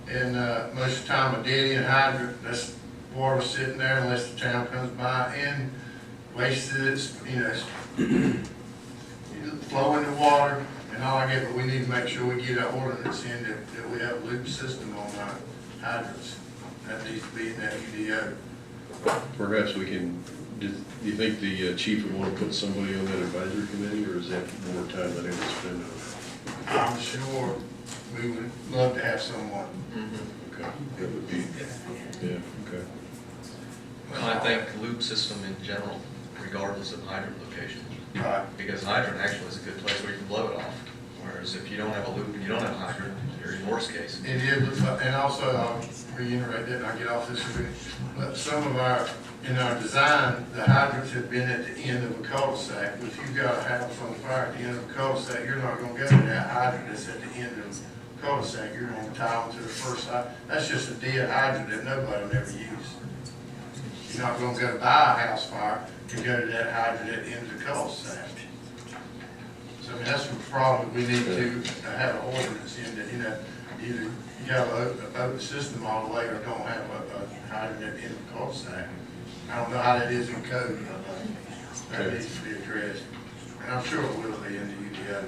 And most of the time a dead end hydrant, that's water sitting there unless the town comes by and wasted it's, flowing the water and all I get, but we need to make sure we get our ordinance in that we have a loop system on our hydrants. That needs to be in that UDO. Perhaps we can, do you think the chief would want to put somebody on that advisory committee, or is that more time than he would spend on it? I'm sure we would love to have someone. Okay, that would be, yeah, okay. Well, I think loop system in general, regardless of hydrant location. Right. Because hydrant actually is a good place where you can blow it off. Whereas if you don't have a loop and you don't have a hydrant, you're in worst case. It is, and also I'll reiterate that and I'll get off this one. But some of our, in our design, the hydrants have been at the end of a cul-de-sac. If you've got a house on fire at the end of a cul-de-sac, you're not gonna go to that hydrant that's at the end of the cul-de-sac. You're gonna tie them to the first side. That's just a dead hydrant that nobody will ever use. You're not gonna go buy a house fire to go to that hydrant at the end of the cul-de-sac. So I mean, that's a problem we need to have an ordinance in that, either you have an open system all the way or don't have a hydrant at the end of the cul-de-sac. I don't know how that is in code, but that needs to be addressed. And I'm sure it will be in the UDO.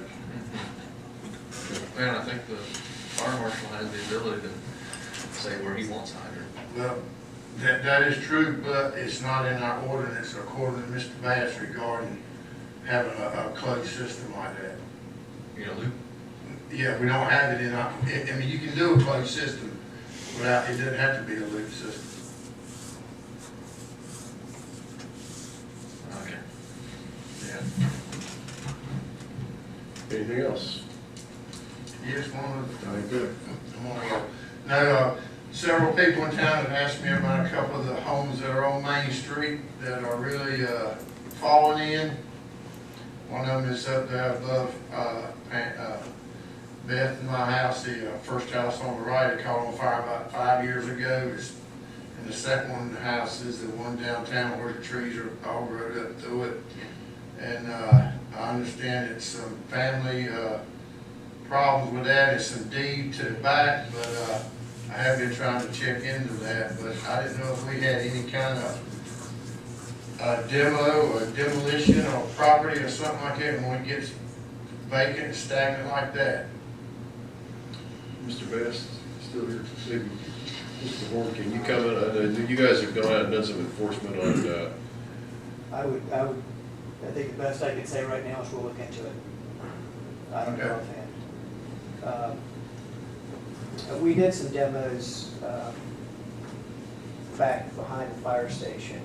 And I think the fire marshal has the ability to say where he wants hydrant. Well, that is true, but it's not in our ordinance according to Mr. Bass regarding having a closed system like that. You know, loop. Yeah, we don't have it in our, I mean, you can do a closed system without, it doesn't have to be a loop system. Okay. Yeah. Anything else? Yes, one of the. Good. Now, several people in town have asked me about a couple of the homes that are on Main Street that are really falling in. One of them is up there above Beth and my house, the first house on the right. It caught on fire about 5 years ago. And the second one in the house is the one downtown where the trees are all growed up through it. And I understand it's some family problems with that. It's some deed to the back, but I have been trying to check into that. But I didn't know if we had any kind of demo or demolition or property or something like that when it gets vacant and stagnant like that. Mr. Bass, still here? Maybe Mr. Horn, can you comment? You guys have gone out and done some enforcement on, I think the best I can say right now is we'll look into it. I don't know offhand. We did some demos back behind the fire station.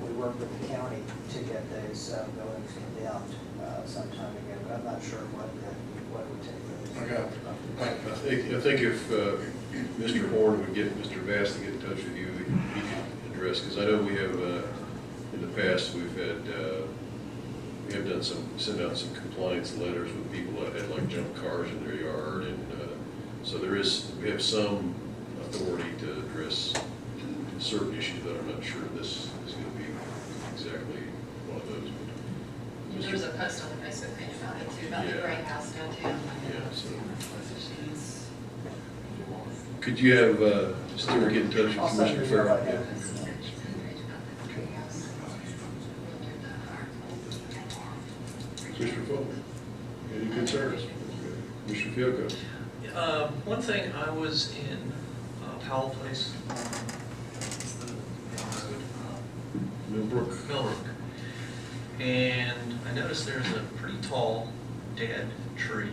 We worked with the county to get those buildings condemned some time ago, but I'm not sure what it would take. I think if Mr. Horn would get Mr. Bass to get in touch with you, he could address, because I know we have, in the past, we have done sent out some compliance letters with people that had like junk cars in their yard, and so we have some authority to address certain issues that I'm not sure this is going to be exactly one of those. And there was a post on the Facebook page about it too, about the Yeah. gray house downtown. Yeah, so. Could you have Stuart get in touch I'll with send you Commissioner a Farrell? right now. Commissioner Fuller, any concerns? Commissioner Fiocco? One thing, I was in Powell Place, it's the Millbrook? Millbrook, and I noticed there's a pretty tall dead tree.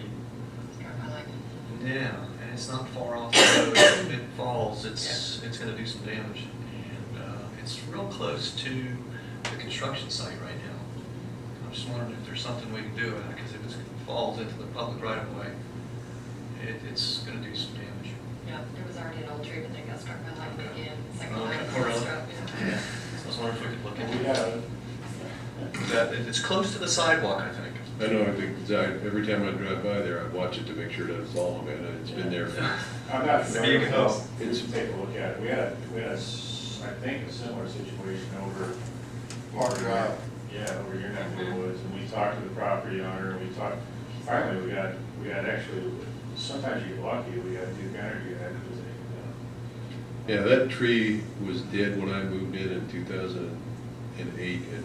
Yeah, and it's not far off the road. If it falls, it's going to do some damage, and it's real close to the construction site right now. I'm just wondering if there's something we can do about it, because if it falls into the public right of way, it's going to do some damage. Yeah, there was already an old tree, but they got struck by lightning again. Second Okay. line Oh, really? struck. Yeah. So I was wondering if we could look into We that. have, It's close to the sidewalk, I think. I know, every time I drive by there, I watch it to make sure it doesn't fall. I mean, it's been there for, I'm not familiar with There you go. this. We should take a look at it. We had I think, a similar situation over. Park Drive. Yeah, over your neck of the woods, and we talked to the property owner, and we talked, finally, we got actually, sometimes you get lucky, we got Duke Energy that was yeah, that tree was dead when I moved in 2008, and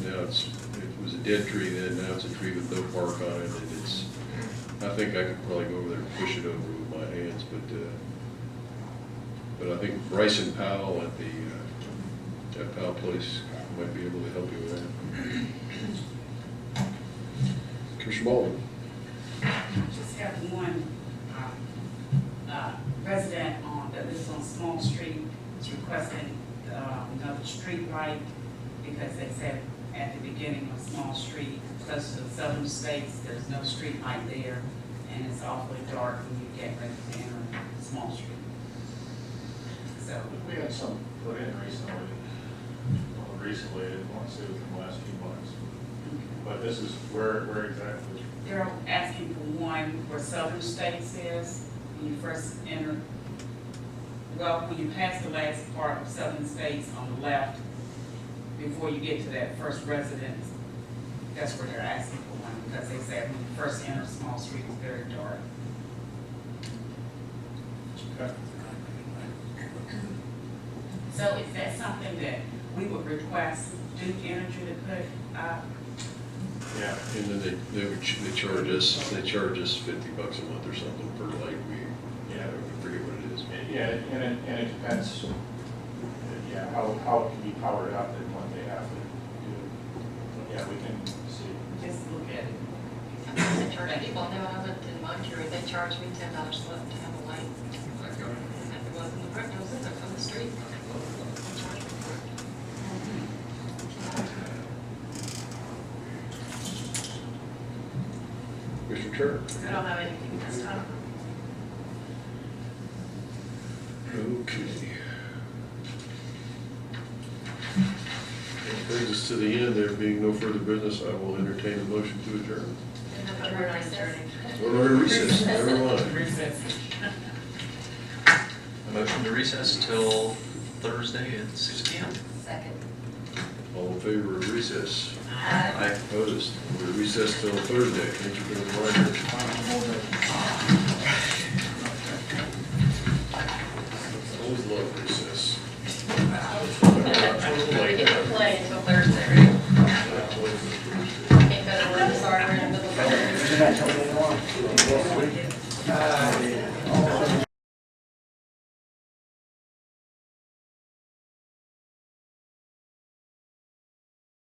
now it was a dead tree then, now it's a tree with no bark on it, and it's, I think I could probably go over there and push it over with my hands, but I think Bryson Powell at Powell Place might be able to help you with that. Commissioner Baldwin? Just have one resident that lives on Small Street is requesting another street light because they said at the beginning of Small Street, close to the Southern States, there's no street light there, and it's awfully dark when you get ready to enter Small Street. So, we had some put in recently. I didn't want to say within the last few months. But this is where exactly? they're asking for one where Southern States is, when you first enter, well, when you pass the last part of Southern States on the left, before you get to that first residence, that's where they're asking for one, because they said when you first enter Small Street, it's very dark. Okay. So is that something that we would request Duke Energy to put up? Yeah. And then they charge us $50 a month or something per light. I forget what it is. Yeah, and it depends, yeah, how it can be powered up and what they have to do. Yeah, we can see. Just look at it. They charge people, I know I lived in Montgomery, they charged me $10 to have a light. If it wasn't the brick, it was in there from the street. Mr. Turner? I don't have anything this time. Okay. That brings us to the end. There being no further business, I will entertain a motion to adjourn. Another recess. Well, we're in recess, never mind. A motion to recess till Thursday at 6 p.m. Second. All in favor of recess? Aye. Opposed? We're recessed till Thursday. Thank you for the reminder. Always love recess. We get to play until Thursday, right? Ain't better work, sorry, we're in the middle of it.